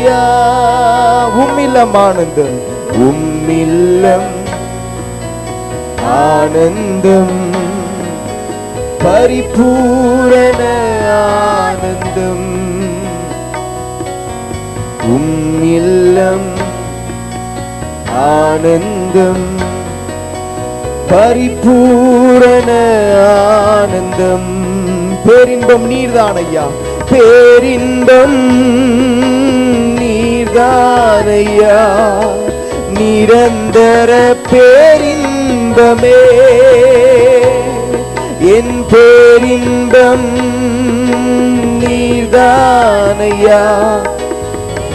ஐயா. உம்மில்லம் ஆனந்தம், உம்மில்லம் ஆனந்தம், பரிபூரண ஆனந்தம். உம்மில்லம் ஆனந்தம், பரிபூரண ஆனந்தம். பேரின்பம் நீர்தான் ஐயா, பேரின்பம் நீர்தான் ஐயா. நிரந்தர பேரின்பமே என் பேரின்பம் நீர்தான் ஐயா.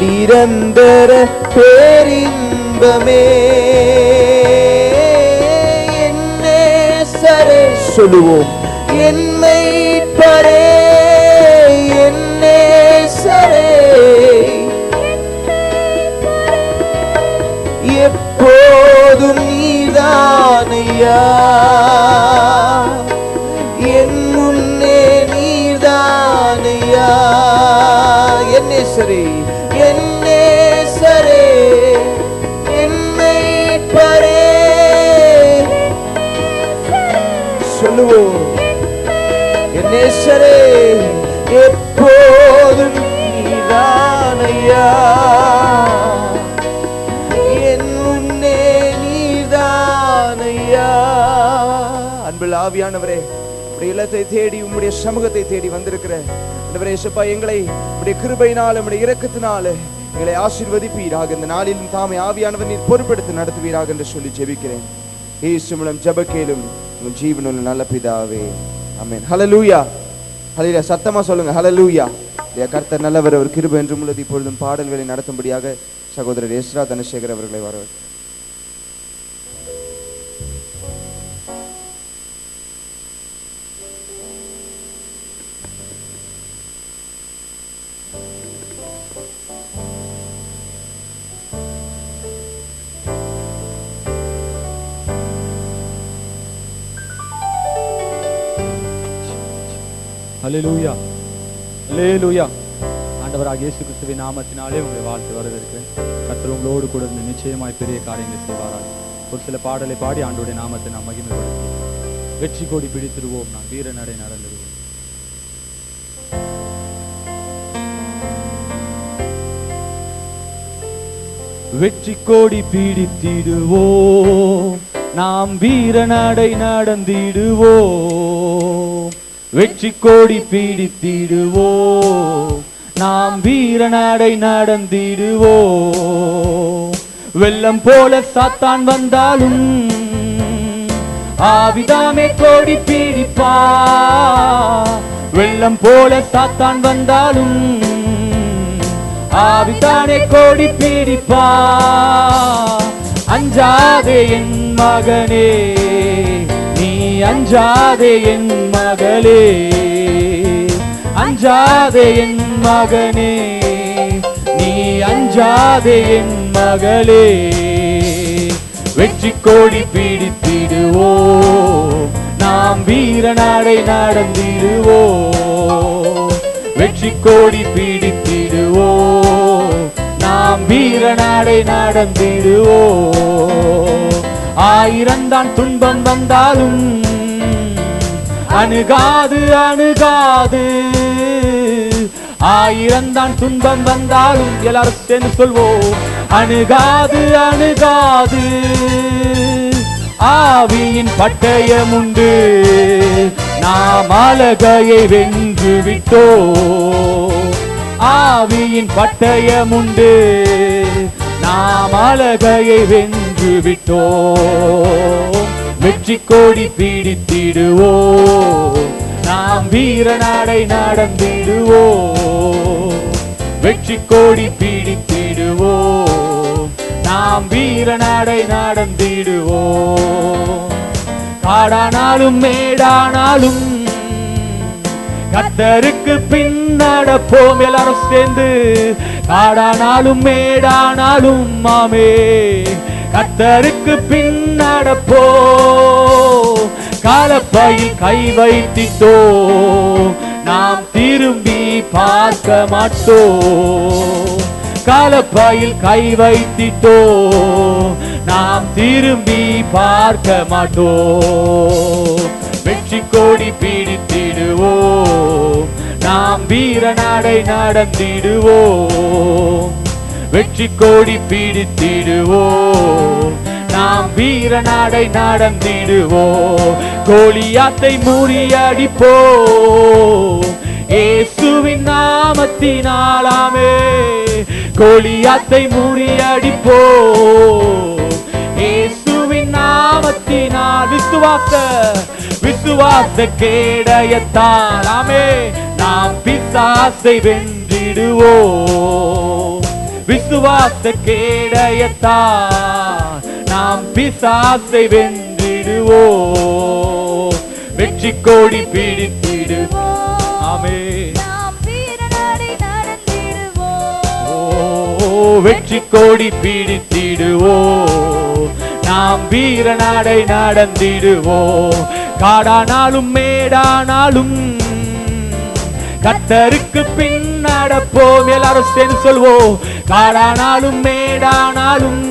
நிரந்தர பேரின்பமே என்னே சரே சொல்லுவோம். என்னை பரே என்னே சரே எப்போதும் நீதான் ஐயா. என் முன்னே நீதான் ஐயா. என்னே சரே என்னே சரே என்னை பரே சொல்லுவோம். என்னே சரே எப்போதும் நீதான் ஐயா. என் முன்னே நீதான் ஐயா. அன்பில் ஆவியானவரே, உடைய இல்லத்தை தேடி உம்முடைய சமூகத்தை தேடி வந்திருக்கிற இயேசுப்பா, எங்களை உடைய கிருபையினால் உம்முடைய இரக்கத்தினால் எங்களை ஆசீர்வதிப்பீராக. இந்த நாளிலும் தாமே ஆவியானவர் நீர் பொறுப்பெடுத்து நடத்துவீராக என்று சொல்லி ஜெபிக்கிறேன். இயேசு மூலம் ஜெபக்கேலும் உங்கள் ஜீவனுள்ள நல்ல பிதாவே, ஆமென். ஹல்லேலூயா, ஹல்லேலூயா. சத்தமா சொல்லுங்க ஹல்லேலூயா. கர்த்தர் நல்லவர், அவர் கிருபை என்றும் உள்ளது. இப்பொழுதும் பாடல்களை நடத்தும்படியாக சகோதரர் எஸ்ரா தனசேகர் அவர்களை வரவேற்கிறேன். ஹல்லேலூயா, ஹல்லேலூயா. ஆண்டவராகிய இயேசு கிறிஸ்துவின் நாமத்தினாலே உங்களை வாழ்த்து வரவேற்கிறேன். கர்த்தர் உங்களோடு கூட இருந்து நிச்சயமாய் பெரிய காரியங்களை செய்வாராக. ஒரு சில பாடலை பாடி ஆண்டவருடைய நாமத்தை நாம் மகிமைப்படுத்துவோம். வெற்றி கொடி பிடித்திடுவோம், நாம் வீர நடை நடந்துடுவோம். வெற்றி கொடி பிடித்திடுவோம், நாம் வீர நடை நடந்திடுவோம். வெற்றி கொடி பிடித்திடுவோம், நாம் வீர நடை நடந்திடுவோம். வெள்ளம் போல சாத்தான் வந்தாலும் ஆவிதாமே கொடி பிடிப்பா. வெள்ளம் போல சாத்தான் வந்தாலும் ஆவிதானே கொடி பிடிப்பா. அஞ்சாதே என் மகனே, நீ அஞ்சாதே என் மகளே. அஞ்சாதே என் மகனே, நீ அஞ்சாதே என் மகளே. வெற்றி கொடி பிடித்திடுவோம், நாம் வீர நடை நடந்திடுவோம். வெற்றி கொடி பிடித்திடுவோம், நாம் வீர நடை நடந்திடுவோம். ஆயிரந்தான் துன்பம் வந்தாலும் அணுகாது அணுகாது. ஆயிரந்தான் துன்பம் வந்தாலும் எல்லாரும் சேர்ந்து சொல்வோம், அணுகாது அணுகாது. ஆவியின் பட்டயம் உண்டு, நாம் அலகையை வென்று விட்டோம். ஆவியின் பட்டயம் உண்டு, நாம் அலகையை வென்று விட்டோம். வெற்றி கொடி பிடித்திடுவோம், நாம் வீர நடை நடந்திடுவோம். வெற்றி கொடி பிடித்திடுவோம், நாம் வீர நடை நடந்திடுவோம். காடானாலும் மேடானாலும் கர்த்தருக்கு பின் நடப்போம். எல்லாரும் சேர்ந்து காடானாலும் மேடானாலும் மாமே கர்த்தருக்கு பின் நடப்போம். காலப்பையில் கை வைத்திட்டோம், நாம் திரும்பி பார்க்க மாட்டோம். காலப்பையில் கை வைத்திட்டோம், நாம் திரும்பி பார்க்க மாட்டோம். வெற்றி கொடி பிடித்திடுவோம், நாம் வீர நடை நடந்திடுவோம். வெற்றி கொடி பிடித்திடுவோம், நாம் வீர நடை நடந்திடுவோம். கோலியாத்தை முறியடிப்போம், இயேசுவின் நாமத்தினாலாமே. கோலியாத்தை முறியடிப்போம், இயேசுவின் நாமத்தினால். விசுவாச கேடயத்தாலாமே நாம் பிசாசை வென்றிடுவோம். விசுவாச கேடயத்தால் நாம் பிசாசை வென்றிடுவோம். வெற்றி கொடி பிடித்திடுவோம், ஆமே. வெற்றி கொடி பிடித்திடுவோம், நாம் வீர நடை நடந்திடுவோம். காடானாலும் மேடானாலும் கர்த்தருக்கு பின் நடப்போம். எல்லாரும் சேர்ந்து சொல்வோம், காடானாலும் மேடானாலும்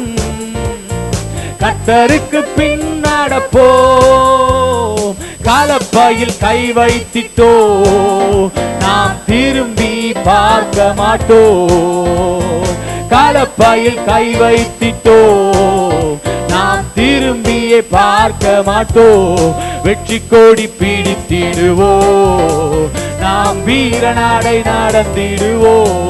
கர்த்தருக்கு பின் நடப்போம். காலப்பையில் கை வைத்திட்டோம், நாம் திரும்பி பார்க்க மாட்டோம். காலப்பையில் கை வைத்திட்டோம், நாம் திரும்பியே பார்க்க மாட்டோம். வெற்றி கொடி பிடித்திடுவோம், நாம் வீர நடை நடந்திடுவோம்.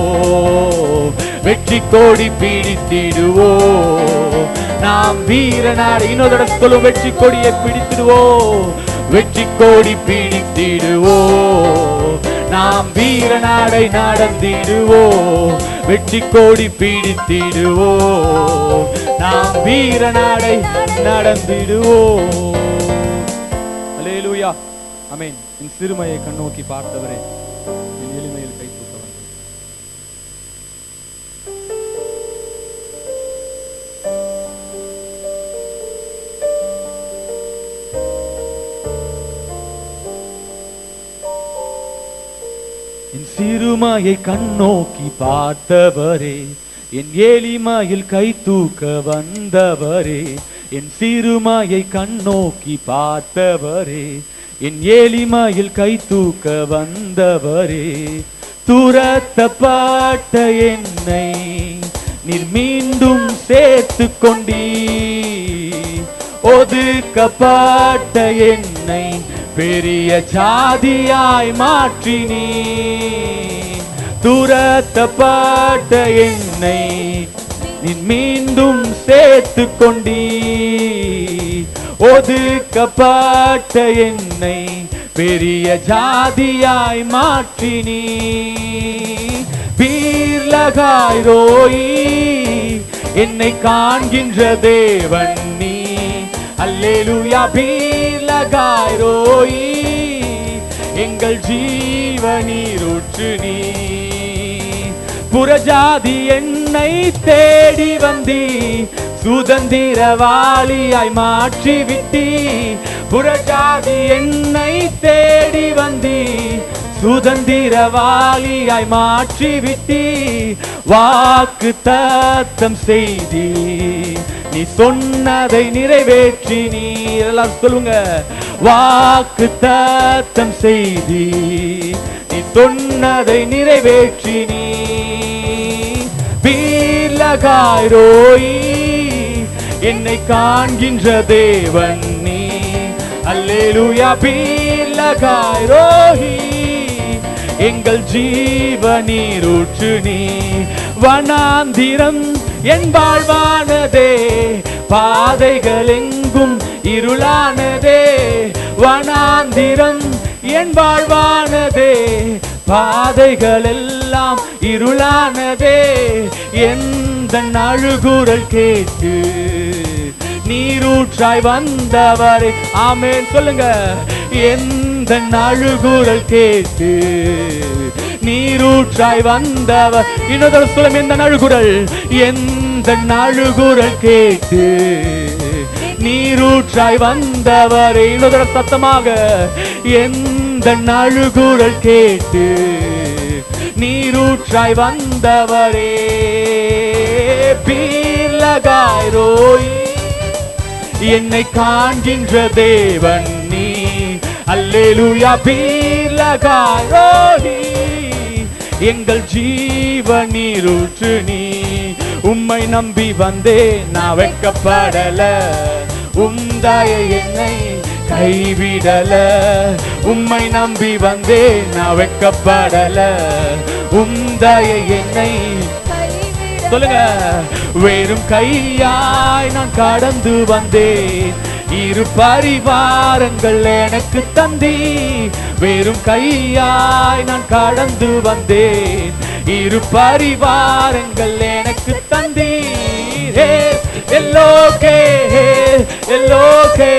வெற்றி கொடி பிடித்திடுவோம், நாம் வீர நடை. இன்னொரு சொல்லும், வெற்றி கொடியை பிடித்திடுவோம். வெற்றி கொடி பிடித்திடுவோம், நாம் வீர நடை நடந்திடுவோம். வெற்றி கொடி பிடித்திடுவோம், நாம் வீர நடை நடந்திடுவோம். அல்லேலூயா, ஆமென். என் சிறுமையை கண்ணோக்கி பார்த்தவரே, என் எளிமையில் கை தூக்க வந்தவர். என் சிறுமையை கண்ணோக்கி பார்த்தவரே, என் எளிமையில் கை தூக்க வந்தவரே. என் சிறுமையை கண்ணோக்கி பார்த்தவரே, என் எளிமையில் கை தூக்க வந்தவரே. துரத்தப்பட்ட என்னை நீர் மீண்டும் சேர்த்து கொண்டீ. ஒதுக்கப்பட்ட என்னை பெரிய ஜாதியாய் மாற்றினீ. துரத்தப்பட்ட என்னை நீர் மீண்டும் சேர்த்து கொண்டீ. ஒதுக்கப்பட்ட என்னை பெரிய ஜாதியாய் மாற்றினீ. பீர்லகாய் ரோயி என்னை காண்கின்ற தேவன் நீ. அல்லேலூயா, பீர்லகாய் ரோயி எங்கள் ஜீவநீரூற்று நீ. புறஜாதி என்னை தேடி வந்தீ, சுதந்திரவாளியாய் மாற்றி விட்டீ. புறஜாதி என்னை தேடி வந்தீ, சுதந்திரவாளியாய் மாற்றி விட்டீ. வாக்கு தத்தம் செய்தி நீ சொன்னதை நிறைவேற்றி நீர். எல்லாம் சொல்லுங்க, வாக்கு தத்தம் செய்தி நீ சொன்னதை நிறைவேற்றி நீ. பீர்லகாய் ரோயி என்னை காண்கின்ற தேவன் நீ. அல்லேலூயா, பீர்லகாய் ரோயி எங்கள் ஜீவநீரூற்று நீ. வனாந்திரம் என் வாழ்வானதே, பாதைகள் எங்கும் இருளானதே. வனாந்திரம் என் வாழ்வானதே, பாதைகள் எல்லாம் இருளானதே. எந்த அழுகுரல் கேட்டு நீரூற்றாய் வந்தவரே. ஆமென் சொல்லுங்க, எந்த அழுகுரல் கேட்டு நீரூற்றாய் வந்தவர். இன்னொரு சொல்லும், எந்த அழுகுரல், எந்த அழுகுரல் கேட்டு நீரூற்றாய் வந்தவரே. இன்னொரு சத்தமாக, எந்த அழுகுரல் கேட்டு நீரூற்றாய் வந்தவரே. லகாய் ரோயி, என்னை காண்கின்ற தேவன் நீ. அல்லேலூயா பீர் லகாய் ரோயி, எங்கள் ஜீவனீரூற்று நீ. உம்மை நம்பி வந்தே நான் வெட்கப்படல, உம்தாய என்னை கைவிடல. உம்மை நம்பி வந்தே நான் வெட்கப்படல, உம்தாய என்னை சொல்லுங்க. வெறும் கையாய் நான் கடந்து வந்தேன், இரு பரிவாரங்கள் எனக்கு தந்தி. வெறும் கையாய் நான் கடந்து வந்தேன், இரு பரிவாரங்கள் எனக்கு தந்தி. எல்லோகே எல்லோகே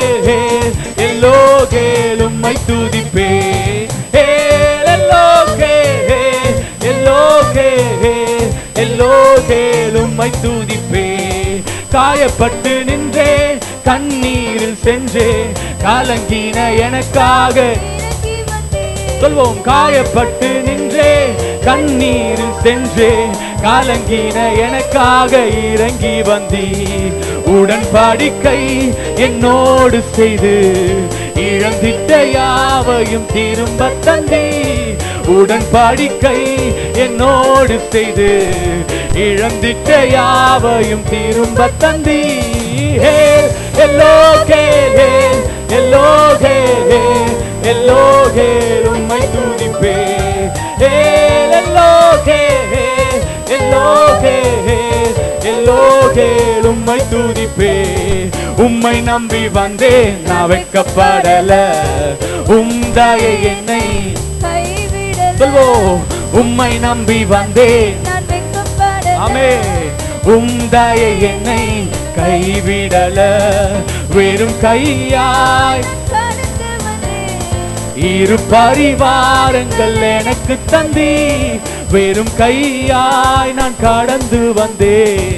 எல்லோகே உம்மை துதிப்பே. எல்லோகே எல்லோகே எல்லோகே உம்மை துதிப்பே. காயப்பட்டு நின்றே கண்ணீரில் சென்றே, கலங்கின எனக்காக சொல்வோம். காயப்பட்டு நின்றே கண்ணீரில் சென்றே, கலங்கின எனக்காக இறங்கி வந்தி. உடன்படிக்கை என்னோடு செய்து இழந்திட்ட யாவையும் திரும்ப தந்தி. உடன்படிக்கை என்னோடு செய்து இழந்திட்ட யாவையும் திரும்ப தந்தி. எல்லோகே எல்லோகே எல்லோகே உம்மை துதிப்பே. எல்லோகே எல்லோகே எல்லோகே உம்மை துதிப்பே. உம்மை நம்பி வந்தே நான் வெட்கப்படல, உம்தாய என்னை சொல்வோம். உம்மை நம்பி வந்தே ஆமே, உம்தாய என்னை கைவிடல. வெறும் கையாய் இரு பரிவாரங்கள் எனக்கு தந்தி. வெறும் கையாய் நான் கடந்து வந்தேன்,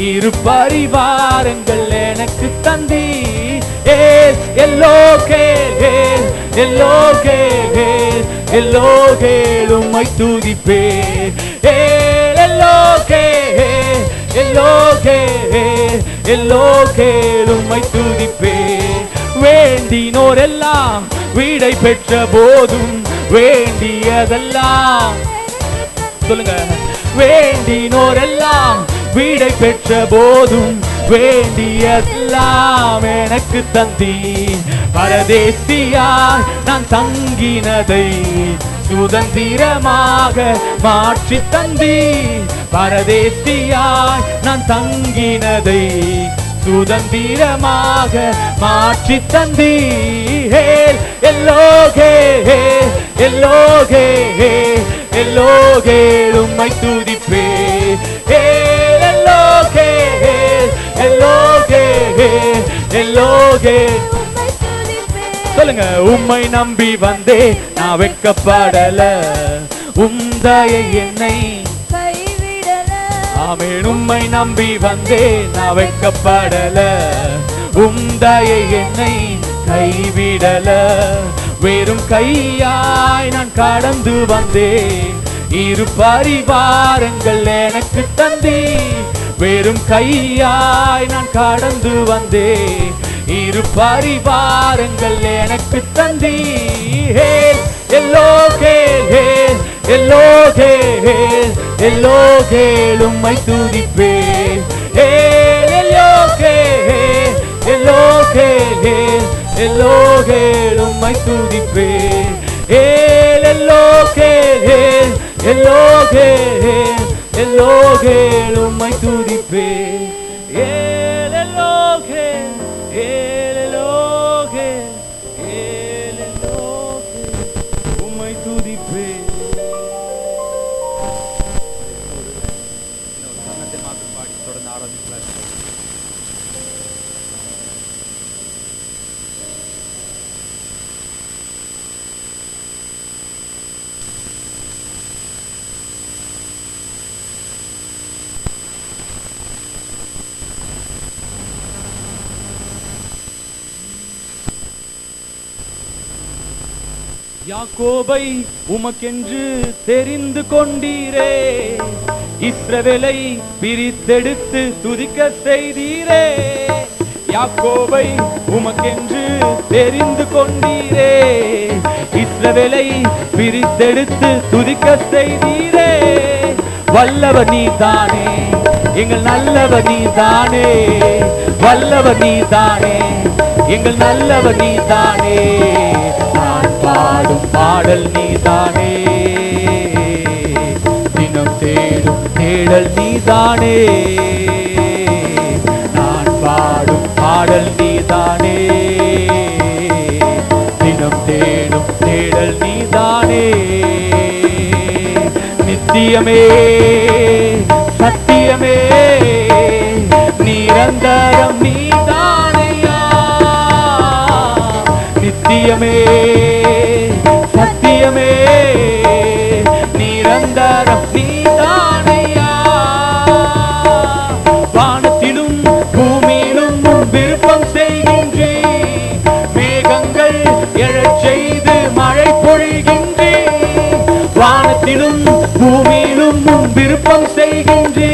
இரு பரிவாரங்கள் எனக்கு தந்தி. எல்லோகே எல்லோகே எல்லோகே உம்மை துதிப்பே. எல்லோகே எல்லோகே எல்லோகே உம்மை துதிப்பே. வேண்டினோரெல்லாம் வீடை பெற்ற போதும் வேண்டியதெல்லாம் சொல்லுங்க. வேண்டினோரெல்லாம் வீடை பெற்ற போதும் வேண்டியதெல்லாம் எனக்கு தந்தி. பரதேசியாய் நான் தங்கினதை சுதந்திரமாக மாற்றி தந்தி. பரதேசியாய் நான் தங்கினதை சுதந்திரமாக மாற்றி தந்தி. எல்லோகே எல்லோகே எல்லோகே உம்மை துதிப்பே. எல்லோகே எல்லோகே எல்லோகே சொல்லுங்க. உம்மை நம்பி வந்தே நான் வெட்கப்படல, உம்தாய என்னை ஆமென். உம்மை நம்பி வந்தே நான் வெட்கப்படல, உம்தாய என்னை கைவிடல. வெறும் கையாய் நான் கடந்து வந்தேன், இரு பரிவாரங்கள் எனக்கு தந்தி. வெறும் கையாய் நான் கடந்து வந்தேன், இரு பரிவாரங்கள் எனக்கு தந்தி. எல்லோகே எல்லோகே எல்லோகே உம்மை துதிப்பே. எல்லோகே எல்லோகே எல்லோகே உம்மை துதிப்பே. எல்லோகே எல்லோகே எல்லோகே உம்மை துதிப்பே. எல்லோகே எல்லோகே எல்லோகே உம்மை துதிப்பே. சன்னத்தை மாற்றம் பாடி தொடர்ந்து ஆராதிக்கலாம். யாக்கோபை உமக்கென்று தெரிந்து கொண்டீரே, இஸ்ரவேலை பிரித்தெடுத்து துதிக்க செய்தீரே. யாக்கோபை உமக்கென்று தெரிந்து கொண்டீரே, இஸ்ரவேலை பிரித்தெடுத்து துதிக்க செய்தீரே. வல்லவர் நீதானே, எங்கள் நல்லவர் நீதானே. வல்லவர் நீதானே, எங்கள் நல்லவர் நீதானே. நான் பாடும் பாடல் நீதானே, தினம் தேடும் தேடல் நீதானே. நான் பாடும் பாடல் நீதானே, தினம் தேடும் தேடல் நீதானே. நித்தியமே சத்தியமே நிரந்தரம் நீதானையா. நித்தியமே சத்தியமே நிரந்தரம் நீதானையா. வானத்திலும் பூமியிலும் விருப்பம் செய்கின்றே, மேகங்கள் எழச் செய்து மழை பொழிகின்றே. வானத்திலும் பூமியிலும் விருப்பம் செய்கின்றே,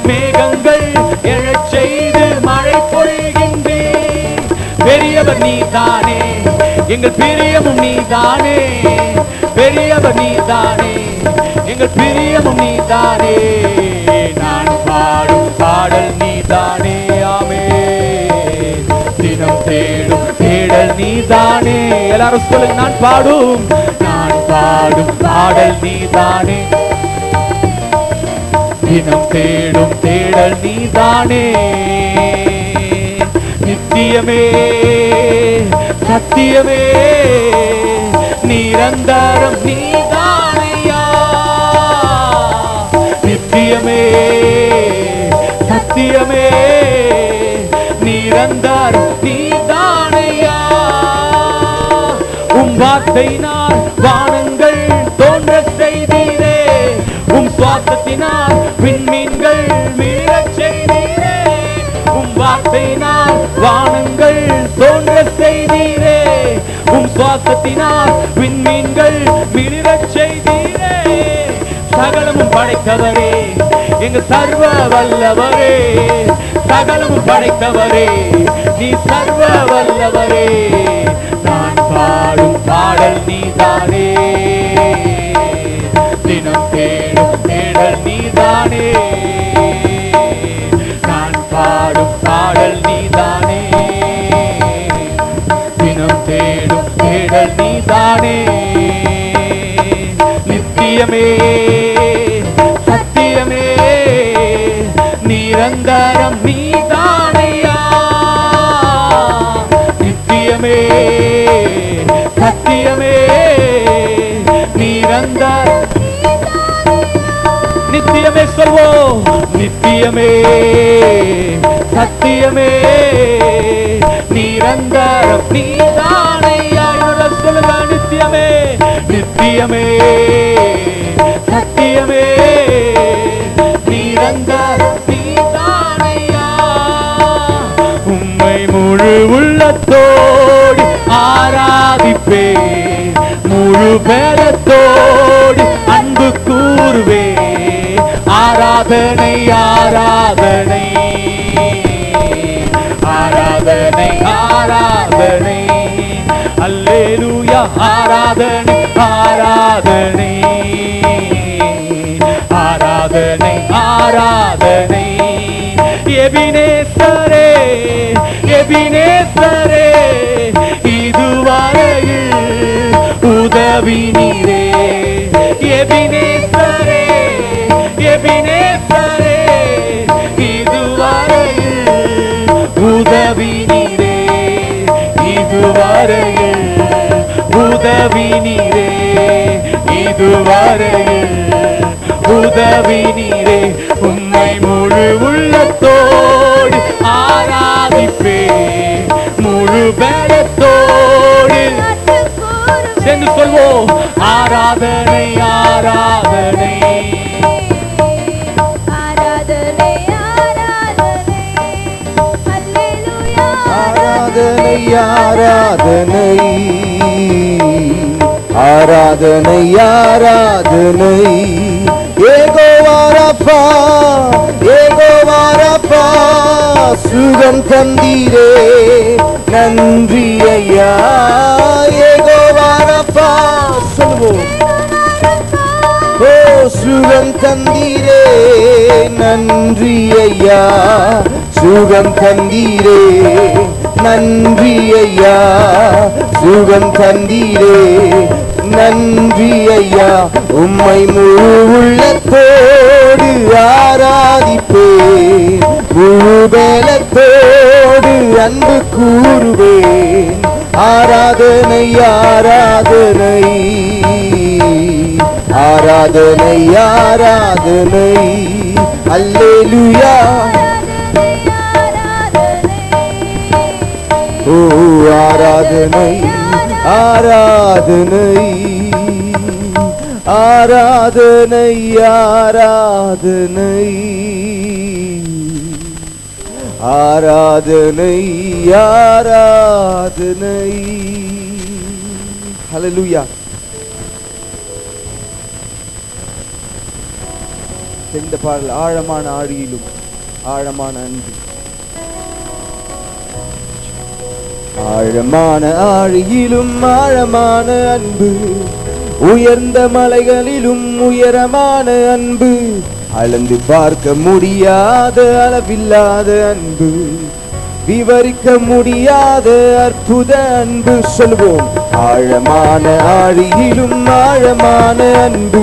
மேகங்கள் எழச் செய்து மழை பொழிகின்றே. பெரியவர் நீதானே, எங்கள் பிரியமும் நீதானே. பெரியவர் நீதானே, எங்கள் பிரியமும் நீதானே. நான் பாடும் பாடல் நீதானே. ஆமே, தினம் தேடும் தேடல் நீதானே. எல்லாரும் சொல்லுங்க, நான் பாடும் பாடல் நீதானே, தினம் தேடும் தேடல் நீதானே. நித்தியமே சத்தியமே நிரந்தரம் நீதானையா. நித்தியமே சத்தியமே நிரந்தரம் நீதானையா. உம் வார்த்தையினால் வானங்கள் தோன்ற செய்தீரே, உம் சுவாசத்தினால் விண்மீன்கள் மீறச் செய்தீரே. உம் வார்த்தையினால் வானங்கள் தோன்ற செய்தீரே, உம் சுவாசத்தினால் விண்மீன்கள் மீறச் செய்தீரே. சகலமும் படைத்தவரே, எங்கள் சர்வ வல்லவரே. சகலமும் படைத்தவரே, நீ சர்வ வல்லவரே. நான் பாடும் பாடல் நீதானே, தினம் தேடும் தேடல் நீதானே. நான் பாடும் பாடல் நீதானே, தினம் தேடும் தேடல் நீதானே. நித்தியமே சத்தியமே நிரந்தரம் நீதானையா. நித்தியமே சத்தியமே நிரந்தரம். நித்தியமே சொல்வோம், நித்தியமே சத்தியமே நிரந்தரம் நீதானையா. சொல்லுங்க, நித்தியமே நித்தியமே சத்தியமே நிரந்தரம் நீதானையா. உம்மை முழு உள்ளத்தோடு ஆராதிப்பே, முழு பலத்தோடு அன்பு கூறுவே. ஆராதனை ஆராதனை ஆராதனை ஆராதனை. அல்லேலூயா. ஆராதனை ஆராதனை ஆராதனை ஆராதனை. எபினேசரே எபினேசரே, இதுவரையில் உதவி நீரே. எபினேசரே எபினேசரே, இதுவரையில் உதவி நீரே. இதுவரையில் உதவி நீரே. இதுவரையில் உதவி நீரே. உம்மை முழு உள்ளத்தோடு ஆராதிப்பே, முழு பலத்தோடு. சென்று சொல்வோம், ஆராதனை ஆராதனை ஆராதனை ஆராதனை. அல்லேலூயா. ஆராதனை ஆராதனை ஆராதனை ஆராதனை யெகோவா ரப்பா யெகோவா ரப்பா சுகம் தந்தீரே நன்றி ஐயா யெகோவா ரப்பா சொல்லுவோம் ஓ சுகம் தந்தீரே நன்றி ஐயா சுகம் தந்தீரே நன்றி ஐயா சுகம் தந்தீரே நன்றி ஐயா உம்மை முழு உள்ளத்தோடு ஆராதிப்பேன் முழு பலத்தோடு அன்பு கூறுவேன் ஆராதனை ஆராதனை ஆராதனை ஆராதனை அல்லேலூயா ஓ ஆராதனை ஆராதனை ஆராதனை ஆராதனை ஆராதனை ஆராதனை ஹல்லேலூயா. இந்த பாடல் ஆழமான ஆழியிலும் ஆழமான அன்பு ஆழமான ஆழியிலும் ஆழமான அன்பு உயர்ந்த மலைகளிலும் உயரமான அன்பு அளந்து பார்க்க முடியாத அளவில்லாத அன்பு விவரிக்க முடியாத அற்புத அன்பு சொல்வோம் ஆழமான ஆழியிலும் ஆழமான அன்பு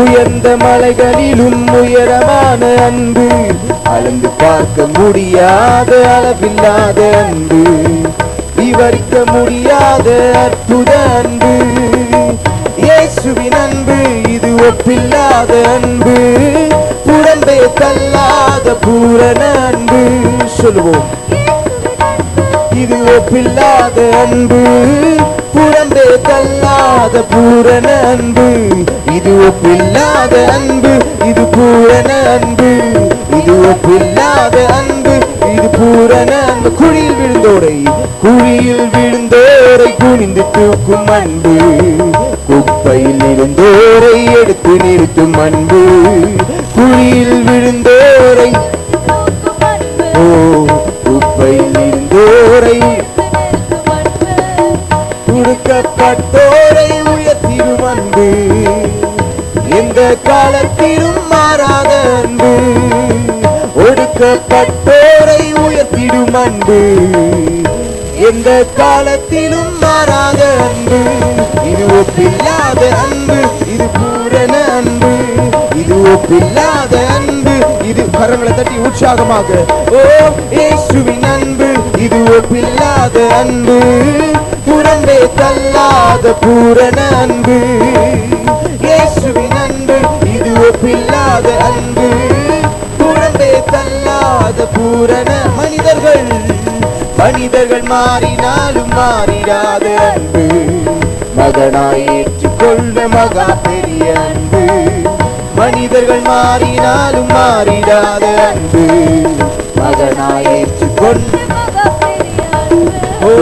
உயர்ந்த மலைகளிலும் உயரமான அன்பு அளந்து பார்க்க முடியாத அளவில்லாத அன்பு விவரிக்க முடியாத அற்புத அன்பு இயேசுவின் அன்பு இது ஒப்பில்லாத அன்பு புறம்பே தள்ளாத பூரண அன்பு சொல்லுவோம் இது ஒப்பில்லாத அன்பு புறம்பே தள்ளாத பூரண அன்பு இது ஒப்பில்லாத அன்பு இது பூரண அன்பு இது ஒப்பில்லாத அன்பு இது பூரண அன்பு குழியில் விழுந்தோரை குனிந்து தூக்கும் அன்பு குப்பையில் இருந்தோரை எடுத்து நிறுத்தும் அன்பு குழியில் விழுந்தோரை ஓ குப்பையில் இருந்தோரை கொடுக்கப்பட்டோரை உயர்த்திடும் அன்பு எந்த காலத்திலும் மாறாத அன்பு ஒடுக்கப்பட்டோரை உயர்த்திடும் அன்பு எந்த காலத்திலும் மாறாத அன்பு இது ஒப்பில்லாத அன்பு இது பூரண அன்பு இது ஒப்பில்லாத அன்பு இது கரங்களை தட்டி உற்சாகமாக ஓ இயேசுவின் அன்பு இது ஒப்பில்லாத அன்பு புறம்பே தள்ளாத பூரண அன்பு இயேசுவின் அன்பு இது ஒப்பில்லாத அன்பு புறம்பே தள்ளாத பூரண மனிதர்கள் மாறினாலும் மாறிடாத அன்பு மகனாய் ஏற்றுக்கொள்ள மகா பெரிய அன்பு மனிதர்கள் மாறினாலும் மாறிடாத அன்பு மகனாய் ஏற்றுக்கொள்ள ஓ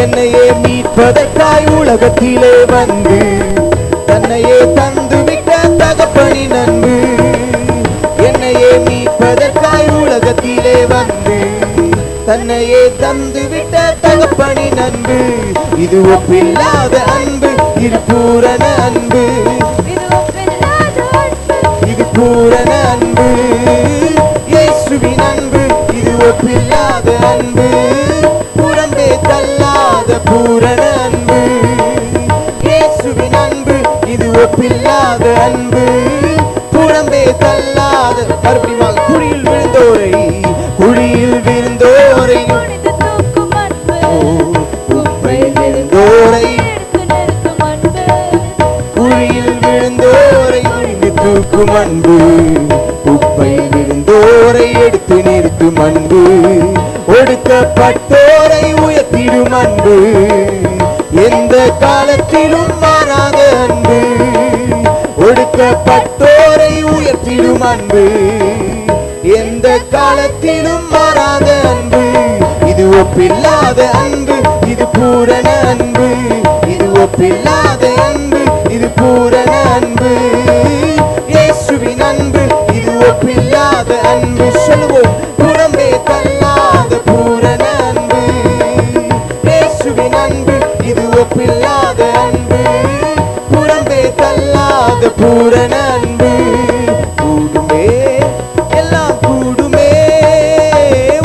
என்னையே மீட்பதற்காய் உலகத்திலே வந்து தன்னையே தந்துவிட்ட தகப்பனின் அன்பு என்னையே மீட்பதற்காய் உலகத்திலே வந்து தன்னையே தந்துவிட்ட தகப்பனின் அன்பு இது ஒப்பில்லாத அன்பு இது பூரண அன்பு இது பூரண அன்பு இயேசுவின் அன்பு இது ஒப்பில்லாத அன்பு புறம்பே தள்ளாத பூரண அன்பு இயேசுவின் அன்பு இது ஒப்பில்லாத அன்பு புறம்பே தள்ளாத மறுபடியும் குழியில் விழுந்தோரை குப்பையில் விழுந்தோரை குழியில் விழுந்தோரை தூக்கும் அன்பு குப்பையில் விழுந்தோரை எடுத்து நிறுத்தும் அன்பு ஒடுக்கப்பட்டோரை உயர்த்திடும் அன்பு எந்த காலத்திலும் மாறாத அன்பு ஒடுக்கப்பட்டோரை உயர்த்திடும் அன்பு எந்த காலத்திலும் மாறாத அன்பு இது ஒப்பில்லாத அன்பு இது பூரண அன்பு இது ஒப்பில்லாத அன்பு, இது பூரண அன்பு. இயேசுவின் அன்பு இது ஒப்பில்லாத அன்பு. சொல்லுவோம், புறம்பே தள்ளாத பூரண அன்பு. இயேசுவின் அன்பு இது ஒப்பில்லாத அன்பு, புறம்பே தள்ளாத பூரண அன்பு. கூடுமே எல்லாம் கூடுமே,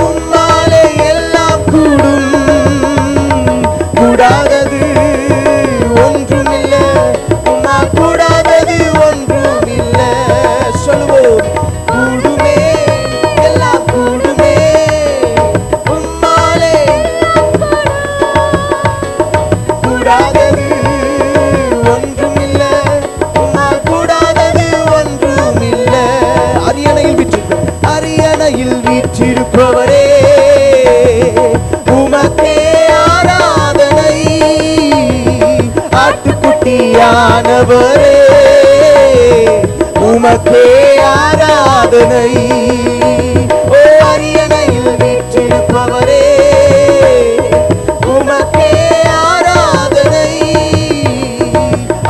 உம்மாலே எல்லாம் கூடும். கூடாதது ஒன்றுமில்லை, உம்மால் கூடாதது ஒன்றுமில்லை. சொல்லுவோம், கூடுமே எல்லாம் கூடுமே, உம்மாலே கூடாதது ஒன்றுமில்லை, உம்மால் கூடாதது ஒன்றுமில்லை. அரியணையில் வீற்றிருப்பவரே, உமக்கே ஆராதனை. ஆட்டுக்குட்டியானவரே, உமக்கே ஆராதனை. ஓ அரியணையில் வீற்றிருப்பவரே, உமக்கே ஆராதனை.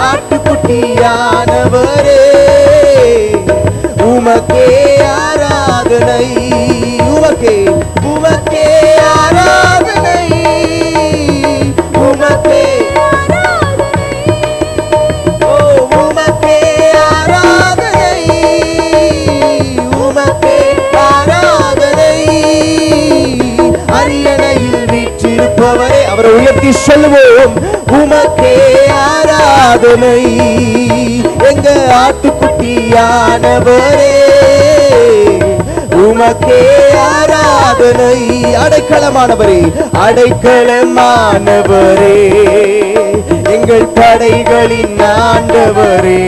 ஆட்டுக்குட்டியானவரே, உமக்கே ஆராதனை. உமக்கே உமக்கே ஆராதனை. உமக்கே ஓ உமக்கே ஆராதனை. உமக்கே ஆராதனை. அரியணையில் வீற்றிருப்பவரே, அவரை உயர்த்தி சொல்லுவோம், உமக்கே ஆராதனை. எங்க ஆட்டுக்குட்டியானவரே, உமக்கே ஆராதனை. அடைக்கலமானவரே, அடைக்கலமானவரே, எங்கள் படைகளின் ஆண்டவரே,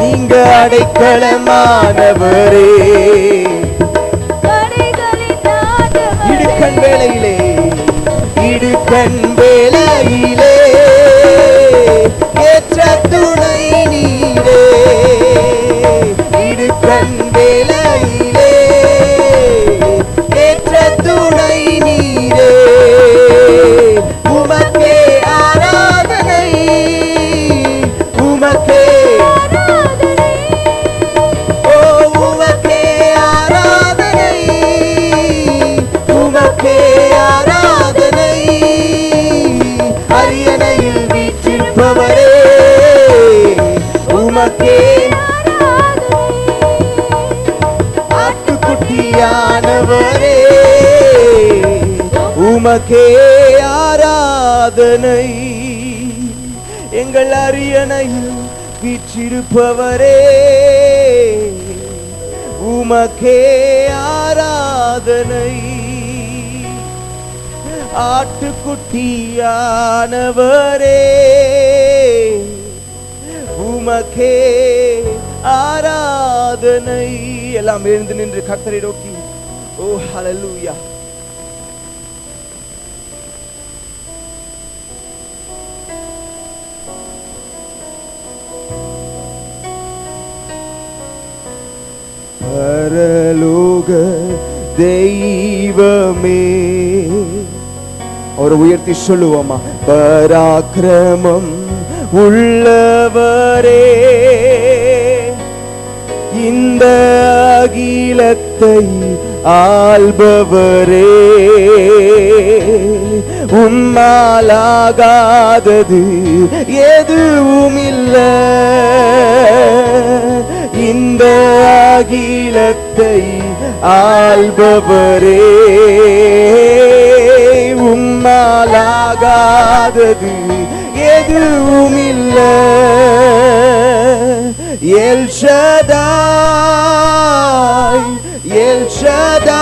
நீங்க அடைக்கலமானவரே. இடுக்கண் வேளையிலே, இடுக்கண் வேளையிலே ஏற்ற துணை நீரே. இடுக்கண் வேளையிலே ஏற்ற துணை நீரே. உமக்கே ஆராதனை. உமக்கே ஓ உமக்கே ஆராதனை. உமக்கே ஆராதனை. அரியணையில் வீற்றிருப்பவரே, உமக்கே ஆட்டுக்குட்டியானவரே, உமக்கே ஆராதனை. எங்கள் அரியணையில் வீற்றிருப்பவரே, உமக்கே ஆராதனை. ஆட்டுக்குட்டியானவரே, உமக்கே ஆராதனை. எல்லாம் எழுந்து நின்று கர்த்தரை நோக்கி ஓ ஹல்லேலூயா. பரலோக தெய்வமே, அவரை உயர்த்தி சொல்லுவோமா, பராக்கிரமம் உள்ளவரே, இந்த அகிலத்தை ஆள்பவரே, உம்மாலாகாதது எதுவும் இல்லை. இந்த அகிலத்தை ஆள்பவரே, உம்மாலாகாதது எதுவும் இல்லை. எல் ஷதாய், எல் ஷதாய்,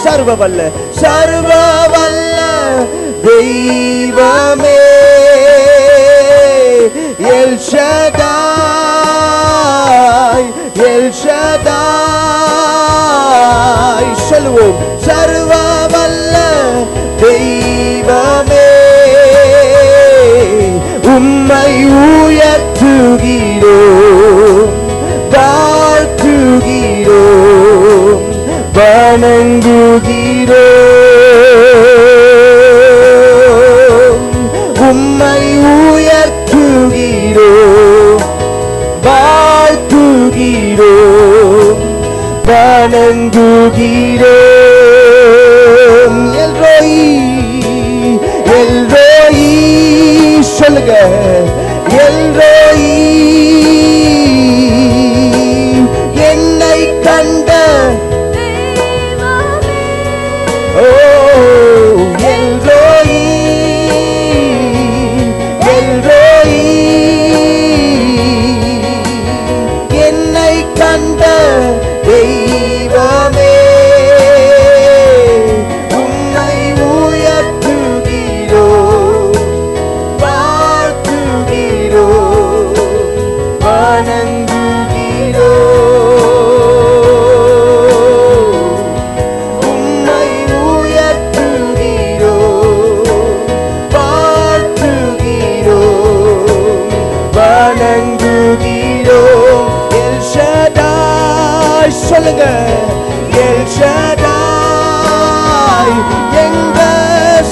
சர்வவல்ல சர்வவல்ல தெய்வமே, எல் ஷதாய், எல் ஷதாய். சொல்லுவோம், சர்வவல்ல தெய்வமே, உம்மை உயர்த்துகிறோம், தாழ்த்துகிறோம், வணங்குகிறோம். வணங்குகிறோம். எல்ரோயி எல்ரோயி சொல்லுங்க, எல்ரோயி என்னை கண்ட ஓ எல்ரோயி எல்ரோயி என்னை கண்ட தெய்வமே உம்மை உயர்த்துகிறோம், வாழ்த்துகிறோம், வணங்குகிறோம். உம்மை உயர்த்துகிறோம், வாழ்த்துகிறோம், வணங்குகிறோம். எல் ஷடாய் சொல்லுங்க, எல் ஷடாய் எங்க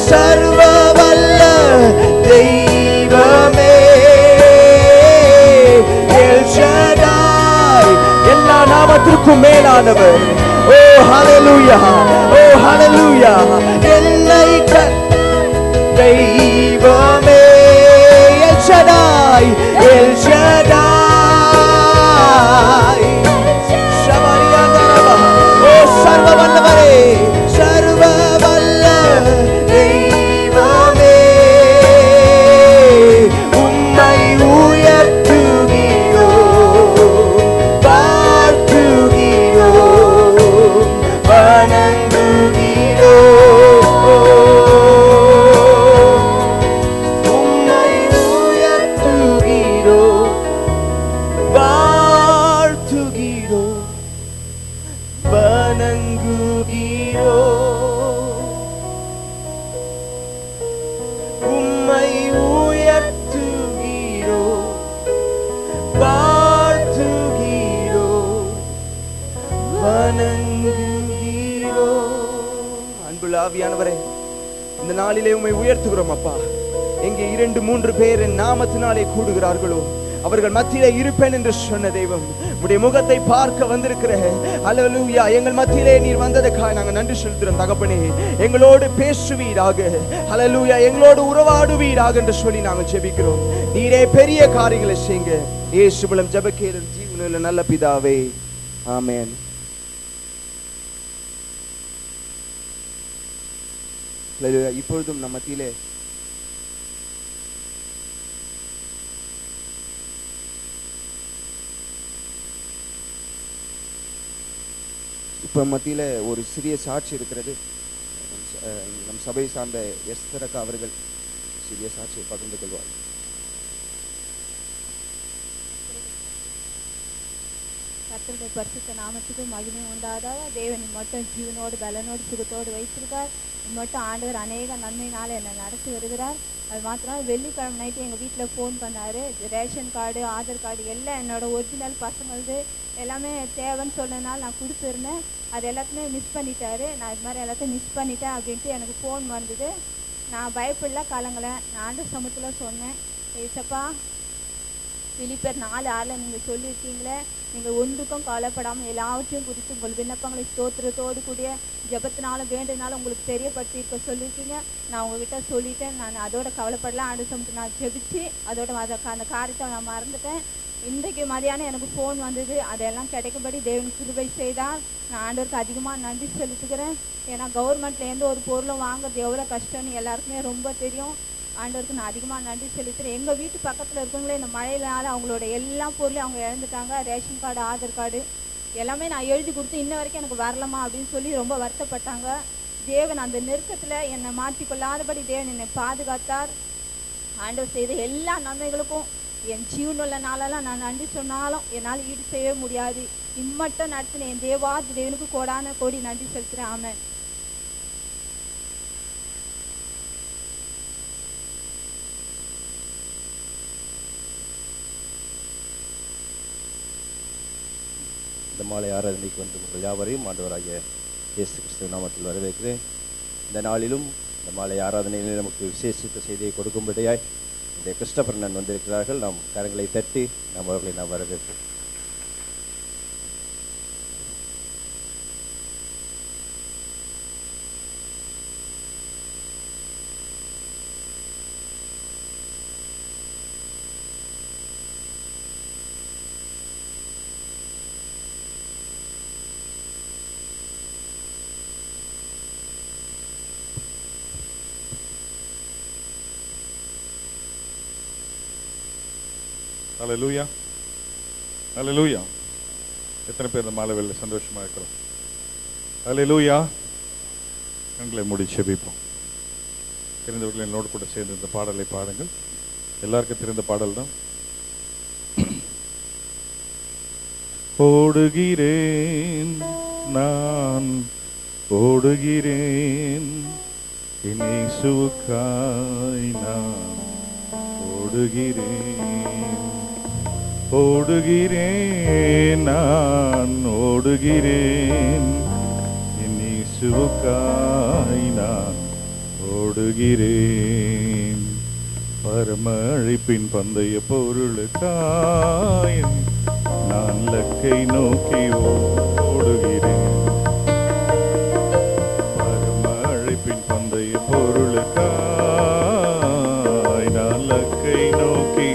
சர்வ வல்ல தெய்வமே. எல் ஷடாய் எல்லா நாமத்திற்கும் மேலானவர். ஓ ஹalleluya, ஓ ஹalleluya. என்னை தெய்வமே எல் ஷடாய், எல் ஷடாய் ஷபரியாதரவா. ஓ சர்வ வல்லவரே, சர்வ வல்ல தெய்வமே உம்மை உயர்த்துகிறோம், வாழ்த்துகிறோம், வணங்குகிறோம். உம்மை உயர்த்துகிறோம், வாழ்த்துகிறோம், வணங்குகிறோம். உம்மை உயர்த்துகிறோம், வாழ்த்துகிறோம், வணங்குகிறோம். அன்புள்ள ஆவியானவரே, இந்த நாளிலே உம்மை உயர்த்துகிறோம் அப்பா. எங்கே 2-3 பேர் என் நாமத்தினாலே கூடுகிறார்களோ அவர்கள் மத்தியிலே இருப்பேன் என்று சொன்ன தெய்வம், உடைய முகத்தை பார்க்க வந்திருக்கிற ஹல்லேலூயா, எங்கள் மத்தியிலே நீர் வந்ததற்காக நாங்கள் நன்றி செலுத்துகிறோம் தகப்பனே. எங்களோடு பேசுவீராக, ஹல்லேலூயா, எங்களோடு உறவாடுவீராக என்று சொல்லி நாங்கள் ஜெபிக்கிறோம். நீரே பெரிய காரியங்களை செய்யுங்க. இயேசு மூலம் ஜெபிக்கிறோம் ஜீவனுள்ள நல்ல பிதாவே, ஆமென். ஹல்லேலூயா. இப்பொழுதும் நம் மத்தியிலே இப்போ மத்தியில் ஒரு சிறிய சாட்சி இருக்கிறது. நம் சபை சார்ந்த எஸ்தரக்கா அவர்கள் சிறிய சாட்சியை பகிர்ந்து கொள்வார். கர்த்தருடைய பரிசுத்த நாமத்துக்கு மகிமை உண்டாதாக. தேவன் மட்டும் ஜீவனோடு பலனோடு சுகத்தோடு வைத்திருக்கார். மட்டும் ஆண்டவர் அநேக நன்மையினால் என்னை நடத்தி வருகிறார். அது மாத்திரம் வெள்ளிக்கிழமை நைட்டு எங்கள் வீட்டில் ஃபோன் பண்ணார். ரேஷன் கார்டு, ஆதார் கார்டு எல்லாம் என்னோட ஒரிஜினல் பசங்களது எல்லாமே தேவைன்னு சொன்னதுனால நான் கொடுத்துருந்தேன். அது எல்லாத்தையுமே மிஸ் பண்ணிட்டாரு. நான் இது மாதிரி எல்லாத்தையும் மிஸ் பண்ணிட்டேன் அப்படின்ட்டு எனக்கு ஃபோன் வந்தது. நான் பயப்படல, கலங்கலை. நான் ஆண்டு சமூகத்தில் சொன்னேன், ஏசப்பா பிலிப்பியர் 4:6 நீங்கள் சொல்லியிருக்கீங்களே, நீங்கள் ஒன்றுக்கும் கவலைப்படாமல் எல்லாவற்றையும் குறித்து உங்கள் விண்ணப்பங்களை ஸ்தோத்திரத்தோடு கூடிய ஜெபத்தினாலும் வேண்டுனாலும் உங்களுக்கு தெரியப்படுத்தியிருக்க சொல்லியிருக்கீங்க. நான் உங்ககிட்ட சொல்லிட்டேன். நான் அதோட கவலைப்படலாம். ஆண்டு சமத்து நான் ஜெபிச்சு அதோட அந்த காரியத்தை நான் மறந்துட்டேன். இன்றைக்கு மதியானம் எனக்கு ஃபோன் வந்தது. அதெல்லாம் கிடைக்கும்படி தேவன் கிருபை செய்தால் நான் ஆண்டவருக்கு அதிகமாக நன்றி செலுத்துக்கிறேன். ஏன்னா கவர்மெண்ட்லேருந்து ஒரு பொருளும் வாங்குறது எவ்வளோ கஷ்டம்னு எல்லாருக்குமே ரொம்ப தெரியும். ஆண்டவருக்கு நான் அதிகமாக நன்றி செலுத்துகிறேன். எங்கள் வீட்டு பக்கத்தில் இருக்கவங்களே இந்த மழையினால அவங்களோட எல்லா பொருளையும் அவங்க இழந்துட்டாங்க. ரேஷன் கார்டு, ஆதார் கார்டு எல்லாமே நான் எழுதி கொடுத்து இன்ன வரைக்கும் எனக்கு வரலாமா அப்படின்னு சொல்லி ரொம்ப வருத்தப்பட்டாங்க. தேவன் அந்த நெருக்கத்தில் என்னை மாற்றிக்கொள்ளாதபடி தேவன் என்னை பாதுகாத்தார். ஆண்டவர் செய்த எல்லா நன்மைகளுக்கும் என் ஜீவனுள்ள நாளெல்லாம் நான் நன்றி சொன்னாலும் என்னால் ஈடு செய்யவே முடியாது. இம்மட்டும் நடத்தின என் தேவனுக்கு கோடான கோடி நன்றி செலுத்துகிறேன். ஆமென். இந்த மாலை ஆராதனைக்கு வந்து உங்கள் யாவரையும் ஆண்டவராகிய இயேசு கிறிஸ்துவ நாமத்தில் வரவேற்கிறேன். இந்த நாளிலும் இந்த மாலை ஆராதனையிலே நமக்கு விசேஷித்த செய்தியை கொடுக்கும்படியாய் இந்த கிறிஸ்டபரனன் வந்திருக்கிறார்கள். நாம் கரங்களை தட்டி நாம் அவர்களை நாம் வரவேற்போம். அல்லேலூயா, அல்லேலூயா. எத்தனை பேர் இந்த மாலை வேளையில சந்தோஷமா இருக்கிறோம்? அல்லேலூயா. கண்களை மூடி செபிப்போம். தெரிந்தவர்கள் என்னோடு கூட சேர்ந்து இந்த பாடலை பாடுங்கள். எல்லாருக்கும் தெரிந்த பாடல் தான். ஓடுகிறேன் நான் ஓடுகிறேன், என் இயேசுவுக்காய் நான் ஓடுகிறேன். ஓடுகிறேன் நான் ஓடுகிறேன், என் இயேசுவுக்காய் நான் ஓடுகிறேன். பரம அழைப்பின் பந்தய பொருளுக்காய் நான் லக்கை நோக்கி ஓடுகிறேன். பரம அழைப்பின் பந்தய பொருளுக்காய் நான் லக்கை நோக்கி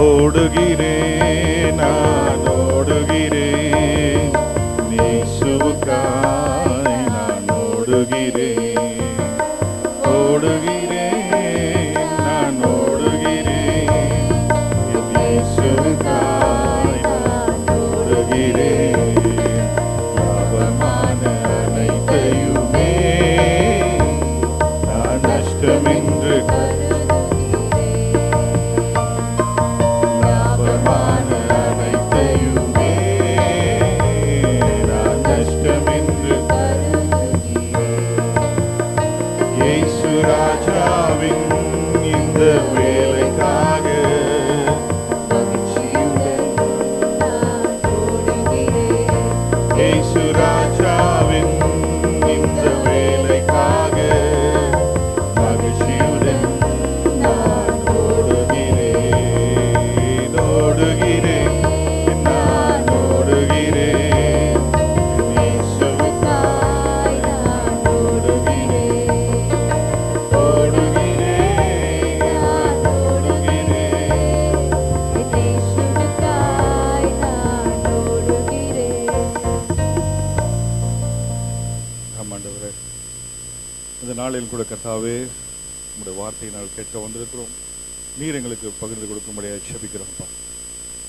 ஓடுகிறேன். நான் ஓடுகிறேன், இயேசுவுக்காய் நான் ஓடுகிறேன். ஓடுகிறேன், நான் ஓடுகிறேன், இயேசுவுக்காய் நான் ஓடுகிறேன். லாபமான அனைத்தையுமே நான் நஷ்டமென்று லாபமான அனைத்தையுமே நான் நஷ்டமென்று இயேசு ராஜாவின் இந்த வேலைக்காக இயேசு ராஜாவின் இந்த வேலைக்காக மகிழ்ச்சியுடன் நான் ஓடுகிறேன். ஓடுகிறேன், நான் ஓடுகிறேன், இயேசுவுக்காய் நான் ஓடுகிறேன். ஓடுகிறேன், நான் ஓடுகிறேன், இயேசுவுக்காய் நான் ஓடுகிறேன். ஆமாண்டவரே, இந்த நாளில் கூட கர்த்தாவே உங்களுடைய வார்த்தையை நாங்கள் கேட்க வந்திருக்கிறோம். நீர் எங்களுக்கு பகிர்ந்து கொடுக்கும்படியாக ஜெபிக்கிறோம்ப்பா.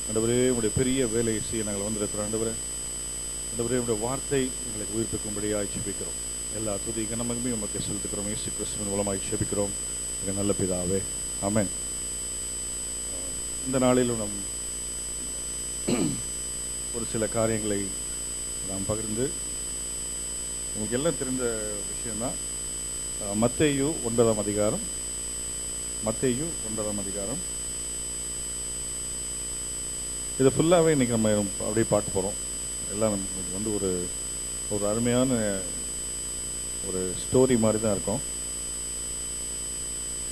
ஆண்டவரே, உங்களுடைய பெரிய வேலையை செய்ய நாங்கள் வந்திருக்கிறோம். ஆண்டவரே, உங்களுடைய வார்த்தை எங்களுக்கு உயிர்ப்பிக்கும்படியாக ஜெபிக்கிறோம். எல்லா துதி கனமகிமையும் உமக்கு செலுத்துக்கிறோம். இயேசு கிறிஸ்துவின் மூலமாக ஜெபிக்கிறோம் எங்கள் நல்ல பிதாவே, ஆமென். இந்த நாளிலும் நம் ஒரு சில காரியங்களை நாம் பகிர்ந்து, உங்களுக்கு எல்லாம் தெரிந்த விஷயம்தான். மத்தேயு 9ஆம் அதிகாரம், மத்தேயு 9ஆம் அதிகாரம். இதை ஃபுல்லாகவே இன்றைக்கி நம்ம அப்படியே பார்க்க போகிறோம். எல்லாம் நமக்கு வந்து ஒரு ஒரு அருமையான ஒரு ஸ்டோரி மாதிரி தான் இருக்கும்.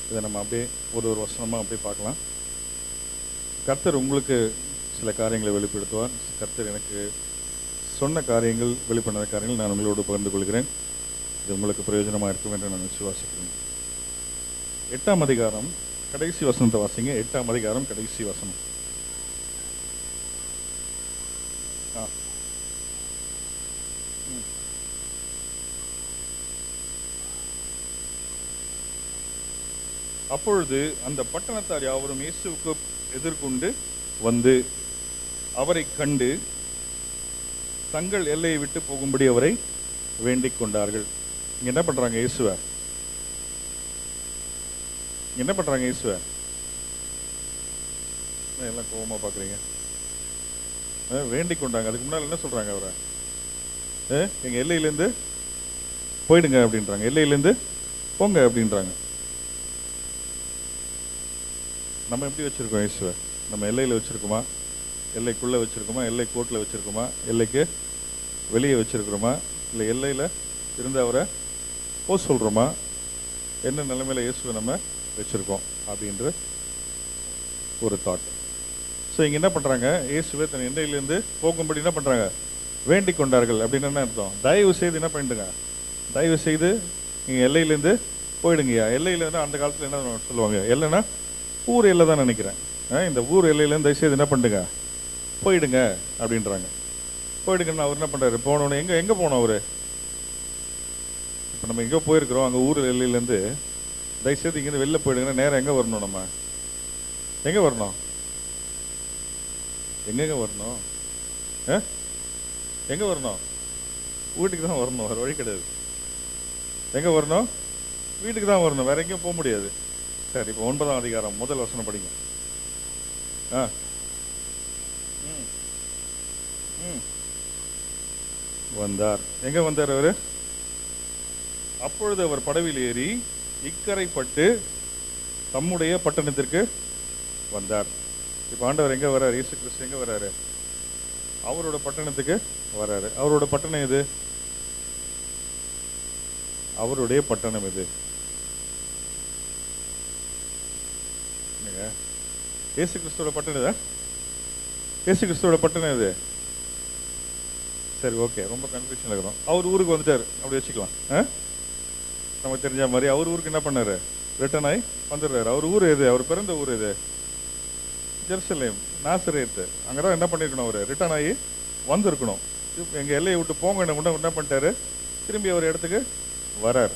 இதை நம்ம அப்படியே ஒரு ஒரு வசனமாக அப்படியே பார்க்கலாம். கர்த்தர் உங்களுக்கு சில காரியங்களை வெளிப்படுத்துவார். கர்த்தர் எனக்கு சொன்ன காரியங்கள், வெளிப்பண்ண காரியங்கள் நான் உங்களோடு பகிர்ந்து கொள்கிறேன். இது உங்களுக்கு பிரயோஜனமாக இருக்கும் என்று நான் விசுவாசிக்கிறேன். 8ஆம் அதிகாரம் கடைசி வசனத்தை வாசிங்க. 8ஆம் அதிகாரம் கடைசி வசனம். அப்பொழுது அந்த பட்டணத்தார் யாவரும் இயேசுவுக்கு எதிர்கொண்டு வந்து அவரை கண்டு தங்கள் எல்லையை விட்டு போகும்படி அவரை வேண்டிக் கொண்டார்கள். இங்க என்ன பண்றாங்க? இயேசுவ என்ன பண்றாங்க? இயேசுவ எல்லாம் கோபமா பாக்குறீங்க. வேண்டிக் கொண்டாங்க. அதுக்கு முன்னாடி என்ன சொல்றாங்க? அவரை எங்க எல்லையிலேருந்து போயிடுங்க அப்படின்றாங்க. எல்லையிலேருந்து போங்க அப்படின்றாங்க. நம்ம எப்படி வச்சிருக்கோம் இயேசுவ? நம்ம எல்லையில் வச்சிருக்கோமா? எல்லைக்குள்ளே வச்சிருக்கோமா? எல்லை கோட்டில் வச்சிருக்கோமா? எல்லைக்கு வெளியே வச்சிருக்கிறோமா? இல்லை எல்லையில் இருந்து அவரை போக சொல்கிறோமா? என்ன நிலைமையில் இயேசுவை நம்ம வச்சுருக்கோம் அப்படின்ற ஒரு தாட். ஸோ இங்கே என்ன பண்ணுறாங்க? இயேசுவை தன் எல்லையிலேருந்து போகும்படி என்ன பண்ணுறாங்க? வேண்டிக் கொண்டார்கள். அப்படின்னு என்ன அர்த்தம்? தயவு செய்து என்ன பண்ணிடுங்க? தயவு செய்து நீங்கள் எல்லையிலேருந்து போயிடுங்கய்யா. எல்லையிலேருந்து அந்த காலத்தில் என்ன சொல்லுவாங்க? எல்லைன்னா ஊர் எல்லை தான் நினைக்கிறேன். இந்த ஊர் எல்லையிலேருந்து தயவுசெய்து என்ன பண்ணுங்க? போயிடுங்க அப்படின்றாங்க. போயிடுங்கன்னு அவர் என்ன பண்ணுறாரு? போனோன்னு எங்கே போனோம்? அவர் இப்போ நம்ம எங்கே போயிருக்கிறோம்? அங்கே ஊர் எல்லையிலேருந்து தயவுசெய்து இங்கேருந்து வெளில போயிடுங்க. நேரம் எங்கே வரணும்? நம்ம எங்கே வரணும்? எங்கெங்கே வரணும்? எங்கே வரணும்? வீட்டுக்கு தான் வரணும், வேறு வழி கிடையாது. எங்கே வரணும்? வீட்டுக்கு தான் வரணும், வேற எங்கேயும் போக முடியாது. சரி, இப்போ 9ஆம் அதிகாரம் முதல் வசனம் படிங்க. வந்தார். எங்க வந்தார் அவரு? அப்பொழுது அவர் படவில் ஏறி இக்கரைப்பட்டு தம்முடைய பட்டணத்திற்கு வந்தார். இப்ப ஆண்டவர் எங்க வர்றாரு? இயேசு கிறிஸ்து எங்க வர்றாரு? அவரோட பட்டணத்துக்கு வர்றாரு. அவரோட பட்டணம் எது? அவருடைய பட்டணம் எது? இயேசு கிறிஸ்துவோட பட்டணம் எது? இயேசு கிறிஸ்துவோட பட்டணம் எது? சரி, ஓகே, ரொம்ப கன்ஃபியூஷன் இருக்கிறோம். அவர் ஊருக்கு வந்துட்டார், அப்படி வச்சுக்கலாம். நமக்கு தெரிஞ்ச மாதிரி அவர் ஊருக்கு என்ன பண்ணாரு? ரிட்டர்ன் ஆகி வந்துடுறாரு. அவர் ஊர் எது? அவர் பிறந்த ஊர் எது? ஜெருசலேம், நாசரேத்து. அங்கதான் என்ன பண்ணிருக்கணும்? அவர் ரிட்டர்ன் ஆகி வந்திருக்கணும். எங்க எல்லையை விட்டு போங்க என்ன பண்ணிட்டாரு? திரும்பி அவர் இடத்துக்கு வராரு.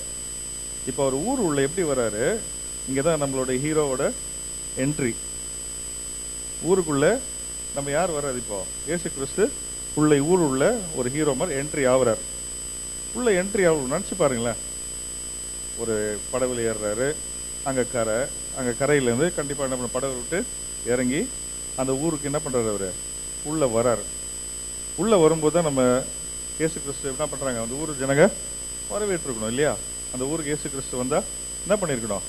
இப்போ அவர் ஊர் உள்ள எப்படி வராரு? இங்கதான் நம்மளோட ஹீரோவோட என்ட்ரி. ஊருக்குள்ள நம்ம யார் வர்றாரு? இப்போ இயேசு கிறிஸ்து உள்ள ஊர் உள்ள ஒரு ஹீரோ மாதிரி என்ட்ரி ஆகுறாரு. உள்ள என்ட்ரி ஆகும் நினச்சி பாருங்களேன். ஒரு படவில் ஏறுறாரு, அங்கே கரையிலேருந்து கண்டிப்பாக என்ன பண்ண படவை விட்டு இறங்கி அந்த ஊருக்கு என்ன பண்ணுறாரு? அவர் உள்ளே வராரு. உள்ளே வரும்போது தான் நம்ம இயேசு கிறிஸ்து என்ன பண்ணுறாங்க? அந்த ஊர் ஜனங்க வரவேற்றிருக்கணும் இல்லையா? அந்த ஊருக்கு இயேசு கிறிஸ்து வந்தால் என்ன பண்ணியிருக்கணும்?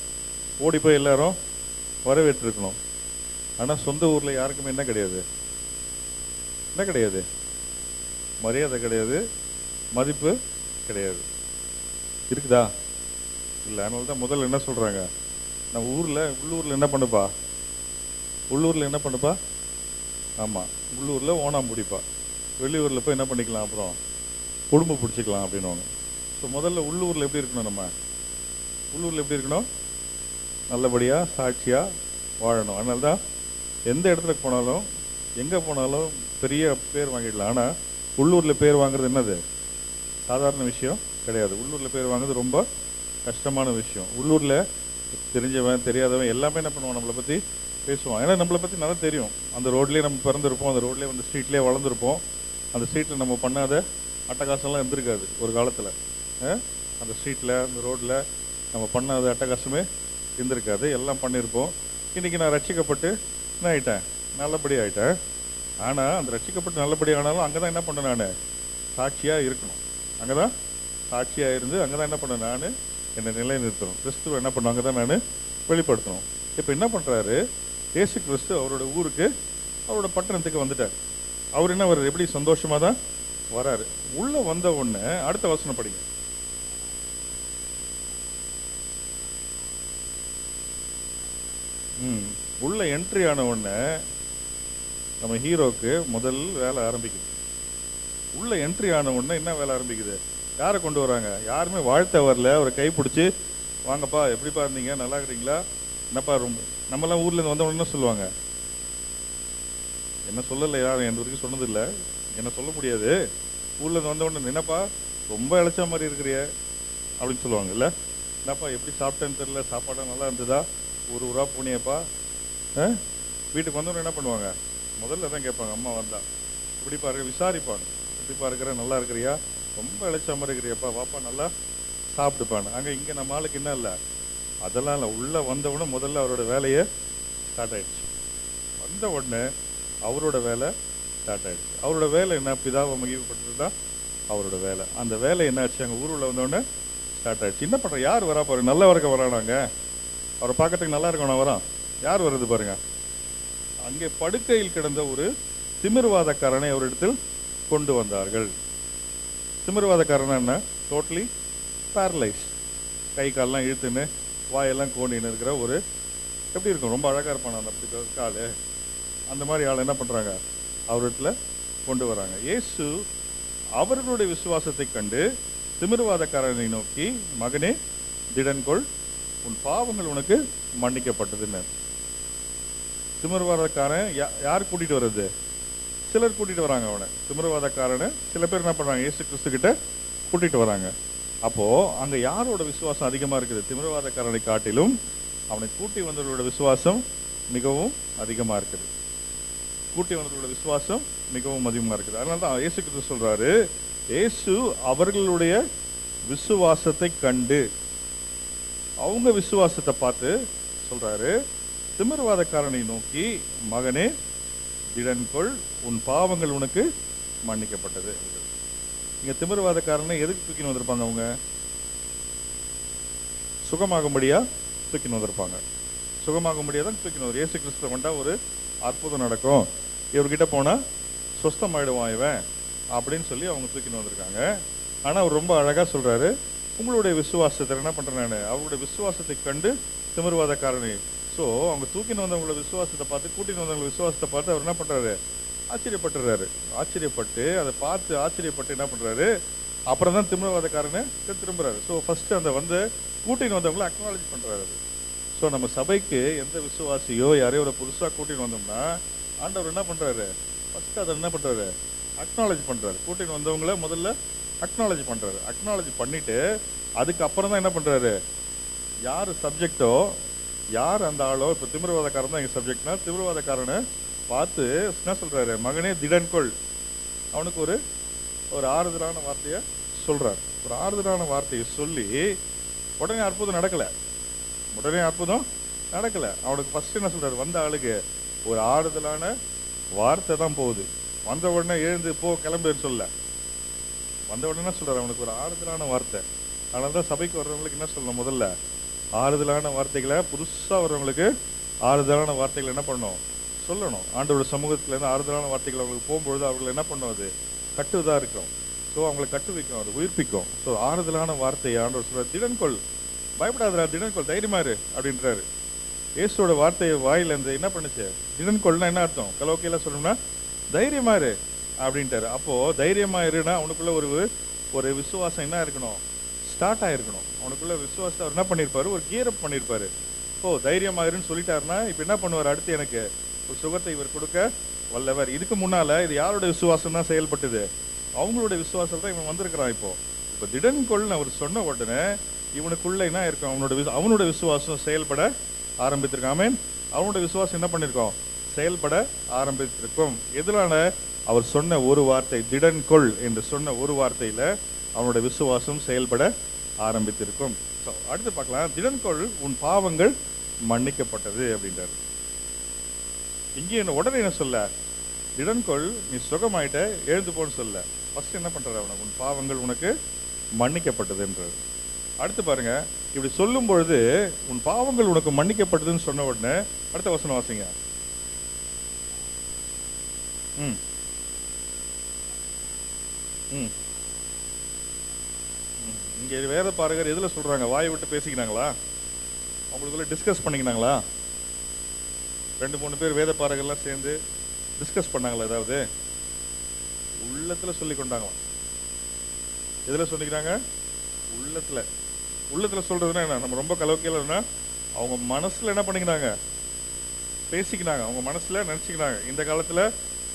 ஓடி போய் எல்லாரும் வரவேற்றிருக்கணும். ஆனால் சொந்த ஊரில் யாருக்குமே என்ன கிடையாது? என்ன கிடையாது? மரியாதை கிடையாது, மதிப்பு கிடையாது. இருக்குதா? இல்லை. அதனால தான் முதல்ல என்ன சொல்கிறாங்க? நம்ம உள்ளூரில் என்ன பண்ணுப்பா? உள்ளூரில் என்ன பண்ணுப்பா? ஆமாம், உள்ளூரில் ஓனாம் பிடிப்பா. வெளியூரில் போய் என்ன பண்ணிக்கலாம்? அப்புறம் குடும்பம் பிடிச்சிக்கலாம் அப்படின்வாங்க. ஸோ முதல்ல உள்ளூரில் எப்படி இருக்கணும்? நம்ம உள்ளூரில் எப்படி இருக்கணும்? நல்லபடியாக சாட்சியாக வாழணும். அதனால தான் எந்த இடத்துல போனாலும் எங்கே போனாலும் பெரிய பேர் வாங்கிடலாம். ஆனால் உள்ளூரில் பேர் வாங்குறது என்னது? சாதாரண விஷயம் கிடையாது. உள்ளூரில் பேர் வாங்குறது ரொம்ப கஷ்டமான விஷயம். உள்ளூரில் தெரிஞ்சவன் தெரியாதவன் எல்லாமே என்ன பண்ணுவான்? நம்மளை பற்றி பேசுவான். ஏன்னா நம்மளை பற்றி நல்லா தெரியும். அந்த ரோட்லேயே நம்ம பிறந்திருப்போம், அந்த ரோட்லேயே அந்த ஸ்ட்ரீட்லேயே வளர்ந்துருப்போம். அந்த ஸ்ட்ரீட்டில் நம்ம பண்ணாத அட்டகாசம்லாம் இருந்திருக்காது ஒரு காலத்தில். அந்த ஸ்ட்ரீட்டில் அந்த ரோட்டில் நம்ம பண்ணாத அட்டகாசமே இருந்திருக்காது, எல்லாம் பண்ணியிருப்போம். இன்றைக்கி நான் ரட்சிக்கப்பட்டு என்ன ஆகிட்டேன்? நல்லபடி ஆகிட்டேன். ஆனால் அந்த ரட்சிக்கப்பட்டு நல்லபடி ஆனாலும் அங்கே தான் என்ன பண்ணேன்? நான் சாட்சியாக இருக்கணும். அங்கே தான் சாட்சியாக இருந்து அங்கே தான் என்ன பண்ணேன்? நான் என்னை நிலைநிறுத்தணும். கிறிஸ்துவ என்ன பண்ணும்? அங்கே தான் நான் வெளிப்படுத்தணும். இப்போ என்ன பண்ணுறாரு? இயேசு கிறிஸ்து அவரோட ஊருக்கு, அவரோட பட்டணத்துக்கு வந்துட்டார். அவர் என்ன வர்றாரு? எப்படி சந்தோஷமாக தான் வராரு. உள்ளே வந்த உடனே அடுத்த வசனம் படிங்க. உள்ள என்ட்ரி ஆன உடனே நம்ம ஹீரோக்கு முதல் வேலை ஆரம்பிக்குது. உள்ள என்ட்ரி ஆன உடனே என்ன வேலை ஆரம்பிக்குது? யாரை கொண்டு வராங்க? யாருமே வாழ்த்த வரல. அவரை கை பிடிச்சி, வாங்கப்பா, எப்படிப்பா இருந்தீங்க, நல்லா இருக்கிறீங்களா, என்னப்பா ரொம்ப. நம்மலாம் ஊர்லேருந்து வந்த உடனே சொல்லுவாங்க, என்ன சொல்லலை, யாரும் எந்த வரைக்கும் சொன்னதில்லை, என்ன சொல்ல முடியாது. ஊர்லேருந்து வந்த உடனே என்னப்பா ரொம்ப இழைச்ச மாதிரி இருக்கிறிய அப்படின்னு சொல்லுவாங்க. இல்லை, என்னப்பா எப்படி சாப்பிட்டேன்னு தெரியல, சாப்பாடாக நல்லா இருந்ததா, ஒரு ஊராக போனியப்பா. வீட்டுக்கு வந்தவொடனே என்ன பண்ணுவாங்க? முதல்ல தான் கேட்பாங்க, அம்மா வந்தா இப்படிப்பா இருக்க, விசாரிப்பாங்க, எப்படிப்பா இருக்கிற, நல்லா இருக்கிறியா, ரொம்ப இழைச்ச மாதிரி இருக்கிறியாப்பா, வாப்பா நல்லா சாப்பிட்டுப்பான்னு. அங்கே இங்கே நம்ம ஆளுக்கு என்ன இல்லை, அதெல்லாம் இல்லை. உள்ளே வந்தவுடனே முதல்ல அவரோட வேலையை ஸ்டார்ட் ஆகிடுச்சு. வந்த உடனே அவரோட வேலை ஸ்டார்ட் ஆகிடுச்சு. அவரோட வேலை என்ன? பிதாவை மகிமைப்படுத்துறது தான் அவரோட வேலை. அந்த வேலை என்ன ஆச்சு? அங்கே ஊருள்ள வந்தோடனே ஸ்டார்ட் ஆகிடுச்சு. என்ன பண்ணுற? யார் வரா பாருங்க, நல்லா இருக்க வரானாங்க, அவரை பார்க்கறதுக்கு நல்லா இருக்கணும் வரான். யார் வருது பாருங்க? அங்கே படுக்கையில் கிடந்த ஒரு திமிர்வாதக்காரனை அவரிடத்தில் கொண்டு வந்தார்கள். திமிர்வாதக்காரனா என்ன? டோட்டலி பேரலைஸ், கை காலெல்லாம் இழுத்துன்னு வாயெல்லாம் கோண்டின்னு இருக்கிற ஒரு, எப்படி இருக்கும், ரொம்ப அழகாக இருப்பான் அந்த அப்படி கால், அந்த மாதிரி ஆள் என்ன பண்ணுறாங்க? அவரிடத்துல கொண்டு வராங்க. இயேசு அவர்களுடைய விசுவாசத்தை கண்டு திமிர்வாதக்காரனை நோக்கி, மகனே திடன்கொள், உன் பாவங்கள் உனக்கு மன்னிக்கப்பட்டதுன்னு. திமிர்வாதக்காரன் யார் கூட்டிகிட்டு வர்றது? சிலர் கூட்டிகிட்டு வராங்க அவனை. திமிர்வாதக்காரனை சில பேர் என்ன பண்ணுறாங்க? இயேசு கிறிஸ்து கிட்ட கூட்டிகிட்டு வராங்க. அப்போ அங்க யாரோட விசுவாசம் அதிகமா இருக்குது? திமிரவாதக்காரனை காட்டிலும் அவனை கூட்டி வந்தவர்களோட விசுவாசம் மிகவும் அதிகமா இருக்குது. கூட்டி வந்தவர்களோட விசுவாசம் மிகவும் அதிகமா இருக்குது. அதனால தான் இயேசு கிறிஸ்து சொல்றாரு, இயேசு அவர்களுடைய விசுவாசத்தை கண்டு, அவங்க விசுவாசத்தை பார்த்து சொல்றாரு, திமிர்வாதக்காரனை நோக்கி, மகனே திடன்கொள், உன் பாவங்கள் உனக்கு மன்னிக்கப்பட்டது. இங்க திமிர்வாதக்காரனை எதுக்கு தூக்கின்னு வந்திருப்பாங்க? அவங்க சுகமாகும்படியா தூக்கின்னு வந்திருப்பாங்க. சுகமாகும்படியா தான் தூக்கின்னு வந்து, இயேசு கிறிஸ்து வந்தா ஒரு அற்புதம் நடக்கும், இவர்கிட்ட போனா சொஸ்தமாயிடுவான் இவன் அப்படின்னு சொல்லி அவங்க தூக்கின்னு வந்திருக்காங்க. ஆனா அவர் ரொம்ப அழகா சொல்றாரு, உங்களுடைய விசுவாசத்தை என்ன பண்றேன் நான், அவருடைய விசுவாசத்தை கண்டு திமிர்வாதக்காரனை. ஸோ அவங்க தூக்கின்னு வந்தவங்களோட விசுவாசத்தை பார்த்து, கூட்டின்னு வந்தவங்களோட விசுவாசத்தை பார்த்து அவர் என்ன பண்றாரு? ஆச்சரியப்பட்டுறாரு. ஆச்சரியப்பட்டு அதை பார்த்து ஆச்சரியப்பட்டு என்ன பண்றாரு? அப்புறம் தான் திமிர்வாதக்காரனை திரும்புறாரு. ஸோ ஃபர்ஸ்ட் அந்த கூட்டின்னு வந்தவங்களை அக்னாலஜ் பண்றாரு. ஸோ நம்ம சபைக்கு எந்த விசுவாசியோ யாரையோ ஒரு புதுசாக கூட்டின்னு வந்தோம்னா ஆண்டவர் என்ன பண்றாரு? ஃபர்ஸ்ட் அதை என்ன பண்றாரு? அக்னாலஜ் பண்றாரு. கூட்டின்னு வந்தவங்கள முதல்ல அக்னாலஜ் பண்றாரு. அக்னாலஜ் பண்ணிட்டு அதுக்கப்புறம் தான் என்ன பண்றாரு? யார் சப்ஜெக்டோ, யார் அந்த ஆளோ, இப்போ திமிர்வாதக்காரன் தான் எங்கள் சப்ஜெக்ட்னா, திமிர்வாதக்காரனை பார்த்து என்ன சொல்றாரு? மகனே திடன்கொள். அவனுக்கு ஒரு ஆறுதலான வார்த்தையை சொல்றாரு. ஒரு ஆறுதலான வார்த்தையை சொல்லி உடனே அற்புதம் நடக்கல. அவனுக்கு ஃபர்ஸ்ட் என்ன சொல்றாரு? வந்த ஆளுக்கு ஒரு ஆறுதலான வார்த்தை தான் போகுது. வந்த உடனே எழுந்து போ கிளம்புன்னு சொல்ல, வந்த உடனே சொல்றாரு அவனுக்கு ஒரு ஆறுதலான வார்த்தை. அதனால தான் சபைக்கு வர்றவங்களுக்கு என்ன சொல்லணும்? முதல்ல ஆறுதலான வார்த்தைகளை, புதுசா வர்றவங்களுக்கு ஆறுதலான வார்த்தைகளை என்ன பண்ணணும்? சொல்லணும். ஆண்டவரோட சமூகத்துல இருந்து ஆறுதலான வார்த்தைகள் அவங்களுக்கு போகும்பொழுது அவர்கள் என்ன பண்ணும்? அது கட்டுதா இருக்கும். ஸோ அவங்களை கட்டு வைக்கும், அது உயிர்ப்பிக்கும். ஸோ ஆறுதலான வார்த்தையை ஆண்டவர் சொல்றாரு, திடன்கொள், பயப்படாதரா, திடன்கொள், தைரியமாரு அப்படின்றாரு. இயேசுவோட வார்த்தையை வாயில இருந்து என்ன பண்ணுச்சு? திடன்கொள்னா என்ன அர்த்தம்? கலோக்கியெல்லாம் சொல்லணும்னா தைரியமாரு அப்படின்ட்டாரு. அப்போ தைரியமாயிருன்னா அவனுக்குள்ள ஒரு விசுவாசம் என்ன இருக்கணும்? ஸ்டார்ட் ஆயிருக்கணும். அவனுக்குள்ள விசுவாசத்தை அவர் என்ன பண்ணியிருப்பாரு? ஒரு கியரப் பண்ணியிருப்பாரு. ஓ தைரியமாயிருன்னு சொல்லிட்டாருன்னா இப்போ என்ன பண்ணுவார்? அடுத்து எனக்கு ஒரு சுகத்தை இவர் கொடுக்க வல்லவர். இதுக்கு முன்னால இது யாரோட விசுவாசம் தான் செயல்பட்டது? அவங்களோட விசுவாசம் தான் இவன் வந்திருக்கிறான். இப்போ திடன்கொள்னு அவர் சொன்ன உடனே இவனுக்குள்ள என்ன இருக்கும்? அவனோட விசுவாசம் செயல்பட ஆரம்பித்திருக்கான். அவனோட விசுவாசம் என்ன பண்ணிருக்கோம்? செயல்பட ஆரம்பித்திருக்கும். எதிரான அவர் சொன்ன ஒரு வார்த்தை, திடன்கொள் என்று சொன்ன ஒரு வார்த்தையில அவனோட விசுவாசம் செயல்பட ஆரம்பித்திருக்கும். அடுத்து பார்க்கலாம், திடன்கொள், உன் பாவங்கள் மன்னிக்கப்பட்டது அப்படின்றாரு. இங்கே உடனே என்ன சொல்ல? திடன்கொள், நீ சுகமாயிட்ட, எழுந்து போன்னு சொல்ல. ஃபர்ஸ்ட் என்ன பண்றாரு? அவனுக்கு உன் பாவங்கள் உனக்கு மன்னிக்கப்பட்டது என்றார். அடுத்து பாருங்க, இப்படி சொல்லும் பொழுது உன் பாவங்கள் உனக்கு மன்னிக்கப்பட்டதுன்னு சொன்ன உடனே அடுத்த வசனம் வாசிங்க. இங்க வேத பாரகர் எதுல சொல்றாங்க? வாயை விட்டு பேசிக்கினாங்களா? அவங்களுக்குள்ள டிஸ்கஸ் பண்ணிக்கினாங்களா? 2-3 பேர் வேத பாரகர்லாம் சேர்ந்து டிஸ்கஸ் பண்ணாங்களா? ஏதாவது உள்ளத்துல சொல்லி கொண்டாங்களா? எதுல சொல்லிக்கிறாங்க? உள்ளத்துல சொல்றதுன்னா என்ன? நம்ம ரொம்ப கலோக்கியலன்னா அவங்க மனசுல என்ன பண்ணிக்கிறாங்க? பேசிக்கினாங்க, அவங்க மனசுல நினைச்சுக்கிறாங்க. இந்த காலத்துல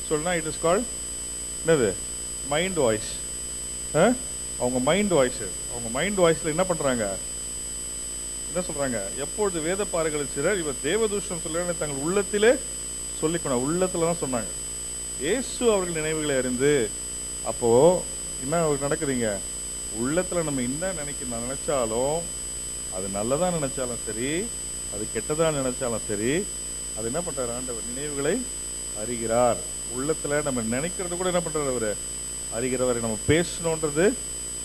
சொன்னா இட் இஸ் கால்ட் என்னது? Mind voice. அவங்க மைண்ட் வாய்ஸ்ல என்ன பண்றாங்க? என்ன சொல்றாங்க? எப்பொழுது வேத பாரகர்கள் சிலர் இவர் தேவதூஷணம் சொல்ல தங்கள் உள்ளத்திலே சொல்லிக்கணும். உள்ளத்துல தான் சொன்னாங்க. இயேசு அவர்கள் நினைவுகளை அறிந்து, அப்போ என்ன நடக்குதுங்க? உள்ளத்துல நம்ம என்ன நினைச்சாலும், அது நல்லதா நினைச்சாலும் சரி, அது கெட்டதா நினைச்சாலும் சரி, அது என்ன பண்றாரு? ஆண்டவர் நினைவுகளை அறிகிறார். உள்ளத்துல நம்ம நினைக்கிறது கூட என்ன பண்றாரு? அவரு அறிகிறவர். நம்ம பேசணுன்றது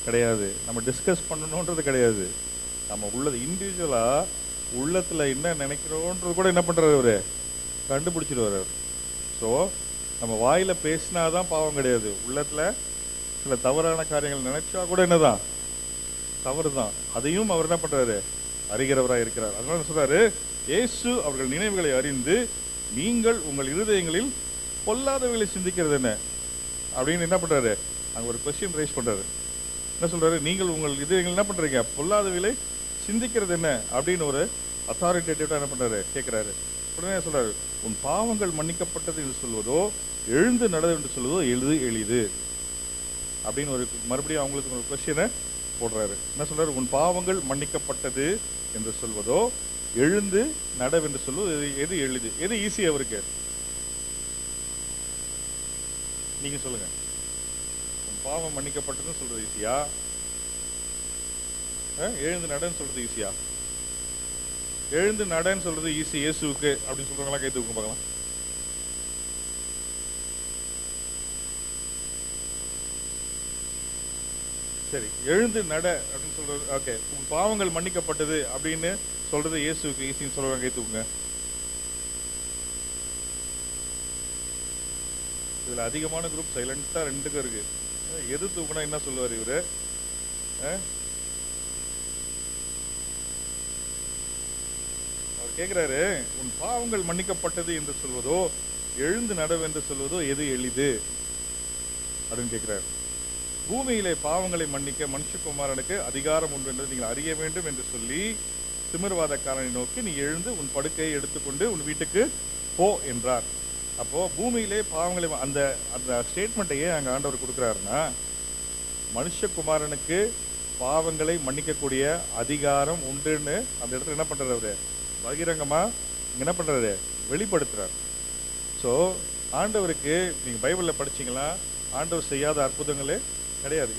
கிடையாது, நம்ம டிஸ்கஸ் பண்ணணுன்றது கிடையாது. நம்ம உள்ளது இண்டிவிஜுவலா உள்ளத்துல என்ன நினைக்கிறோன்றது கூட என்ன பண்றாரு? அவரு கண்டுபிடிச்சிருவாரு. ஸோ நம்ம வாயில பேசினாதான் பாவம் கிடையாது. உள்ளத்துல சில தவறான காரியங்கள் நினைச்சா கூட என்னதான்? தவறு தான். அதையும் அவர் என்ன பண்றாரு? அறிகிறவராக இருக்கிறார். அதனால சொல்றாரு, இயேசு அவர்கள் நினைவுகளை அறிந்து, நீங்கள் உங்கள் இருதயங்களில் பொல்லாதவைகளை சிந்திக்கிறது என்ன அப்படின்னு என்ன பண்றாரு? அங்க ஒரு கொஸ்டின் ரைஸ் பண்றாரு. என்ன சொல்றாரு? நீங்கள் உங்கள் இதயங்கள் என்ன பண்றீங்க? பொல்லாதவைகளை சிந்திக்கிறது என்ன அப்படின்னு ஒரு அத்தாரிட்டேட்டிவா என்ன பண்றாரு? கேட்கிறாரு. உடனே சொல்றாரு, உன் பாவங்கள் மன்னிக்கப்பட்டது என்று சொல்வதோ, எழுந்து நட என்று சொல்வதோ எளிது அப்படின்னு ஒரு மறுபடியும் அவங்களுக்கு ஒரு கொஸ்டினை போடுறாரு. என்ன சொல்றாரு? உன் பாவங்கள் மன்னிக்கப்பட்டது என்று சொல்வதோ எழுந்து நடவென்று சொல்வது எது எளிது, எது ஈஸி அவருக்கு? நீங்க சொல்லுங்க. உன் பாவம் மன்னிக்கப்பட்டதுன்னு சொல்றது ஈஸியா, எழுந்து நடன்னு சொல்றது ஈஸியா? எழுந்து நடன்னு சொல்றது ஈஸி இயேசுவுக்கு அப்படின்னு சொல்றவங்களா கை தூக்க பார்க்கலாம். சரி, எழுந்து நட அப்படின்னு சொல்றது ஓகே. உன் பாவங்கள் மன்னிக்கப்பட்டது அப்படின்னு சொல்றது இயேசுவுக்கு ஈஸின்னு சொல்றவங்க கை தூக்குங்க. இதுல அதிகமான குரூப் சைலண்டா ரெண்டுக்கும் இருக்கு. எது தூக்குனா என்ன சொல்லுவார் இவரு? அவர் கேட்கிறாரு, உன் பாவங்கள் மன்னிக்கப்பட்டது என்று சொல்வதோ எழுந்து நடவென்று சொல்வதோ எது எளிது அப்படின்னு கேட்கிறாரு. பூமியிலே பாவங்களை மன்னிக்க மனுஷகுமாரனுக்கு அதிகாரம் உண்டு என்று நீங்கள் அறிய வேண்டும் என்று சொல்லி திமிர்வாதக்காரனை நோக்கி நீ எழுந்து உன் படுக்கையை எடுத்துக்கொண்டு உன் வீட்டுக்கு போ என்றார். அப்போ பூமியிலே பாவங்களை அந்த அந்த ஸ்டேட்மெண்ட்டையே அங்க ஆண்டவர் கொடுக்குறாருன்னா, மனுஷகுமாரனுக்கு பாவங்களை மன்னிக்கக்கூடிய அதிகாரம் உண்டுன்னு அந்த இடத்துல என்ன பண்றாரு? அவரு பகிரங்கமா என்ன பண்றாரு? வெளிப்படுத்துறாரு. ஸோ ஆண்டவருக்கு நீங்க பைபிள்ல படிச்சீங்களா, ஆண்டவர் செய்யாத அற்புதங்களே கிடையாது.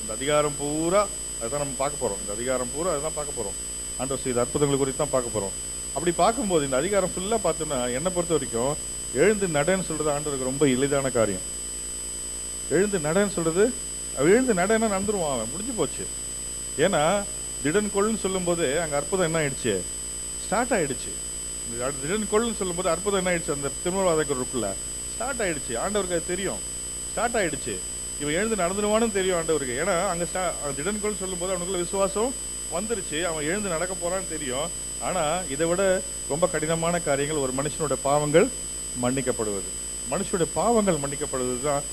இந்த அதிகாரம் பூரா அதுதான் நம்ம பார்க்க போறோம். இந்த அதிகாரம் பூரா அதுதான் பார்க்க போறோம். ஆண்டவர் செய்த அற்புதங்கள் குறித்து தான் பார்க்க போறோம். அப்படி பார்க்கும்போது இந்த அதிகாரம் ஃபுல்லா பார்த்தோம்னா என்னை பொறுத்த வரைக்கும் எழுந்து நடன்னு சொல்றது ஆண்டவருக்கு ரொம்ப எளிதான காரியம். எழுந்து நடன்னு சொல்றது, எழுந்து நடன்னா நடந்துருவான், அவன் முடிஞ்சு போச்சு. ஏன்னா திடன் கொள்ளுன்னு சொல்லும் போது அங்க அற்புதம் என்ன ஆயிடுச்சு? ஸ்டார்ட் ஆயிடுச்சு. திடன் கொள்ளுன்னு சொல்லும் போது அற்புதம் என்ன ஆயிடுச்சு? அந்த திருமணவாதக்குள்ள ஸ்டார்ட் ஆயிடுச்சு. ஆண்டவருக்கு அது தெரியும், ஸ்டார்ட் ஆயிடுச்சு. இவன் எழுந்து நடந்துடுவான்னு தெரியும் ஆண்டவருக்கு. ஏன்னா அங்க திடன் கொள் சொல்லும் போது அவனுக்குள்ள விசுவாசம் வந்துருச்சு, அவன் எழுந்து நடக்க போறான்னு தெரியும். ஆனா இதை விட ரொம்ப கடினமான காரியங்கள் ஒரு மனுஷனோட பாவங்கள் மன்னிக்கப்படுவது. மனுஷனுடைய பாவங்கள் மன்னிக்கப்படுவது தான்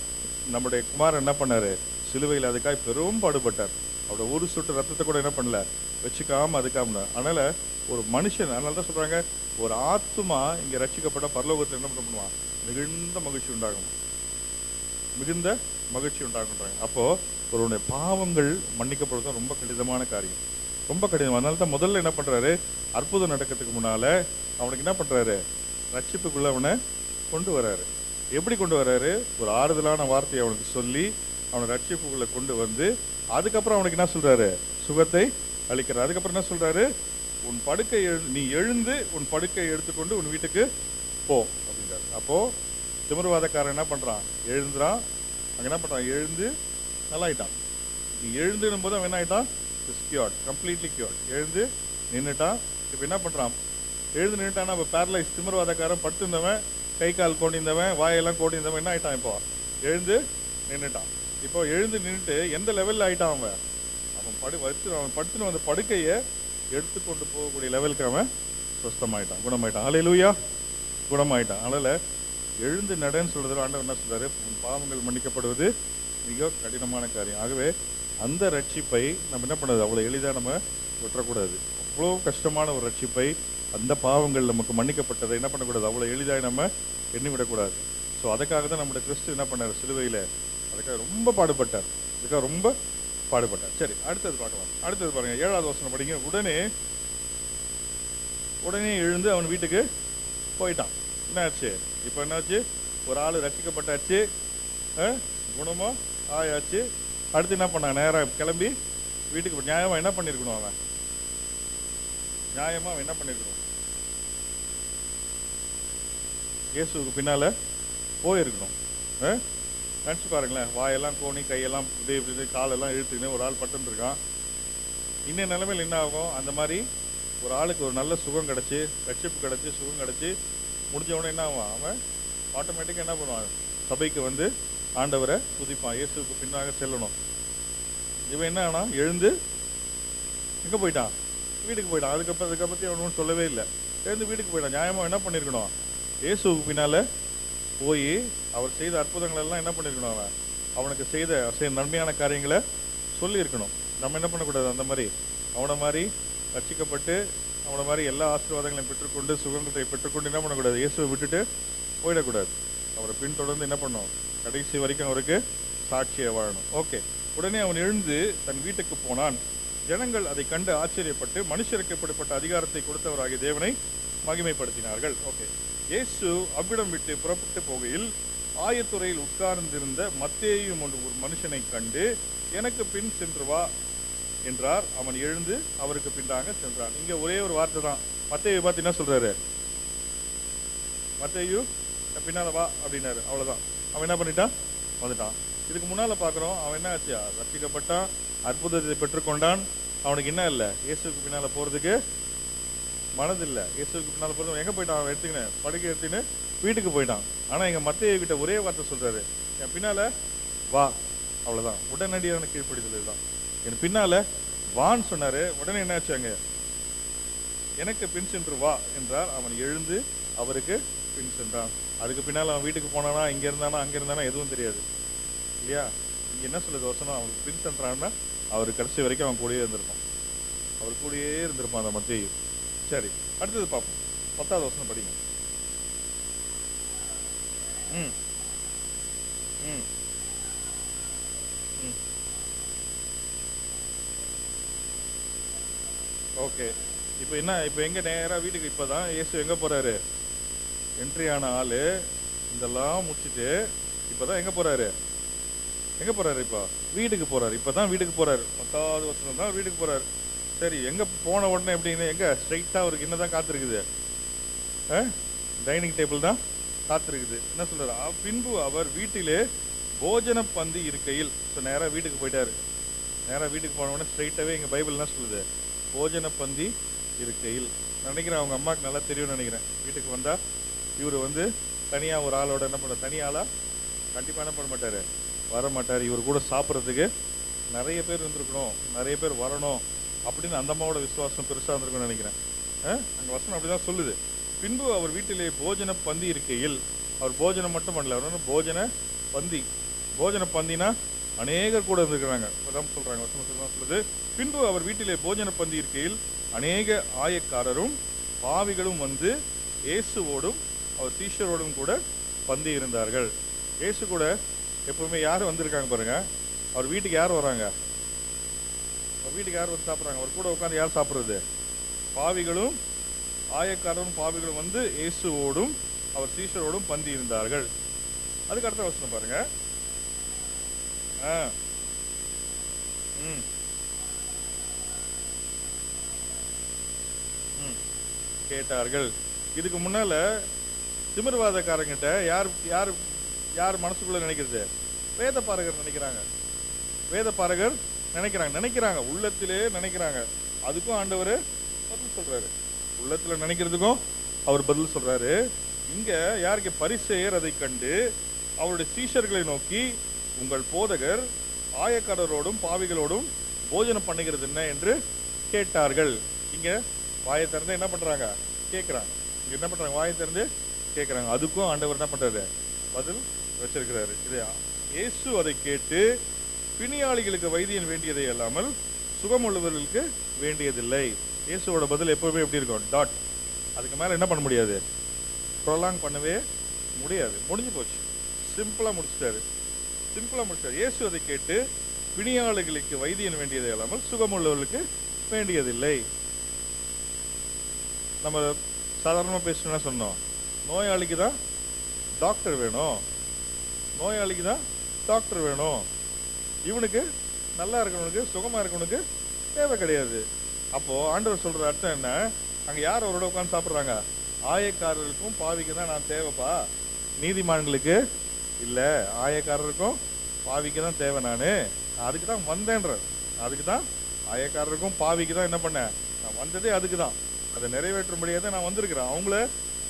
நம்முடைய குமாரன் என்ன பண்ணாரு? சிலுவையில் அதுக்காக பெரும் பாடுபட்டார். அவரோட ஒரு சொட்டு ரத்தத்தை கூட என்ன பண்ணல, வச்சுக்காம அதுக்காம. அதனால ஒரு மனுஷன், அதனால தான் சொல்றாங்க, ஒரு ஆத்துமா இங்க ரட்சிக்கப்பட்ட பரலோகத்தில் என்ன பண்ணுவான்? மிகுந்த மகிழ்ச்சி உண்டாகும், மிகுந்த மகிழ்ச்சி உண்டாகுன்றாங்க. அப்போ ஒருவனுடைய பாவங்கள் மன்னிக்கப்படுவது ரொம்ப கடினமான காரியம், ரொம்ப கடினம். அதனால தான் முதல்ல என்ன பண்றாரு? அற்புதம் நடக்கிறதுக்கு முன்னால அவனுக்கு என்ன பண்றாரு? ரட்சிப்புக்குள்ள அவனை கொண்டு வர்றாரு. எப்படி கொண்டு வர்றாரு? ஒரு ஆறுதலான வார்த்தையை அவனுக்கு சொல்லி அவனை ரட்சிப்புக்குள்ள கொண்டு வந்து அதுக்கப்புறம் அவனுக்கு என்ன சொல்றாரு? சுகத்தை அளிக்கிறார். அதுக்கப்புறம் என்ன சொல்றாரு? உன் படுக்கை நீ எழுந்து உன் படுக்கை எடுத்துக்கொண்டு உன் வீட்டுக்கு போ அப்படின்றாரு. அப்போ திமிர்வாதக்காரன் என்ன பண்றான்? எழுந்துறான். அங்க என்ன பண்றான்? எழுந்து நல்லாயிட்டான். நீ எழுந்துடும் போது அவன் என்ன ஆயிட்டான்? Cured, completely cured. எழுந்து நின்றுட்டான். இப்போ என்ன பண்றான்? எழுந்து நின்றுட்டான்னா இப்போ பேரலைஸ் திமிர்வாதக்காரன் படுத்திருந்தவன், கை கால் கோண்டிருந்தவன், வாயெல்லாம் கோண்டிருந்தவன் என்ன ஆயிட்டான்? இப்போ எழுந்து நின்றுட்டான். இப்போ எழுந்து நின்றுட்டு எந்த லெவலில் ஆயிட்டான் அவன்? அவன் படுத்துன்னு அந்த படுக்கையை எடுத்துக்கொண்டு போகக்கூடிய லெவலுக்கு அவன் சுஸ்தமாயிட்டான், குணமாயிட்டான். ஹல்லேலூயா, குணமாயிட்டான். அதனால எழுந்து நடன்னு சொல்றது ஆண்டவர் என்ன சொல்றாரு? உன் பாவங்கள் மன்னிக்கப்படுவது மிக கடினமான காரியம். ஆகவே அந்த ரட்சிப்பை நம்ம என்ன பண்ணது? அவ்வளோ எளிதாக நம்ம விட்டுறக்கூடாது. அவ்வளோ கஷ்டமான ஒரு ரட்சிப்பை, அந்த பாவங்கள் நமக்கு மன்னிக்கப்பட்டதை என்ன பண்ணக்கூடாது? அவ்வளோ எளிதாக நம்ம எண்ணி விடக்கூடாது. ஸோ அதுக்காக தான் நம்முடைய கிறிஸ்து என்ன பண்ணார்? சிலுவையில் அதுக்காக ரொம்ப பாடுபட்டார், அதுக்காக ரொம்ப பாடுபட்டார். சரி, அடுத்தது பார்க்கலாம். அடுத்தது பாருங்க, 7வது வசனம் படிங்க. உடனே எழுந்து அவன் வீட்டுக்கு போயிட்டான். என்னாச்சு? இப்போ என்னாச்சு? ஒரு ஆள் ரட்சிக்கப்பட்டாச்சு, குணமோ ஆயாச்சு. அடுத்து என்ன பண்ணான்? நேராக கிளம்பி வீட்டுக்கு. நியாயமா என்ன பண்ணியிருக்கணும்? அவன் நியாயமா அவன் என்ன பண்ணியிருக்கணும்? இயேசுக்கு பின்னால போயிருக்கணும். நினச்சி பாருங்களேன், வாயெல்லாம் கோணி, கையெல்லாம் இப்படி இப்படி காலெல்லாம் இழுத்துக்கின்னு ஒரு ஆள் பட்டுன்னு இருக்கான். இன்னும் நிலைமையில் என்ன ஆகும்? அந்த மாதிரி ஒரு ஆளுக்கு ஒரு நல்ல சுகம் கிடச்சி, ரட்சிப்பு கிடச்சி, சுகம் கிடச்சி முடிஞ்சவொடனே என்ன ஆகும்? அவன் ஆட்டோமேட்டிக்காக என்ன பண்ணுவான்? சபைக்கு வந்து ஆண்டவரை துதிப்பான், இயேசுக்கு பின்னாக செல்லணும். இவன் என்ன ஆனா? எழுந்து எங்கே போயிட்டான்? வீட்டுக்கு போயிட்டான். அதுக்கப்புறம் பற்றி அவனு சொல்லவே இல்லை. எழுந்து வீட்டுக்கு போயிட்டான். நியாயமாக என்ன பண்ணியிருக்கணும்? இயேசுக்கு பின்னால் போய் அவர் செய்த அற்புதங்கள் எல்லாம் என்ன பண்ணியிருக்கணும்? அவனுக்கு செய்த நன்மையான காரியங்களை சொல்லியிருக்கணும். நம்ம என்ன பண்ணக்கூடாது? அந்த மாதிரி அவனை மாதிரி ரட்சிக்கப்பட்டு அவனை மாதிரி எல்லா ஆசீர்வாதங்களையும் பெற்றுக்கொண்டு சுகங்களை பெற்றுக்கொண்டு என்ன பண்ணக்கூடாது? இயேசுவை விட்டுட்டு போயிடக்கூடாது. அவரை பின்தொடர்ந்து என்ன பண்ணணும்? கடைசி வரைக்கும் அவருக்கு சாட்சியை வாழணும். ஓகே, உடனே அவன் எழுந்து தன் வீட்டுக்கு போனான். ஜனங்கள் அதை கண்டு ஆச்சரியப்பட்டு மனுஷருக்கு இப்படிப்பட்ட அதிகாரத்தை கொடுத்தவராகிய தேவனை மகிமைப்படுத்தினார்கள். ஓகே, இயேசு அவ்விடம் விட்டு புறப்பட்டு போகையில் ஆயத்துறையில் உட்கார்ந்திருந்த மத்தேயு என்ற ஒரு மனுஷனை கண்டு, எனக்கு பின் சென்று வா என்றார். அவன் எழுந்து அவருக்கு பின்னாக சென்றான். இங்க ஒரே ஒரு வார்த்தை தான். மத்தேயு பார்த்து என்ன சொல்றாரு? மத்தேயு பின்னால வா அப்படின்னாரு. அவ்வளவுதான். அவன் என்ன பண்ணிட்டான்? வந்துட்டான். இதுக்கு முன்னால பாக்குறோம், அவன் என்ன ஆச்சியா? ரட்சிக்கப்பட்டான், அற்புதத்தை பெற்றுக்கொண்டான். அவனுக்கு என்ன இல்லை? இயேசுக்கு பின்னால போறதுக்கு மனது இல்லை. இயேசுக்கு பின்னால போறது எங்க போயிட்டான்? அவன் எடுத்துக்கினேன் படுக்கை எடுத்துன்னு வீட்டுக்கு போயிட்டான். ஆனா எங்க மத்தேயு கிட்ட ஒரே வார்த்தை சொல்றாரு, என் பின்னால வா. அவ்வளவுதான். உடனடியான கீழ்ப்படிதல் இதுதான். என் பின்னால வான்னு சொன்னாரு. உடனே என்ன ஆச்சாங்க? எனக்கு பின் சென்று வா என்றார். அவன் எழுந்து அவருக்கு பின் சென்றான். அதுக்கு பின்னால அவன் வீட்டுக்கு போனானா, இங்க இருந்தானா, அங்க இருந்தானா எதுவும் தெரியாது இல்லையா? இங்க என்ன சொல்லுது வசனம்? அவனுக்கு பின் சென்றான்னா அவர் கடைசி வரைக்கும் அவன் கூடயே இருந்திருப்பான். அவர் கூடயே இருந்திருப்பான் அந்த மத்தேயு. சரி, அடுத்தது பார்ப்போம். 10வது வசனம் படிங்க. ம் ம் ம் ஓகே. இப்போ என்ன? இப்போ எங்க நேரா வீட்டுக்கு இப்பதான் இயேசு எங்க போறாரு? என்ட்ரி ஆன ஆளு இதெல்லாம் முடிச்சுட்டு இப்பதான் எங்க போறாரு? எங்க போறாரு? இப்போ வீட்டுக்கு போறாரு. இப்பதான் வீட்டுக்கு போறாரு. 10வது வசனம் தான் வீட்டுக்கு போறாரு. சரி, எங்க போன உடனே எப்படின்னு? எங்க ஸ்ட்ரைட்டா அவருக்கு என்னதான் காத்திருக்குது? டைனிங் டேபிள் தான் காத்திருக்குது. என்ன சொல்றாரு? பின்பு அவர் வீட்டிலே போஜன பந்தி இருக்கையில். ஸோ நேராக வீட்டுக்கு போயிட்டாரு. நேராக வீட்டுக்கு போன உடனே ஸ்ட்ரைட்டாகவே எங்கள் பைபிள் என்ன சொல்லுது? போஜன பந்தி இருக்கையில். நினைக்கிறேன் அவங்க அம்மாவுக்கு நல்லா தெரியும்னு நினைக்கிறேன். வீட்டுக்கு வந்தால் இவர் வந்து தனியாக ஒரு ஆளோட என்ன பண்ண, தனி ஆளாக கண்டிப்பாக என்ன பண்ண மாட்டார், வர மாட்டார். இவர் கூட சாப்பிட்றதுக்கு நிறைய பேர் இருந்திருக்கணும், நிறைய பேர் வரணும் அப்படின்னு அந்த அம்மாவோட விசுவாசம் பெருசாக இருந்திருக்கும்னு நினைக்கிறேன். அங்கே வசனம் அப்படி தான் சொல்லுது. பின்பு அவர் வீட்டிலே போஜன பந்தி இருக்கையில். அவர் போஜனம் மட்டும் பண்ணல, அவர் போஜன பந்தி. போஜன பந்தினா அநேகர் கூட இருந்திருக்கிறாங்க. அதான் சொல்றாங்க, வசனம் சொல்லுது. பின்பு அவர் வீட்டிலே போஜன பந்தி இருக்கையில் அநேக ஆயக்காரரும் பாவிகளும் வந்து இயேசுவோடும் அவர் சீஷரோடும் கூட பந்தி இருந்தார்கள். இயேசு கூட எப்பவுமே யார் வந்திருக்காங்க பாருங்க. அவர் வீட்டுக்கு யார் வராங்க? அவர் வீட்டுக்கு யார் வந்து சாப்பிட்றாங்க? அவர் கூட உட்காந்து யார் சாப்பிட்றது? பாவிகளும் ஆயக்காரரும் பாவிகளும் வந்து இயேசுவோடும் அவர் சீஷரோடும் பந்தி இருந்தார்கள். அதுக்கு அடுத்த வசனம் பாருங்க. கேட்டார்கள். இதுக்கு முன்னால திமிர்வாதக்காரங்கிட்ட யார் யார் யார் மனசுக்குள்ள நினைக்கிறது? வேத பாரகர் நினைக்கிறாங்க. வேத பாரகர் நினைக்கிறாங்க உள்ளத்திலே நினைக்கிறாங்க. அதுக்கும் ஆண்டவர் பதில் சொல்றாரு. உள்ளத்துல நினைக்கிறதுக்கும் அவர் பதில் சொல்றாரு. இங்க யாருக்கு? பரிசேயர் அதை கண்டு அவருடைய சீஷர்களை நோக்கி, உங்கள் போதகர் ஆயக்காரரோடும் பாவிகளோடும் போஜனம் பண்ணுகிறது என்ன என்று கேட்டார்கள். இங்க வாயை திறந்து என்ன பண்றாங்க? கேட்கிறாங்க. இங்க என்ன பண்றாங்க? வாயை திறந்து கேட்கிறாங்க. அதுக்கும் ஆண்டவர் என்ன பண்றாரு? பதில் வச்சிருக்கிறாரு. இது இயேசு அதை கேட்டு, பிணியாளிகளுக்கு வைத்தியன் வேண்டியதை அல்லாமல் சுகமுள்ளவர்களுக்கு வேண்டியதில்லை. இயேசுவோட பதில் எப்பவுமே எப்படி இருக்கும்? டாட். அதுக்கு மேல என்ன பண்ண முடியாது, ப்ரொலாங் பண்ணவே முடியாது. முடிஞ்சு போச்சு. சிம்பிளா முடிச்சிட்டாரு. இயேசு அதை கேட்டு, பிணியாளிகளுக்கு வைத்தியன் வேண்டியதை அல்லாமல் சுகமுள்ளவர்களுக்கு வேண்டியதில்லை. நம்ம சாதாரணமா பேசணும்னா சொன்னோம், நோயாளிக்கு தான் டாக்டர் வேணும், நோயாளிக்கு தான் டாக்டர் வேணும். இவனுக்கு நல்லா இருக்கவனுக்கு, சுகமா இருக்கவனுக்கு தேவை கிடையாது. அப்போ ஆண்டவர் சொல்ற அர்த்தம் என்ன? அங்க யார் அவரோட உட்காந்து சாப்பிட்றாங்க? ஆயக்காரருக்கும் பாவிக்கு தான் நான் தேவைப்பா, நீதிமான்களுக்கு இல்ல. ஆயக்காரருக்கும் பாவிக்கு தான் தேவை. நான் அதுக்கு தான் வந்தேன்ற. அதுக்கு தான் ஆயக்காரருக்கும் பாவிக்கு தான் என்ன பண்ணேன்? நான் வந்ததே அதுக்கு தான். அதை நிறைவேற்ற முடியாத நான் வந்திருக்கிறேன். அவங்கள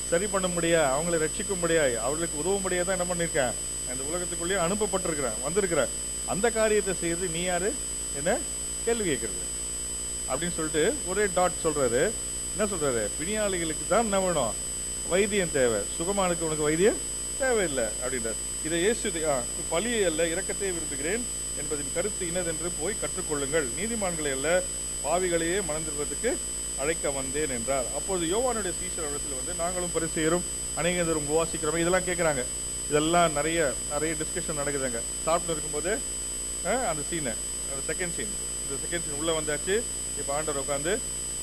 சரி பண்ண முடியாது, அவங்கள ரட்சிக்க முடியாது, அவர்களுக்கு உதவ முடியாத என்ன பண்ணியிருக்கேன்? இந்த உலகத்துக்குள்ளேயே அனுப்பப்பட்டிருக்கிறேன், வந்திருக்கிறேன். அந்த காரியத்தை செய்யறது நீ யாரு என்ன கேள்வி கேட்கறது அப்படின்னு சொல்லிட்டு ஒரே டாட் சொல்றாரு. என்ன சொல்றாரு? பிணியாளிகளுக்கு தான் என்ன வேணும்? வைத்தியம் தேவை, சுகமானுக்கு உனக்கு வைத்தியம் தேவையில்லை அப்படின்றார். இதை இயேசு பலியை அல்ல இரக்கத்தை விரும்புகிறேன் என்பதின் கருத்து இன்னதென்று போய் கற்றுக்கொள்ளுங்கள். நீதிமான்களை அல்ல பாவிகளையே மணந்திருப்பதற்கு அழைக்க வந்தேன் என்றார். அப்போது யோவானுடைய சீஷர் இடத்துல வந்து, நாங்களும் பரிசேயரும் அநேகரும் உபவாசிக்கிறோம் இதெல்லாம் கேட்குறாங்க. இதெல்லாம் நிறைய டிஸ்கஷன் நடக்குதுங்க. சாப்பிட்டு இருக்கும்போது அந்த சீனை, அந்த செகண்ட் சீன், இந்த செகண்ட் சீன் உள்ளே வந்தாச்சு. இப்போ ஆண்டவர் உட்காந்து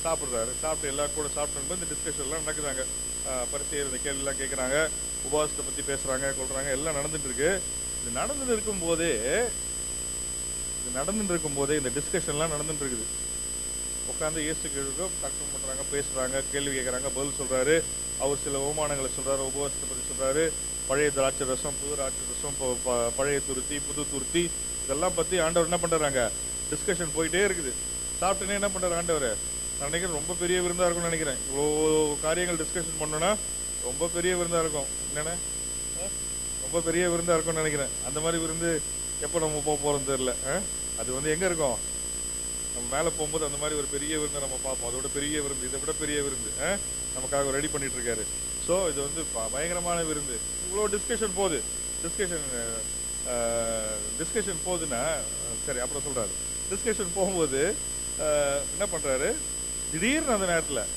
சாப்பிட்றாரு. சாப்பிட்டு எல்லாரும் கூட சாப்பிட்டு இந்த டிஸ்கஷன்லாம் நடக்குறாங்க. பரிசேயர் இந்த கேள்விலாம் கேட்குறாங்க, உபவாசத்தை பற்றி பேசுகிறாங்க, கொள்கிறாங்க, எல்லாம் நடந்துட்டு இருக்கு. இது நடந்துட்டு இருக்கும்போதே இந்த டிஸ்கஷன்லாம் நடந்துட்டு இருக்குது. உட்காந்து இயேசு கேள்விக்கோ தர்க்கம் பண்ணுறாங்க, பேசுகிறாங்க, கேள்வி கேட்குறாங்க, பதில் சொல்கிறாரு. அவர் சில அவமானங்களை சொல்கிறாரு, உபவாசத்தை பற்றி சொல்கிறாரு. பழைய திராட்சை ரசம், புது திராட்சை ரசம், பழைய துருத்தி, புது துருத்தி, இதெல்லாம் பற்றி ஆண்டவர் என்ன பண்ணுறாங்க, டிஸ்கஷன் போயிட்டே இருக்குது. சாப்பிட்டுனே என்ன பண்ணுறாரு ஆண்டவர், நான் நினைக்கிறேன் ரொம்ப பெரிய விருந்தாக இருக்கும்னு நினைக்கிறேன். இவ்வளோ காரியங்கள் டிஸ்கஷன் பண்ணோன்னா ரொம்ப பெரிய விருந்தாக இருக்கும். என்னென்ன ரொம்ப பெரிய விருந்தாக இருக்கும்னு நினைக்கிறேன். அந்த மாதிரி விருந்து எப்போ நம்ம போக போகிறோம் தெரில. அது எங்கே இருக்கும், நம்ம மேலே போகும்போது அந்த மாதிரி ஒரு பெரிய விருந்தை நம்ம பார்ப்போம். அதோட பெரிய விருந்து, இதை விட பெரிய விருந்து நமக்காக ரெடி பண்ணிட்டு இருக்காரு. ஸோ இது பயங்கரமான விருந்து. இவ்வளோ டிஸ்கஷன் போகுது. டிஸ்கஷன் போகுதுன்னா சரி, அப்புறம் சொல்கிறாரு. டிஸ்கஷன் போகும்போது என்ன பண்ணுறாரு, திடீர்னு அந்த நேரத்தில்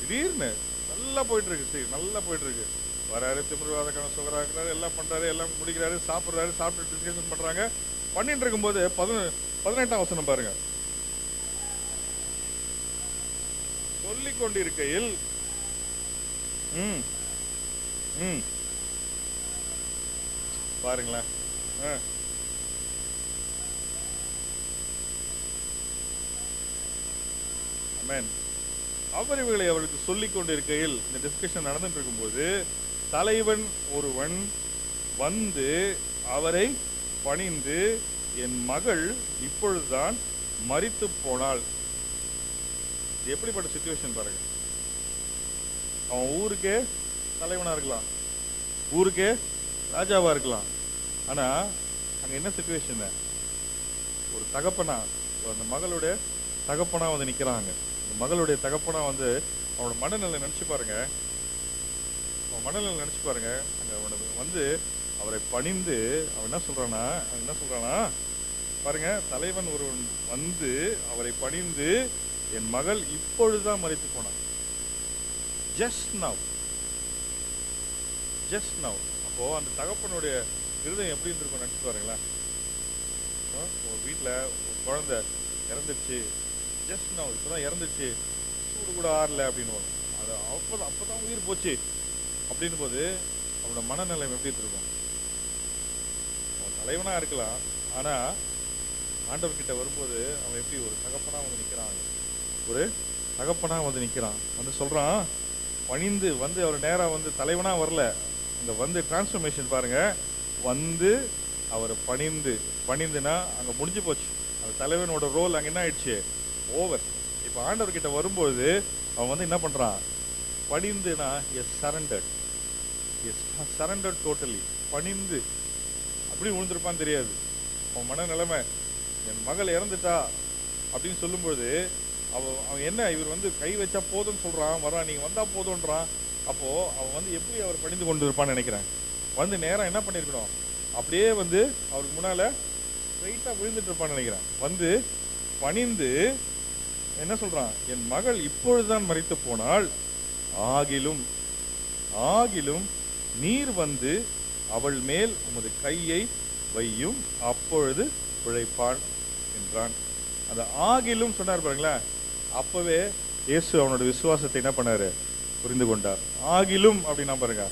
திடீர்னு நல்லா போயிட்டுருக்கு, சரி நல்லா போயிட்டுருக்கு. வராரு, திமிர்வாதக்கான சுகராக இருக்கிறாரு, எல்லாம் பண்ணுறாரு, எல்லாம் முடிக்கிறாரு, சாப்பிட்றாரு. சாப்பிட்டு டிஸ்கஷன் பண்ணுறாங்க. பண்ணிட்டு இருக்கும்போது 18ஆம் வசனம் பாருங்க. சொல்லிக் கொண்டிருக்கையில் பாருங்களேன், அவர் இவர்களை அவருக்கு சொல்லிக் கொண்டிருக்கையில், இந்த டிஸ்கஷன் நடந்துட்டு இருக்கும்போது தலைவன் ஒருவன் வந்து அவரை பணிந்து, என் மகள் இப்பொழுதுதான் மரித்து போனாள். எப்படிப்பட்ட சிச்சுவேஷன் பாருங்க. அவன் ஊருக்கே தலைவனா இருக்கலாம், ஊருக்கே ராஜாவா இருக்கலாம். ஆனா அங்க என்ன சிச்சுவேஷன், ஒரு தகப்பனா, அந்த மகளுடைய தகப்பனா நிக்கிறாங்க. அந்த மகளுடைய தகப்பனா அவனோட மனநிலை நினைச்சு பாருங்க. அவன் மனநிலை நினைச்சு பாருங்க. அங்க அவனுக்கு அவரை பணிந்து அவன் என்ன சொல்றானா பாருங்க. தலைவன் ஒருவன் வந்து அவரை பணிந்து, என் மகள் இப்பொழுதுதான் மரித்து போனான். Just now. அப்போ அந்த தகப்பனுடைய இருதயம் எப்படி இருந்திருக்கும் நினைச்சு பாருங்களேன். ஒரு வீட்டில் ஒரு குழந்தை இறந்துடுச்சு, ஜஸ்ட் நவ், இப்போதான் இறந்துச்சு, சூடு கூட ஆறல அப்படின்னு அது அப்போதான் உயிர் போச்சு அப்படின்னு போது அவனோட மனநிலை எப்படி இருக்கும். அவன் தலைவனா இருக்கலாம், ஆனா ஆண்டவர்கிட்ட வரும்போது அவன் எப்படி ஒரு தகப்பனா நிற்கிறான். ஒரு தகப்பனா நிற்கிறான். சொல்றான், பணிந்து அவர் நேரா தலைவனா வரல. அந்த டிரான்ஸ்ஃபர்மேஷன் பாருங்க. அவரை பணிந்துனா அங்க முடிஞ்சு போச்சு. அந்த தலைவனோட ரோல் அங்க என்ன ஆயிடுச்சு, ஓவர். இப்ப ஆண்டவர்கிட்ட வரும்போது அவன் என்ன பண்றான், பணிந்துனா சரண்டர்ட் டோட்டலி. பணிந்து அப்படி விழுந்திருப்பான்னு தெரியாது. அவன் மன நிலைமை, என் மகள் இறந்துட்டா அப்படின்னு சொல்லும்போது அவன் என்ன, இவர் கை வச்சா போதும்னு சொல்றான், வரான், நீங்க வந்தா போதும்ன்றான். அப்போ அவன் எப்படி அவர் பணிந்து கொண்டு இருப்பான்னு நினைக்கிறேன். நேரம் என்ன பண்ணிருக்கணும், அப்படியே அவருக்கு முன்னால ஸ்ட்ரைட்டா விழுந்துட்டு இருப்பான்னு நினைக்கிறேன். பணிந்து என்ன சொல்றான், என் மகள் இப்பொழுதுதான் மரித்து போனாள், ஆகிலும் நீர் அவள் மேல் உமது கையை வையும், அப்பொழுது பிழைப்பான் என்றான். அந்த ஆகிலும் சொன்னார் பாருங்களேன். அப்பவே இயேசு அவனோட விசுவாசத்தை என்ன பண்ணாரு, புரிந்து கொண்டார். ஆகிலும் அப்படின்னா பாருங்க,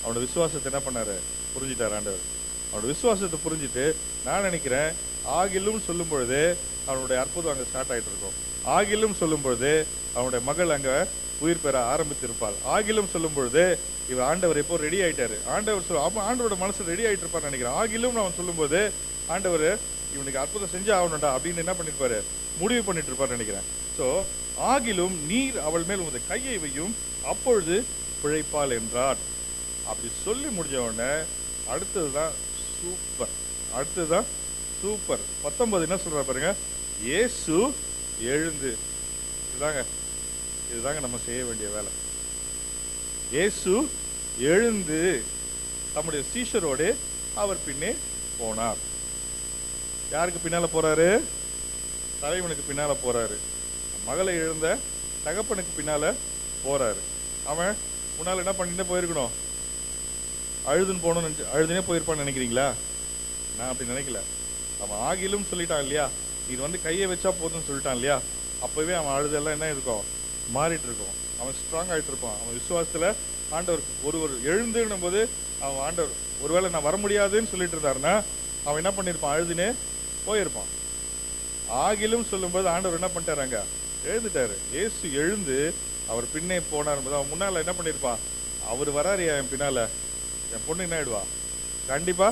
அவனோட விசுவாசத்தை என்ன பண்ணாரு, புரிஞ்சுட்டார் ஆண்டவர். அவனோட விசுவாசத்தை புரிஞ்சுட்டு நான் நினைக்கிறேன், ஆகிலும் சொல்லும் பொழுது அவனுடைய அற்புதம் அங்கே ஸ்டார்ட் ஆகிட்டு இருக்கும். ஆகிலும் சொல்லும் பொழுது அவனுடைய மகள் அங்கே உயிர் பெற ஆரம்பித்திருப்பாள். ஆகிலும் சொல்லும் பொழுது இவர் ஆண்டவர் எப்போ ரெடி ஆயிட்டாரு. ஆண்டவரோட மனசு ரெடி ஆகிட்டு இருப்பான்னு நினைக்கிறேன். ஆகிலும் அவன் சொல்லும்போது ஆண்டவர் இவனுக்கு அற்புதம் செஞ்சு ஆகணும்டா அப்படின்னு என்ன பண்ணிருப்பாரு, முடிவு பண்ணிட்டு இருப்பாரு நினைக்கிறேன். ஸோ ஆகிலும் நீர் அவள் மேல் உமது கையை வையும், அப்பொழுது பிழைப்பாள் என்றார். அப்படி சொல்லி முடிஞ்ச உடனே அடுத்ததுதான் சூப்பர். 19 என்ன சொல்ற பாருங்க, இயேசு எழுந்து. இதுதாங்க நம்ம செய்ய வேண்டிய வேலை. இயேசு எழுந்து தம்முடைய சீஷரோடு அவர் பின்னே போனார். யாருக்கு பின்னால போறாரு, தலைவனுக்கு பின்னால போறாரு. மகளை இழந்த தகப்பனுக்கு பின்னால போறாரு. அவன் முன்னால என்ன பண்ணிட்டு போயிருக்கணும், அழுதுன்னு போகணும்னு அழுதுனே போயிருப்பான்னு நினைக்கிறீங்களா? நான் அப்படி நினைக்கல. அவன் ஆகிலும் சொல்லிட்டான் இல்லையா, நீ வந்து கையை வச்சா போதும்னு சொல்லிட்டான் இல்லையா, அப்பவே அவன் அழுதெல்லாம் என்ன இருக்கும், மாறிட்டு இருக்கும். அவன் ஸ்ட்ராங் ஆகிட்டு இருப்பான். அவன் விசுவாசத்துல ஆண்டவருக்கு ஒரு எழுந்துன்னும் போது அவன் ஆண்டவர் ஒருவேளை நான் வர முடியாதுன்னு சொல்லிட்டு இருந்தாருன்னா அவன் என்ன பண்ணியிருப்பான், அழுதுனே போயிருப்பான். ஆகிலும் சொல்லும்போது ஆண்டவர் என்ன பண்ணிட்டாராங்க, எழுந்துட்டாரு. இயேசு எழுந்து அவர் பின்னே போனார். அவன் முன்னால என்ன பண்ணியிருப்பான், அவர் வராரியா என் பின்னால, என் பொண்ணு என்ன ஆயிடுவா, கண்டிப்பா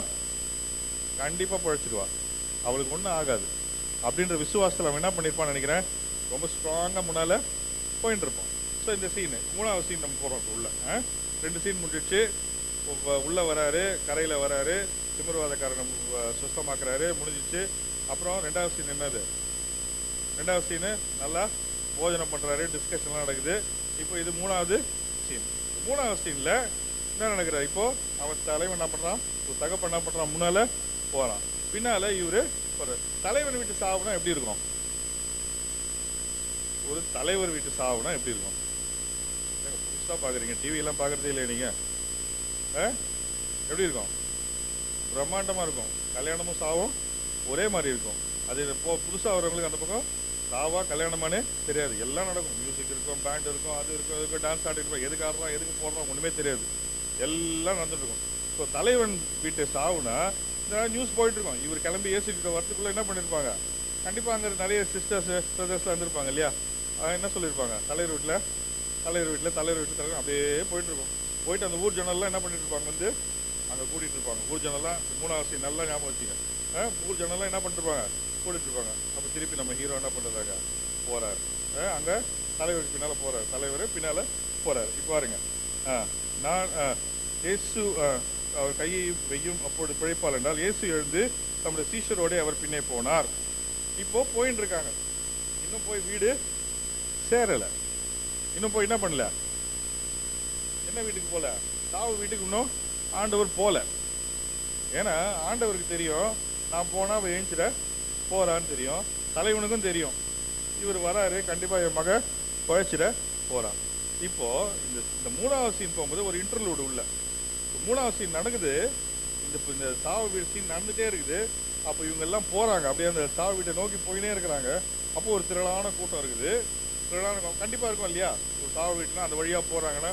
கண்டிப்பா பழைச்சிடுவா, அவளுக்கு ஒன்றும் ஆகாது அப்படின்ற விசுவாசத்தில் அவன் என்ன பண்ணியிருப்பான்னு நினைக்கிறேன், ரொம்ப ஸ்ட்ராங்காக முன்னால போயிட்டு இருப்பான். ஸோ இந்த சீனு 3வது சீன் நம்ம போகிறோம். இப்போ உள்ள 2 சீன் முடிஞ்சிடுச்சு. உள்ள வராரு, கரையில் வராரு, திமிர்வாதக்காரனை சுத்தமாக்குறாரு, முடிஞ்சிச்சு. அப்புறம் 2வது சீன் என்னது, 2வது சீனு நல்லா போஜனம் பண்ணுறாரு, டிஸ்கஷன்லாம் நடக்குது. இப்போ இது 3வது சீன். 3வது சீனில் என்ன நடக்கிறார், இப்போ அவன் தலைவன் என்ன பண்ணுறான், ஒரு தகப்பன் என்ன பண்ணுறான், முன்னால் போகிறான், பின்னால் இவர் ஒரு தலைவன் வீட்டு சாவுனா எப்படி இருக்கும், ஒரு தலைவர் வீட்டு சாவுனா எப்படி இருக்கும். புதுசாக பார்க்குறீங்க, டிவியெல்லாம் பார்க்குறதே இல்லை நீங்கள், எப்படி இருக்கும், பிரம்மாண்டமாக இருக்கும். கல்யாணமும் சாவும் ஒரே மாதிரி இருக்கும். அது புதுசாக வரவங்களுக்கு அந்த பக்கம் சாவா கல்யாணமானே தெரியாது. எல்லாம் நடக்கும், மியூசிக் இருக்கும், பேண்ட் இருக்கும், அது இருக்கும், இதுக்கும் டான்ஸ் ஆடிருக்கும், எதுக்கு ஆடுறோம் எதுக்கு போடுறோம் ஒன்றுமே தெரியாது, எல்லாம் நடந்துட்டு இருக்கும். ஸோ தலைவன் வீட்டு சாவுனா இந்த நியூஸ் போயிட்டு இருக்கோம். இவர் கிளம்பி ஏசிக்கிட்ட வரத்துக்குள்ளே என்ன பண்ணியிருப்பாங்க, கண்டிப்பாக அங்கே நிறைய சிஸ்டர்ஸ் பிரதர்ஸ்லாம் இருந்திருப்பாங்க இல்லையா, என்ன சொல்லியிருப்பாங்க, தலைவர் வீட்டில் அப்படியே போயிட்டுருக்கோம். போயிட்டு அந்த ஊர் ஜனல்லாம் என்ன பண்ணிட்டு இருப்பாங்க, வந்து அங்கே கூட்டிகிட்டு இருப்பாங்க. ஊர் ஜனல்லாம் 3வது சீன் நல்லா ஞாபகம் வச்சுங்க. ஊர் ஜனல்லாம் என்ன பண்ணிருப்பாங்க, கூட்டிகிட்டு இருப்பாங்க. அப்போ திருப்பி நம்ம ஹீரோ என்ன பண்ணுறாங்க, போகிறாரு அங்கே தலைவருக்கு பின்னால் போகிறார், தலைவர் பின்னால் போகிறார். இப்போ பாருங்க, நான் இயேசு அவர் கையை வையும் அப்போது பிழைப்பால் என்றால் இயேசு எழுந்து தம்முடைய சீஷரோடு அவர் பின்னே போனார். இப்போ போயின்னு இருக்காங்க, இன்னும் போய் வீடு சேரலை, இன்னும் போய் என்ன பண்ணல, என்ன வீட்டுக்கு போல, சாவு வீட்டுக்கு இன்னும் ஆண்டவர் போல. ஏன்னா ஆண்டவருக்கு தெரியும் நான் போனால் அவள் எழுந்திட போறான்னு தெரியும், தலைவனுக்கும் தெரியும் இவர் வராரு, கண்டிப்பா என் மக பழைச்சிட போறான். இப்போ இந்த 3வது சீன் போகும்போது ஒரு இன்டர்லூடு உள்ள 3வது சீன் நடக்குது. இந்த சாவு வீடு சீன் நடந்துட்டே இருக்குது. அப்போ இவங்க எல்லாம் போறாங்க, அப்படியே அந்த சாவு வீட்டை நோக்கி போயினே இருக்கிறாங்க. அப்போ ஒரு திரளான கூட்டம் இருக்குது, திரளான கண்டிப்பா இருக்கும் இல்லையா, ஒரு சாவு வீட்டுனா அந்த வழியா போறாங்கன்னா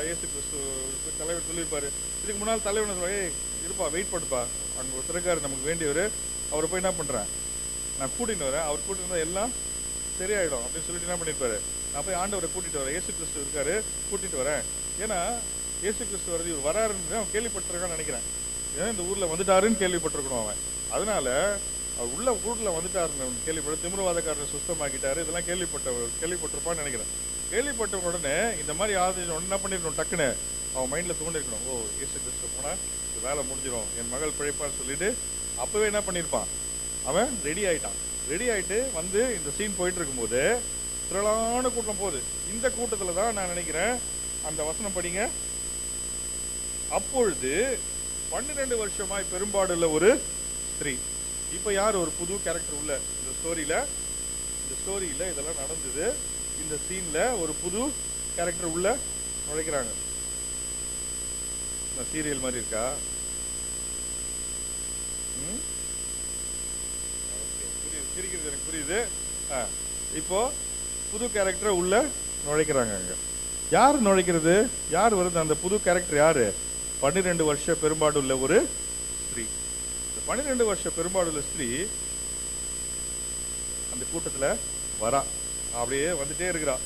இயேசு கிறிஸ்து தலைவர் சொல்லியிருப்பாரு. இதுக்கு முன்னால் தலைவனை சொல்ல, இருப்பா வெயிட் பண்ணுப்பா, அங்கே ஒரு திறக்காரு நமக்கு வேண்டியவர், அவரை போய் என்ன பண்றேன் நான் கூட்டின்னு வரேன், அவர் கூட்டிட்டு வந்தா எல்லாம் சரியாயிடும் அப்படின்னு சொல்லிட்டு என்ன பண்ணியிருப்பாரு, நான் போய் ஆண்டவரை கூட்டிட்டு வரேன், இயேசு கிறிஸ்து இருக்காரு கூட்டிட்டு வரேன். ஏன்னா இயேசு கிறிஸ்து வருது, இவர் வராருன்னு அவன் கேள்விப்பட்டிருக்கான்னு நினைக்கிறேன். ஏன்னா இந்த ஊர்ல வந்துட்டாருன்னு கேள்விப்பட்டிருக்கணும் அவன். அதனால அவர் ஊர்ல வந்துட்டாருன்னு கேள்விப்பட்ட, திமிர்வாதக்காரரை சுத்தமாக்கிட்டாரு, இதெல்லாம் கேள்விப்பட்டிருப்பான்னு நினைக்கிறேன். கேள்விப்பட்ட உடனே இந்த மாதிரி என்ன பண்ணிருக்கணும், டக்குன்னு அவன் மைண்ட்ல தோண்டிருக்கணும், ஓ இயேசு கிறிஸ்து போனா வேலை முடிஞ்சிடும், என் மகள் பிழைப்பான்னு சொல்லிட்டு அப்பவே என்ன பண்ணியிருப்பான், அவன் ரெடி ஆயிட்டான். ரெடி ஆயிட்டு வந்து இந்த சீன் போயிட்டு இருக்கும்போது திரளான கூட்டம் போகுது. இந்த கூட்டத்துல தான் நான் நினைக்கிறேன் அந்த வசனம் படிங்க, அப்பொழுது 12 வருஷமாய் பெரும்பாடுள்ள ஒரு ஸ்திரீ. இப்ப யார் ஒரு புது கேரக்டர் உள்ள இந்த ஸ்டோரியில இதெல்லாம் நடந்தது. இந்த சீன்ல ஒரு புது கேரக்டர் உள்ள நுழைக்கிறாங்க. சீரியல் மாதிரி இருக்கா, சிரிக்கிறது எனக்கு புரியுது. இப்போ புது கேரக்டர் உள்ள நுழைக்கிறாங்க. அங்க யார் நுழைக்கிறது, யார் வருது, அந்த புது கேரக்டர் யாரு, 12 வருஷ பெரும்பாடு உள்ள ஒரு ஸ்திரீ. 12 வருஷ பெரும்பாடுள்ள ஸ்திரீ அந்த கூட்டத்துல வரா, அப்படியே வந்துட்டே இருக்கிறா.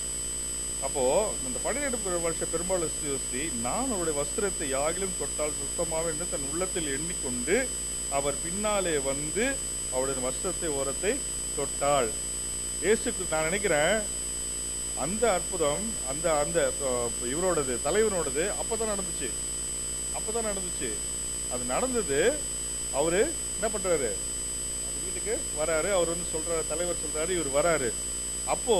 அப்போ இந்த 12 வருஷ பெரும்பாடுள்ள ஸ்திரீ, நான் அவருடைய வஸ்திரத்தை யாகிலும் தொட்டால் சுத்தமாக என்று தன் உள்ளத்தில் எண்ணிக்கொண்டு அவர் பின்னாலே வந்து அவருடைய வஸ்திரத்தை ஓரத்தை தொட்டாள். இயேசுக்கு நான் நினைக்கிறேன் அந்த அற்புதம் அந்த அந்த இவரோடது தலைவனோடது அப்பதான் நடந்துச்சு. அது நடந்தது. அவரு என்ன பண்றாரு, அந்த வீட்டுக்கு வராரு, அவர் வந்து சொல்றாரு, தலைவர் சொல்றாரு, இவர் வராரு. அப்போ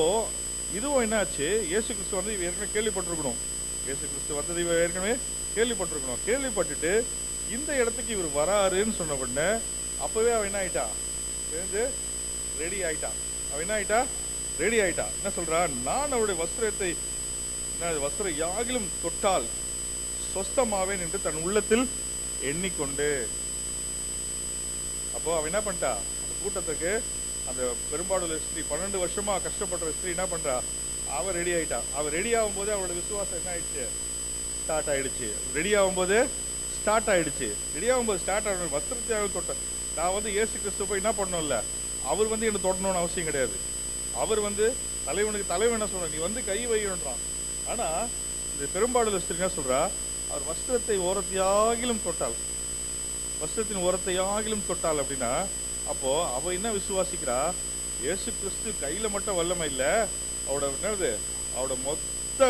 இதுவும் என்னாச்சு, இயேசு கிறிஸ்து வந்து இவர் ஏற்கனவே கேள்விப்பட்டிருக்கணும், இயேசு கிறிஸ்து வந்தது இவர் ஏற்கனவே கேள்விப்பட்டிருக்கணும். கேள்விப்பட்டுட்டு இந்த இடத்துக்கு இவர் வராருன்னு சொன்ன உடனே அப்பவே அவன் என்ன ஆயிட்டா, ரெடி ஆயிட்டா. என்ன சொல்றா, நான் அவருடைய வஸ்திரத்தை வஸ்திர யாகிலும் தொட்டால் சொஸ்தமாவேன் என்று தன் உள்ளத்தில் எண்ணிக்கொண்டு. அப்போ அவன் என்ன பண்ணிட்டா, அந்த கூட்டத்துக்கு அந்த பெரும்பாலுள்ள ஸ்திரீ 12 வருஷமா கஷ்டப்படுற ஸ்திரீ என்ன பண்றா, அவ ரெடி ஆயிட்டா. அவ ரெடி ஆகும்போது அவளோட விசுவாசம் என்ன ஆயிடுச்சு, ஸ்டார்ட் ஆயிடுச்சு. ரெடி ஆகும்போது ஸ்டார்ட் ஆயிடுச்சு. ரெடி ஆகும்போது ஸ்டார்ட் ஆகணும். வஸ்திரத்தை தொட்ட நான் வந்து இயேசு கிறிஸ்து போய் என்ன பண்ணணும்ல, அவர் வந்து என்ன தொடணும்னு அவசியம் கிடையாது. அவர் வந்து தலைவனுக்கு தலைவன் என்ன சொல்றான், நீ வந்து கை வையணுன்றான். ஆனா இந்த பெரும்பாலுள்ள ஸ்திரீ என்ன சொல்றா, அவர் வஸ்திரத்தை ஓரத்தையாகிலும் தொட்டாள், வஸ்திரத்தின் ஓரத்தையாகிலும் தொட்டாள் அப்படின்னா, அப்போ அவ என்ன விசுவாசிக்கிறா, இயேசு கிறிஸ்து கையில மட்டும் வல்லமை இல்ல, அவரோட என்னது, அவரோட மொத்த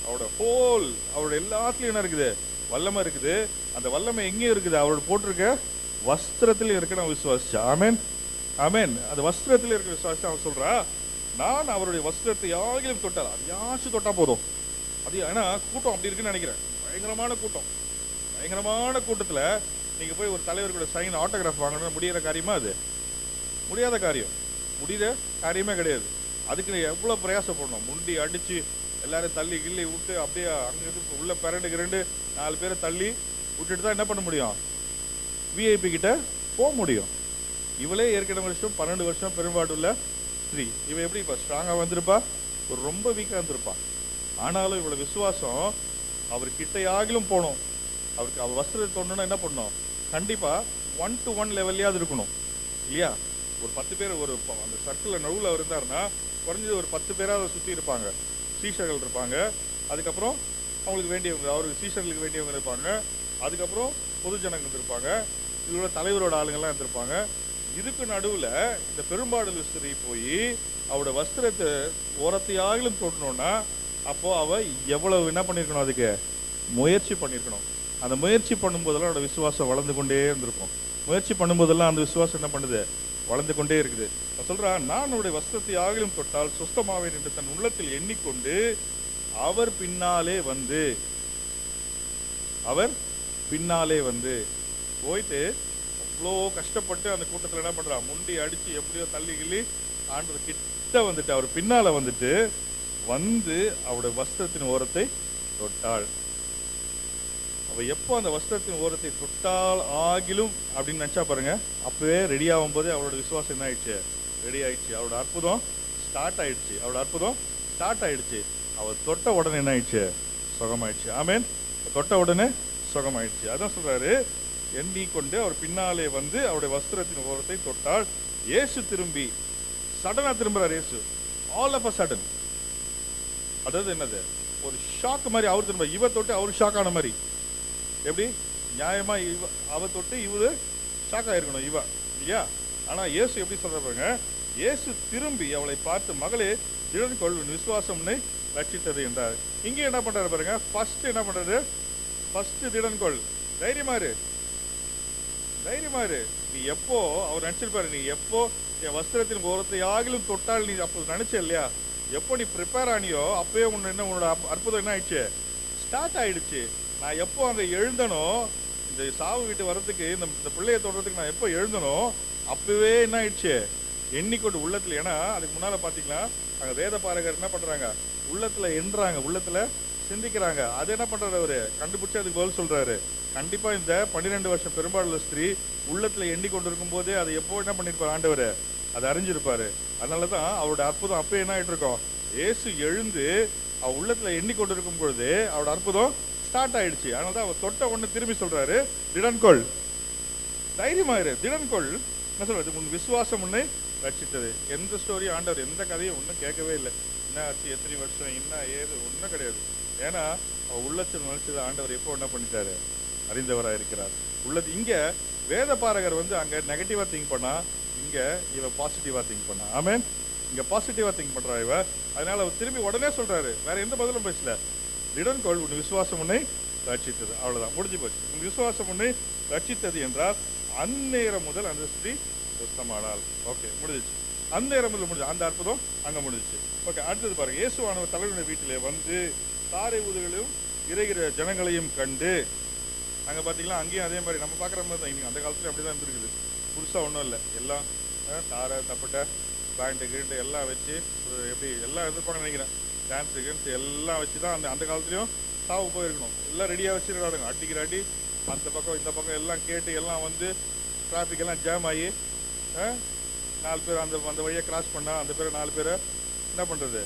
அவரோட ஹோல் அவரோட எல்லாத்துலயும் என்ன இருக்குது, வல்லமை இருக்குது. அந்த வல்லமை எங்கேயும் இருக்குது, அவரோட போட்டிருக்க வஸ்திரத்திலும் இருக்கு. நான் விசுவாசிச்சா. ஆமேன் ஆமேன். அந்த வஸ்திரத்தில் இருக்க விசுவாசி அவன் சொல்றா, நான் அவருடைய வஸ்திரத்தை யாகிலும் தொட்டால், அது யாச்சும் தொட்டா போதும். அது ஏன்னா கூட்டம் அப்படி இருக்குன்னு நினைக்கிறேன். பயங்கரமான கூட்டம். பயங்கரமான கூட்டத்துல நீங்க போய் ஒரு தலைவர் கூட சைன் ஆட்டோகிராஃப் வாங்கணும்னு முடியிற காரியமா? அது முடியாத காரியம், முடிகிற காரியமே கிடையாது. அதுக்கு எவ்வளவு பிரயாசப்படணும். முண்டி அடிச்சு எல்லாரும் தள்ளி கிள்ளி விட்டு அப்படியே அங்கிருந்து உள்ள பிறண்டு 4 பேரை தள்ளி விட்டுட்டு தான் என்ன பண்ண முடியும், விஐபி கிட்ட போக முடியும். இவளே ஏற்கனவே வருஷம் 12 வருஷம் பெரும்பாடுள்ள ஸ்திரீ. இவ எப்படி இப்ப ஸ்ட்ராங்கா வந்திருப்பா, ஒரு ரொம்ப வீக்கா இருந்திருப்பா. ஆனாலும் இவளோட விசுவாசம் அவர் கிட்டையாகிலும் போகணும், அவருக்கு அவர் வஸ்திரத்தை தோணுன்னா என்ன பண்ணணும், கண்டிப்பா 1 to 1 லெவல்லையாவது இருக்கணும் இல்லையா? ஒரு 10 பேர் ஒரு அந்த சர்க்கிள் நடுவில் அவர் இருந்தாருன்னா குறைஞ்சது ஒரு 10 பேராக சுற்றி இருப்பாங்க, சீஷர்கள் இருப்பாங்க. அதுக்கப்புறம் அவங்களுக்கு வேண்டியவங்க, அவருக்கு சீஷர்களுக்கு வேண்டியவங்க இருப்பாங்க. அதுக்கப்புறம் பொது ஜனங்கள் இருப்பாங்க, இவரோட தலைவரோட ஆளுங்கள்லாம் இருந்திருப்பாங்க. இதுக்கு நடுவில் இந்த பெரும்பாடு ஸ்திரீ போய் அவரோட வஸ்திரத்தை ஓரத்தையாகிலும் தொடணும்னா அப்போ அவ எவ்வளவு என்ன பண்ணியிருக்கணும், அதுக்கு முயற்சி பண்ணியிருக்கணும். அந்த முயற்சி பண்ணும்போதெல்லாம் அவரோட விசுவாசம் வளர்ந்து கொண்டே இருந்திருக்கும். முயற்சி பண்ணும்போதெல்லாம் அந்த விசுவாசம் என்ன பண்ணுது, வளர்ந்து கொண்டே இருக்குது. சொல்றா, நான் அவருடைய வஸ்திரத்தை ஆகிலும் தொட்டால் சுஸ்தமாவேன் என்று தன் உள்ளத்தில் எண்ணிக்கொண்டு அவர் பின்னாலே வந்து போயிட்டு அவ்வளோ கஷ்டப்பட்டு அந்த கூட்டத்தில் என்ன பண்றா, முண்டி அடிச்சு எப்படியோ தள்ளி கிள்ளி ஆண்டவர் கிட்ட வந்துட்டு அவர் பின்னால வந்துட்டு வந்து அவருடைய வஸ்திரத்தின் ஓரத்தை தொட்டாள். அவ எப்போ அந்த வஸ்திரத்தின் ஓரத்தை தொட்டால் ஆகிலும் அப்படின்னு நினைச்சா பாருங்க, அப்பவே ரெடி ஆகும் போது அவரோட விசுவாசம் என்ன ஆயிடுச்சு, ரெடி ஆயிடுச்சு. அவரோட அற்புதம் ஸ்டார்ட் ஆயிடுச்சு. அவர் தொட்ட உடனே என்ன ஆயிடுச்சு, சுகமாயிடுச்சு. ஆமேன். தொட்ட உடனே சுகமாயிடுச்சு. அதான் சொல்றாரு, எண்ணிக்கொண்டு அவர் பின்னாலே வந்து அவருடைய வஸ்திரத்தின் ஓரத்தை தொட்டால். இயேசு திரும்பி சடனா திரும்புறாரு. இயேசு ஆல் ஆஃப் அ சடன், அதாவது என்னது, ஒரு ஷாக் மாதிரி அவர் திரும்ப, இவ தொட்டு அவர் ஷாக் ஆன மாதிரி. எப்படி நியாயமா அவ தொட்டு இவரு ஷாக் ஆயிருக்கணும் இவ இல்லையா? ஆனா இயேசு எப்படி சொல்றாங்க, இயேசு திரும்பி அவளை பார்த்து, மகளே திடன் கொள், விசுவாசம்னு ரட்சித்தது என்றார். இங்க என்ன பண்றாரு பாருங்க, ஃபர்ஸ்ட் என்ன பண்றாரு, ஃபர்ஸ்ட் திடன் கொள், தைரியமா இரு. நீ எப்போ அவர் நினைச்சிருப்பாரு, நீ எப்போ என் வஸ்திரத்தின் ஓரத்தை ஆகிலும் தொட்டால், நீ அப்போ நினைச்ச இல்லையா, எப்போ நீ ப்ரிப்பேர் ஆனியோ அப்பவே உன்னோட அற்புதம் என்ன ஆயிடுச்சு, ஸ்டார்ட் ஆயிடுச்சு. நான் எப்போ அங்கே எழுந்தனோ, இந்த சாவு வீட்டு வர்றதுக்கு, இந்த பிள்ளைய தொடறதுக்கு நான் எப்போ எழுந்தனோ அப்பவே என்ன ஆயிடுச்சு, எண்ணிக்கொண்டு உள்ளத்துல. ஏன்னா அதுக்கு முன்னால பாத்தீங்கன்னா அங்க வேத பாரகர் என்ன பண்றாங்க, உள்ளத்துல எண்ணுறாங்க, உள்ளத்துல சிந்திக்கிறாங்க. அது என்ன பண்றாரு, அவரு கண்டுபிடிச்சு அதுக்கு பதில் சொல்றாரு. கண்டிப்பா இந்த 12 வருஷம் பெரும்பாலுள்ள ஸ்திரீ உள்ளத்துல எண்ணிக்கொண்டு இருக்கும் போதே அதை எப்போ என்ன பண்ணிருப்பாரு ஆண்டவர், அதை அறிஞ்சிருப்பாரு. அதனாலதான் அவரோட அற்புதம் அப்பவே என்ன ஆயிட்டு இருக்கோம், இயேசு எழுந்து அவ உள்ளத்துல எண்ணிக்கொண்டு இருக்கும் பொழுது அவரோட அற்புதம் ஸ்டார்ட் ஆயிடுச்சு. அதனாலதான் அவர் தொட்ட ஒண்ணு திரும்பி சொல்றாரு, திடன்கொள், தைரியமாயிரு, திடன்கொள். என்ன சொல்றது, உன் விசுவாசம் உன்னை ரட்சித்தது. எந்த ஸ்டோரி ஆண்டவர் எந்த கதையும் ஒன்றும் கேட்கவே இல்லை. என்ன ஆச்சு, எத்தனை வருஷம், என்ன ஏது, ஒன்றும் கிடையாது. ஏன்னா அவ உள்ளத்தில் நினைச்சது ஆண்டவர் எப்போ என்ன பண்ணிட்டாரு, அறிந்தவராக இருக்கிறார். உள்ளது இங்க வேத பாரகர் வந்து அங்க நெகட்டிவா திங்க் பண்ணா, இங்க இவ பாசிட்டிவா திங்க் பண்ணா. ஆமேன். இங்க பாசிட்டிவா திங்க் பண்றா இவ. அதனால அவர் திரும்பி உடனே சொல்றாரு, வேற எந்த பதிலும் பேசல, திடன்கொள், உன் விசுவாசம் உன்னை ரட்சித்தது. அவ்வளவுதான், முடிஞ்சு போச்சு. உன் விசுவாசம் உன்னை ரட்சித்தது என்றால் அந்நேரம் முதல் அந்த ஸ்திரீ சுத்தமானாள். ஓகே, முடிஞ்சிச்சு. அந்நேரம் முதல் முடிஞ்சு, அந்த அற்புதம் அங்க முடிஞ்சிச்சு. ஓகே, அடுத்தது பாருங்க, இயேசுவானவர் தலைவனுடைய வீட்டிலே வந்து தாரை ஊதுகளையும் இறைகிற ஜனங்களையும் கண்டு, அங்க பாத்தீங்களா அங்கேயும் அதே மாதிரி நம்ம பாக்குற மாதிரி தான். இன்னைக்கு அந்த காலத்துல அப்படிதான் இருந்திருக்குது, புதுசா ஒன்றும் இல்லை. எல்லாம் தாரை தப்பட்டை பேண்டு கிண்டு எல்லாம் வச்சு எப்படி எல்லாம் இருந்திருப்பாங்கன்னு நினைக்கிறேன். டான்ஸு கின்ஸ் எல்லாம் வச்சு தான் அந்த காலத்துலையும் சாவு போயிருக்கணும். எல்லாம் ரெடியாக வச்சுருக்காங்க, அடிக்கிற அடி அந்த பக்கம் இந்த பக்கம் எல்லாம் கேட்டு எல்லாம் வந்து டிராஃபிக் எல்லாம் ஜாம் ஆகி 4 பேர் அந்த அந்த வழியை கிராஸ் பண்ணால் அந்த பேர் 4 பேரை என்ன பண்ணுறது,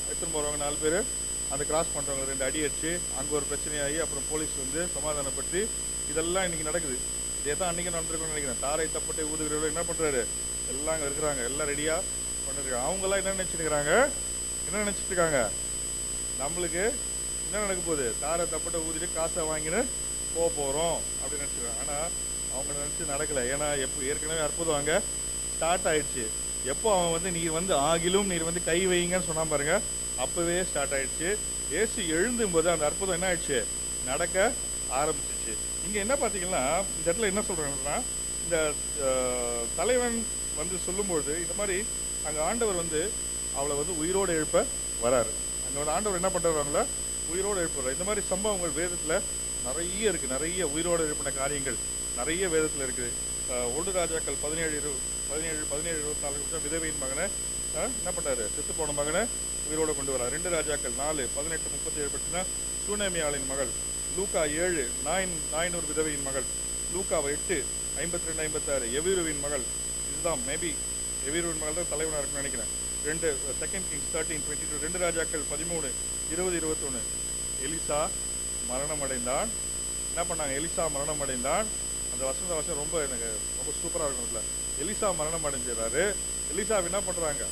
எடுத்துன்னு போகிறவங்க 4 பேர் அந்த கிராஸ் பண்ணுறவங்க 2 அடி அடிச்சு அங்கே ஒரு பிரச்சனையாகி அப்புறம் போலீஸ் வந்து சமாதானப்படுத்தி இதெல்லாம் இன்றைக்கி நடக்குது. இதே தான் அன்றைக்கி நடந்திருக்குன்னு நினைக்கிறேன். தாரை தப்பட்டை ஊதுகிறவர்கள் என்ன பண்ணுறாரு, எல்லாம் அங்கே இருக்கிறாங்க, எல்லாம் ரெடியாக பண்ணிருக்காங்க. அவங்களாம் என்ன நினச்சிட்டுருக்காங்க, என்ன நினச்சிட்டு இருக்காங்க, நம்மளுக்கு என்ன நடக்க போகுது, தாரை தப்பட்டை ஊதிட்டு காசை வாங்கின்னு போக போகிறோம் அப்படின்னு நினச்சிருக்காங்க. ஆனால் அவங்க நினச்சி நடக்கலை. ஏன்னா ஏற்கனவே அற்புதம் அங்கே ஸ்டார்ட் ஆயிடுச்சு. எப்போ அவன் வந்து நீர் வந்து ஆகிலும் நீர் வந்து கை வைங்கன்னு சொன்னான் பாருங்க, அப்போவே ஸ்டார்ட் ஆயிடுச்சு. ஏசு எழுந்தும்போது அந்த அற்புதம் என்ன ஆயிடுச்சு, நடக்க ஆரம்பிச்சிச்சு. இங்கே என்ன பார்த்தீங்கன்னா இந்த இடத்துல என்ன சொல்கிறாங்கன்னா, இந்த தலைவன் வந்து சொல்லும்பொழுது இந்த மாதிரி அங்கே ஆண்டவர் வந்து அவளை வந்து உயிரோடு எழுப்ப வராரு. அங்கே வந்து ஆண்டவர் என்ன பண்ணுறாங்களா, உயிரோடு எழுப்புறாரு. இந்த மாதிரி சம்பவங்கள் வேதத்தில் நிறைய இருக்குது. நிறைய உயிரோடு எழுப்பின காரியங்கள் நிறைய வேதத்தில் இருக்குது. 1 ராஜாக்கள் 17:24 விதவையின் மகனை என்ன பண்ணுறாரு, செத்து போன மகனை உயிரோடு கொண்டு வரார். 2 ராஜாக்கள் 4:18-37 பற்றினா சூனேமியாளின் மகள். லூக்கா 7 நாயனூர் விதவையின் மகள். லூக்காவை 8:52-56 எவீருவின் மகள். இதுதான் மேபி எவீருவின் மகள் தான் தலைவனாக இருக்குன்னு நினைக்கிறேன். 2 Kings 13:22 2 ராஜாக்கள் 13:20-21 எலிசா மரணம் அடைந்தான். என்ன பண்ணாங்க, எலிசா மரணம் அடைந்தான். அந்த வசனம் ரொம்ப எனக்கு ரொம்ப சூப்பராக இருக்கும். இல்லை, எலிசா மரணம் அடைஞ்சிடறாரு. எலிசா என்ன பண்ணுறாங்க,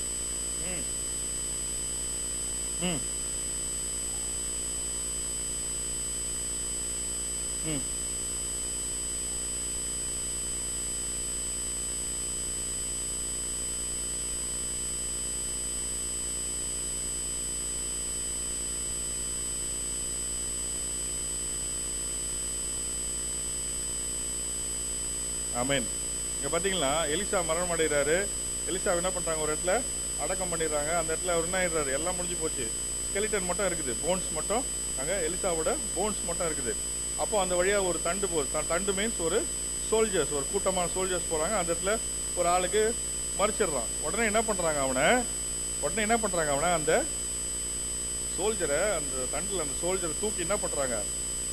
ஆமேன். இங்கே பார்த்தீங்களா, எலிசா மரணம் அடைகிறாரு. எலிசா என்ன பண்ணுறாங்க, ஒரு இடத்துல அடக்கம் பண்ணிடுறாங்க. அந்த இடத்துல அவர் என்ன ஆயிடுறாரு, எல்லாம் முடிஞ்சு போச்சு. ஸ்கெலிட்டன் மட்டும் இருக்குது, போன்ஸ் மட்டும், அங்கே எலிசாவோட போன்ஸ் மட்டும் இருக்குது. அப்போ அந்த வழியாக ஒரு தண்டு போகுது. தண்டு மீன்ஸ் ஒரு சோல்ஜர்ஸ், ஒரு கூட்டமான சோல்ஜர்ஸ் போகிறாங்க. அந்த இடத்துல ஒரு ஆளுக்கு மறிச்சிடுறான். உடனே என்ன பண்ணுறாங்க அவனை அந்த சோல்ஜரை, அந்த தண்டில் அந்த சோல்ஜரை தூக்கி என்ன பண்ணுறாங்க,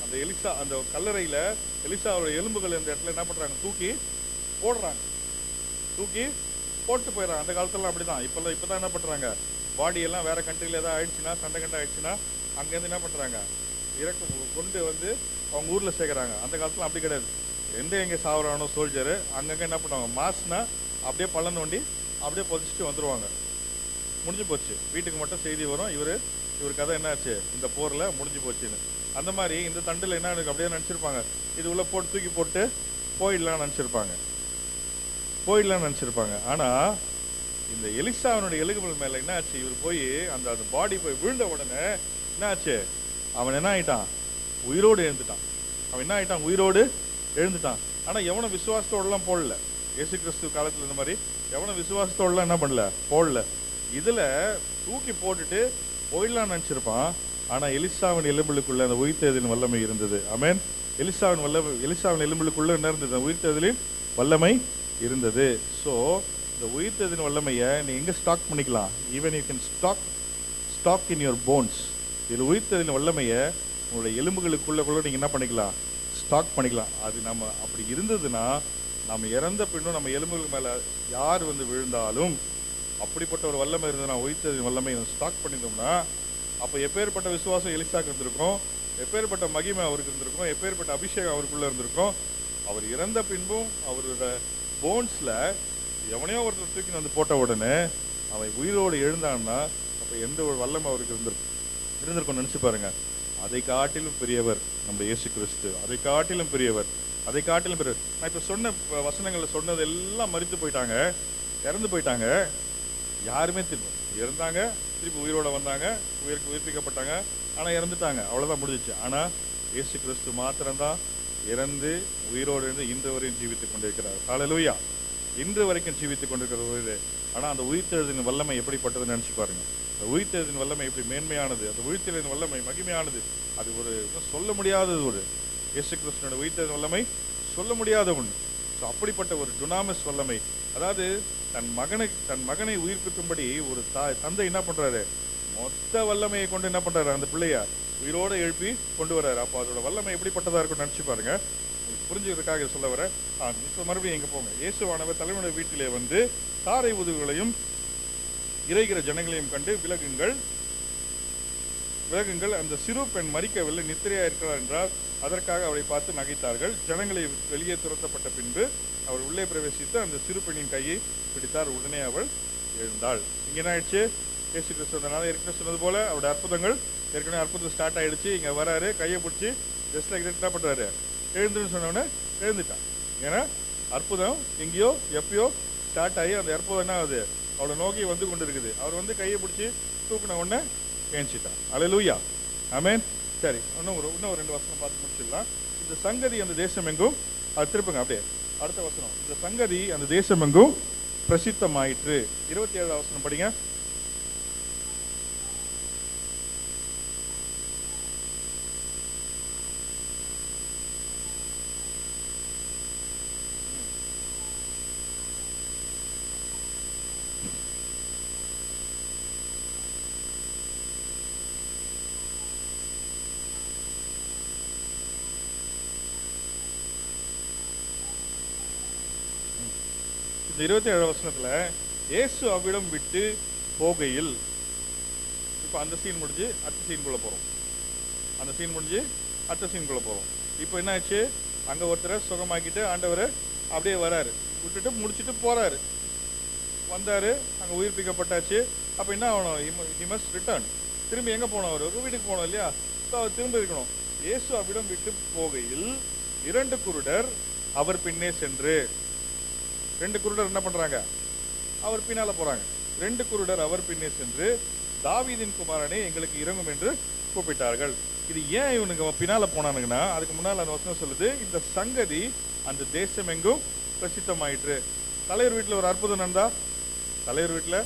அந்த எலிசா அந்த கல்லறையில் எலிசாவோட எலும்புகள் இந்த இடத்துல என்ன பண்ணுறாங்க, தூக்கி போட்டு போயிடறாங்க. அந்த காலத்துலாம் அப்படி தான். இப்போ தான் என்ன பண்ணுறாங்க, பாடியெல்லாம் வேறு கண்ட்ரியில் எதாவது ஆயிடுச்சுன்னா, சண்டை ஆயிடுச்சுன்னா அங்கேருந்து என்ன பண்ணுறாங்க, கொண்டு வந்து அவங்க ஊரில் சேர்க்குறாங்க. அந்த காலத்தில் அப்படி கிடையாது. எங்கே சாவறானோ சோல்ஜரு அங்கங்கே என்ன பண்ணுவாங்க, மாஸ்னா அப்படியே பள்ளம் தோண்டி அப்படியே புதைச்சிட்டு வந்துடுவாங்க. முடிஞ்சு போச்சு. வீட்டுக்கு மட்டும் செய்தி வரும், இவர் கதை என்னாச்சு, இந்த போரில் முடிஞ்சு போச்சுன்னு. அந்த மாதிரி இந்த தண்டில் என்ன எனக்கு அப்படியே நினச்சிருப்பாங்க, இது உள்ள போட்டு தூக்கி போட்டு போயிடலான்னு நினச்சிருப்பாங்க. ஆனால் இந்த எலிசாவனுடைய எலும்புகள் மேலே என்ன ஆச்சு, இவர் போய் அந்த பாடி போய் விழுந்த உடனே என்ன ஆச்சு, அவன் என்ன ஆகிட்டான், உயிரோடு எழுந்துட்டான். ஆனால் எவனும் விசுவாசத்தோடலாம் போடல. இயேசு கிறிஸ்து காலத்தில் இந்த மாதிரி எவனும் விசுவாசத்தோடலாம் என்ன பண்ணல, போடல. இதில் தூக்கி போட்டுட்டு போயிடலான்னு நினச்சிருப்பான். ஆனால் எலிசாவின் எலும்புகளுக்குள்ள அந்த உயிர்த்தெழுதலின் வல்லமை இருந்தது. ஆமென். எலிசாவின் எலும்புகளுக்குள்ள என்ன இருந்தது, உயிர்த்தெழுதலின் வல்லமை இருந்தது. ஸோ இந்த உயிர்த்தெழுதலின் வல்லமையை நீ எங்கே ஸ்டாக் பண்ணிக்கலாம், even you can stock in your phones. இதில் உயிர்த்தெழுதலின் வல்லமையை உங்களுடைய எலும்புகளுக்குள்ள நீங்கள் என்ன பண்ணிக்கலாம், ஸ்டாக் பண்ணிக்கலாம். அது நம்ம அப்படி இருந்ததுன்னா, நம்ம இறந்த பின்னும் நம்ம எலும்புகள் மேலே யார் வந்து விழுந்தாலும் அப்படிப்பட்ட ஒரு வல்லமை இருந்ததுன்னா, உயிர்த்தெழுதலின் வல்லமையை ஸ்டாக் பண்ணியிருந்தோம்னா, அப்போ எப்பேற்பட்ட விசுவாசம் எலிசாக்கு இருந்திருக்கும், எப்பேற்பட்ட மகிமை அவருக்கு இருந்திருக்கும், எப்பேற்பட்ட அபிஷேகம் அவருக்குள்ளே இருந்திருக்கும். அவர் இறந்த பின்பும் அவரோட போன்ஸில் எவனையோ ஒருத்தர் தூக்கி வந்து போட்ட உடனே அவன் உயிரோடு எழுந்தான்னா, அப்போ எந்த ஒரு வல்லமை அவருக்கு இருந்திருக்கும் நினச்சி பாருங்க. அதை காட்டிலும் பெரியவர் நம்ம இயேசு கிறிஸ்து. அதை காட்டிலும் பெரியவர். நான் இப்போ சொன்ன வசனங்களில் சொன்னது எல்லாம் மரித்து போயிட்டாங்க, இறந்து போயிட்டாங்க. யாருமே இறந்தாங்க, திருப்பி உயிரோட வந்தாங்க, உயிர்ப்பிக்கப்பட்டாங்க, ஆனால் இறந்துட்டாங்க. அவ்வளோதான் முடிஞ்சிச்சு. ஆனால் இயேசு கிறிஸ்து மாத்திரம்தான் இறந்து உயிரோடு இருந்து இன்று வரையும் ஜீவித்துக் கொண்டிருக்கிறார். ஹல்லேலூயா. இன்று வரைக்கும் ஜீவித்துக் கொண்டிருக்கிற. ஆனால் அந்த உயிர்த்தெழுதலின் வல்லமை எப்படிப்பட்டதுன்னு நினச்சி பாருங்க. அந்த உயிர்த்தெழுதலின் வல்லமை எப்படி மேன்மையானது, அந்த உயிர்த்தெழுதலின் வல்லமை மகிமையானது. அது ஒரு சொல்ல முடியாதது. ஒரு இயேசு கிறிஸ்துவோட உயிர்த்தெழுதலின் வல்லமை சொல்ல முடியாத ஒன்று. ஸோ அப்படிப்பட்ட ஒரு டுனாமஸ் வல்லமை. அதாவது தன் மகனை உயிர்ப்பிக்கும்படி ஒரு தந்தை என்ன பண்ணுறாரு, மொத்த வல்லமையை கொண்டு என்ன பண்ணுறாரு, அந்த பிள்ளைய உயிரோடு எழுப்பி கொண்டு வர்றாரு. அப்போ அதோட வல்லமை எப்படிப்பட்டதாக இருக்குன்னு நினச்சி பாருங்க. உங்களுக்கு புரிஞ்சுக்கிறதுக்காக சொல்ல வர. இப்போ மறுபடியும் எங்கே போங்க. இயேசுவானவர் தலைவனுடைய வீட்டிலே வந்து தாரை உதவுகளையும் இறைகிற ஜனங்களையும் கண்டு விலகுங்கள், அந்த சிறு பெண் மரிக்கவில்லை, நித்திரையா இருக்கிறார் என்றால் அதற்காக அவரை பார்த்து நகைத்தார்கள். ஜனங்களை வெளியே துரத்தப்பட்ட பின்பு அவர் உள்ளே பிரவேசித்து அந்த சிறு பெண்ணின் கையை பிடித்தார். உடனே அவள் எழுந்தாள். இங்கே என்ன ஆயிடுச்சு? இயேசு கிறிஸ்து அதனால ஏற்கனவே சொன்னது போல அவருடைய அற்புதங்கள் ஏற்கனவே அற்புதம் ஸ்டார்ட் ஆயிடுச்சு. இங்கே வராரு, கையை பிடிச்சி ஜஸ்ட் லைக் என்ன பண்ணுறாரு, எழுந்துன்னு சொன்னவொடனே எழுந்துட்டான். ஏன்னா அற்புதம் எங்கேயோ எப்பயோ ஸ்டார்ட் ஆகி அந்த அற்புதம் என்ன ஆகுது, அவளை நோக்கி வந்து கொண்டு இருக்குது. அவர் வந்து கையை பிடிச்சி தூக்குன உடனே ஏஞ்சிட்டான். அல்லேலூயா, ஆமென். சரி, இன்னும் ஒரு 2 வசனம் பார்த்து முடிச்சிடலாம். இந்த சங்கதி அந்த தேசம் எங்கும், அது திருப்புங்க அப்படியே அடுத்த வசனம். இந்த சங்கதி அந்த தேசம் எங்கும் பிரசித்தமாயிற்று. 27 வசனம் படிங்க. இந்த 27 வசனத்துல இயேசு அவ்விடம் விட்டு போகையில், இப்போ அந்த சீன் முடிஞ்சு அடுத்த சீனுக்குள்ள போறோம். அந்த சீன் முடிஞ்சு அடுத்த சீனுக்குள்ள போறோம். இப்போ என்ன ஆச்சு, அங்க ஒருத்தரை சுகமாக்கிட்டு ஆண்டவர் அப்படியே வராரு, விட்டுட்டு முடிச்சுட்டு போறாரு. வந்தாரு, அங்க உயிர்ப்பிக்கப்பட்டாச்சு. அப்ப என்ன ஆகணும்? He must return. திரும்பி எங்க போனோம்? அவர் ஒரு வீட்டுக்கு போனோம் இல்லையா? அவர் திரும்ப இருக்கணும். இயேசு அவ்விடம் விட்டு போகையில் 2 குருடர் அவர் பின்னே சென்று, 2 குருடர் என்ன பண்றாங்க? அவர் பின்னால போறாங்க. 2 குருடர் அவர் பின்னே சென்று, தாவீதின் குமாரனே எங்களுக்கு இறங்கும் என்று கூப்பிட்டார்கள். இது ஏன் இவனுக்கு பின்னால போனானுங்கன்னா, அதுக்கு முன்னால் அந்த வசனம் சொல்லுது, இந்த சங்கதி அந்த தேசம் எங்கும் பிரசித்தமாயிற்று. தலைவர் வீட்டில் ஒரு அற்புதம் நடந்தா, தலைவர் வீட்டில்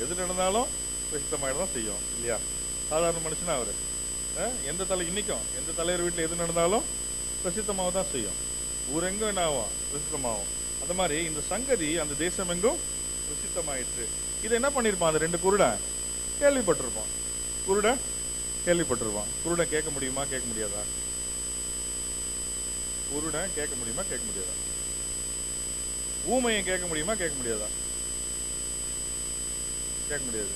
எது நடந்தாலும் பிரசித்தமாயிட தான் செய்யும் இல்லையா? சாதாரண மனுஷனா அவர் இன்னைக்கும் எந்த தலைவர் வீட்டில் எது நடந்தாலும் பிரசித்தமாக தான் செய்யும். ஊரெங்கும் என்ன ஆகும்? பிரசித்தமாகும். அந்த மாதிரி இந்த சங்கதி அந்த தேசம் எங்கும் பிரசித்தமாயிற்று. இதை என்ன பண்ணியிருப்பான்? அந்த 2 குருடன் கேள்விப்பட்டிருப்பான். குருடன் கேட்க முடியுமா? கேட்க முடியாதா? குருடன் கேட்க முடியுமா? கேட்க முடியாதா? ஊமையை கேட்க முடியுமா? கேட்க முடியாதா? கேட்க முடியாது.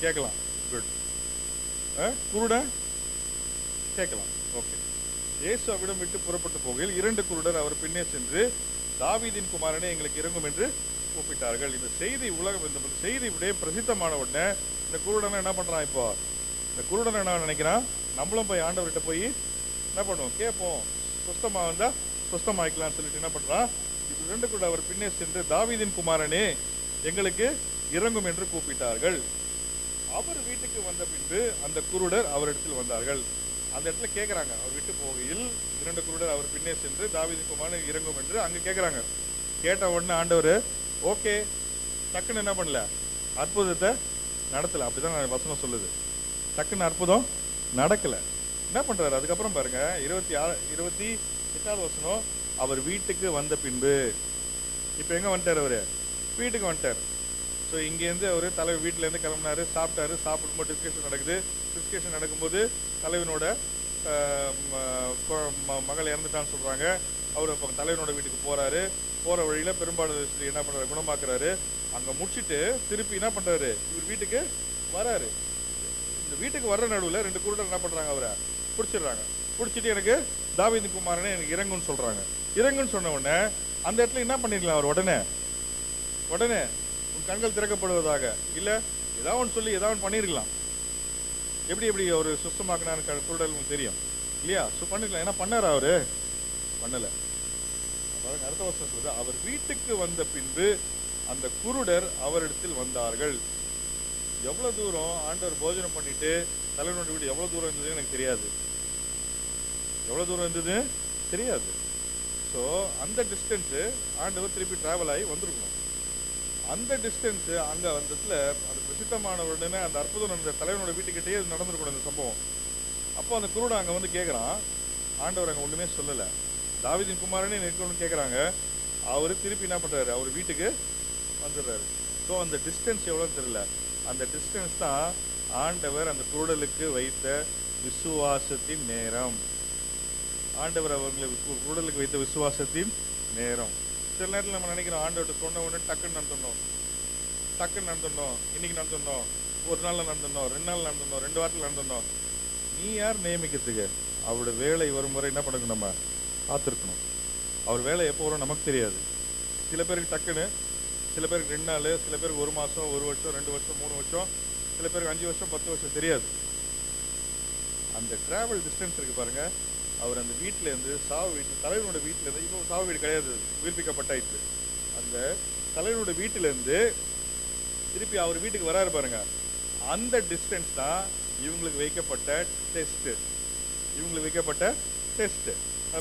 கேட்கலாம். குட். குருடன் கேட்கலாம். ஓகே. இயேசு அவ்விடம் விட்டு புறப்பட்டு போகையில் 2 குருடர் அவர் பின்னே சென்று, தாவீதின் குமாரனே எங்களுக்கு இறங்கும் என்று கூப்பிட்டார்கள். இந்த செய்தி இந்த செய்தி இப்படியே பிரசித்தமான உடனே இந்த குருடனை என்ன பண்றான்? இப்போ இந்த குருடனை என்ன நினைக்கிறான்? நம்மளும் போய் ஆண்டவர்கிட்ட போய் என்ன பண்ணுவோம்? கேட்போம். சொஸ்தமா வந்தா சொஸ்தமாக்கலாம்னு சொல்லிட்டு என்ன பண்றான்? இது 2 குருடர் அவர் பின்னே சென்று, தாவீதின் குமாரனே எங்களுக்கு இறங்கும் என்று கூப்பிட்டார்கள். அவர் வீட்டுக்கு வந்த பின்பு அந்த குருடர் அவரிடத்தில் வந்தார்கள். அந்த இடத்துல கேட்கறாங்க. அவர் விட்டு போகையில் 2 குருடர் அவர் பின்னே சென்று, தாவீதின் குமாரனே இறங்கும் என்று அங்க கேட்கறாங்க. கேட்ட உடனே ஆண்டவர் ஓகே, டக்குன்னு என்ன பண்ணல? அற்புதத்தை நடத்தல. அப்படிதான் வசனம் சொல்லுது. டக்குன்னு அற்புதம் நடக்கல. என்ன பண்றாரு? அதுக்கப்புறம் பாருங்க 28வது வசனம். அவர் வீட்டுக்கு வந்த பின்பு, இப்ப எங்க வந்துட்டார்? அவரு வீட்டுக்கு வந்துட்டார். ஸோ இங்கேருந்து அவர் தலைவர் வீட்டிலேருந்து கிளம்பினாரு, சாப்பிட்டாரு. சாப்பிடும்போது டிஸ்கஷன் நடக்கும்போது தலைவனோட மகள் இறந்துட்டான்னு சொல்கிறாங்க. அவர் இப்போ தலைவனோட வீட்டுக்கு போகிறாரு. போகிற வழியில் பெரும்பாலும் என்ன பண்ணுறாரு? குணமாக்குறாரு. அங்கே முடிச்சுட்டு திருப்பி என்ன பண்ணுறாரு? இவர் வீட்டுக்கு வராரு. இந்த வீட்டுக்கு வர்ற நடுவில் 2 குருடர் என்ன பண்ணுறாங்க? அவரை பிடிச்சிடுறாங்க. பிடிச்சிட்டு எனக்கு தாவீது குமாரனே எனக்கு இறங்குன்னு சொல்கிறாங்க. இறங்குன்னு சொன்ன உடனே அந்த இடத்துல என்ன பண்ணிடலாம்? அவர் உடனே உன் கண்கள் திறக்கப்படுவதாக, இல்லை ஏதாவது ஒன்று சொல்லி ஏதாவது ஒன்று பண்ணியிருக்கலாம். எப்படி அவர் சுத்தமாக்கினான்னு குருடல் உங்களுக்கு தெரியும் இல்லையா? பண்ணிருக்கலாம். ஏன்னா பண்ணார்? அவரு பண்ணலை. அடுத்த வருஷம் சொல்றது, அவர் வீட்டுக்கு வந்த பின்பு அந்த குருடர் அவரிடத்தில் வந்தார்கள். எவ்வளவு தூரம் ஆண்டவர் போஜனம் பண்ணிட்டு தலைவனோட வீடு எவ்வளவு தூரம் இருந்தது எனக்கு தெரியாது. எவ்வளவு தூரம் இருந்தது தெரியாது. ஸோ அந்த டிஸ்டன்ஸு ஆண்டவர் திருப்பி டிராவல் ஆகி வந்திருக்கணும். அந்த டிஸ்டன்ஸு அங்கே அந்த இடத்துல அந்த பிரசித்தமான உடனே அந்த அற்புதம் அந்த தலைவனோட வீட்டுக்கிட்டே நடந்திருக்கணும் இந்த சம்பவம். அப்போ அந்த குருடன் அங்கே வந்து கேட்குறான். ஆண்டவர் அங்கே ஒன்றுமே சொல்லலை. தாவீதின் குமாரனே இருக்கணும்னு கேட்குறாங்க. அவர் திருப்பி என்ன பண்ணுறாரு? அவர் வீட்டுக்கு வந்துடுறாரு. ஸோ அந்த டிஸ்டன்ஸ் எவ்வளோன்னு தெரியல. அந்த டிஸ்டன்ஸ் தான் ஆண்டவர் அந்த குருடலுக்கு வைத்த விசுவாசத்தின் நேரம். ஆண்டவர் அவர்களை உடலுக்கு வைத்த விசுவாசத்தின் நேரம். சில நேரத்தில் நம்ம நினைக்கிறோம் ஆண்டவர்கிட்ட சொன்ன உடனே டக்குன்னு நடத்தணும், டக்குன்னு நடத்தணும், இன்னைக்கு நடத்தணும், ஒரு நாளில் நடத்தணும், 2 நாள் நடத்தணும், 2 வாரத்தில் நடத்தணும். நீ யார் நியமிக்கிறதுக்கு? அவரோட வேலை வரும் முறை என்ன பண்ணணும்? நம்ம காத்திருக்கணும். அவர் வேலை எப்போ வரும் நமக்கு தெரியாது. சில பேருக்கு டக்குன்னு, சில பேருக்கு 2 நாள், சில பேருக்கு 1 மாதம், 1 வருஷம், 2 வருஷம், 3 வருஷம், சில பேருக்கு 5 வருஷம், 10 வருஷம் தெரியாது. அந்த டிராவல் டிஸ்டன்ஸ் இருக்கு பாருங்க. அவர் அந்த வீட்டிலேருந்து சாவு வீட்டில், தலைவனோட வீட்டிலேருந்து, இப்போ சாவு வீடு கிடையாது, உயிர்ப்பிக்கப்பட்டாயிற்று. அந்த தலைவனோட வீட்டிலேருந்து திருப்பி அவர் வீட்டுக்கு வராரு பாருங்க. அந்த டிஸ்டன்ஸ் தான் இவங்களுக்கு வைக்கப்பட்ட டெஸ்ட். இவங்களுக்கு வைக்கப்பட்ட டெஸ்ட்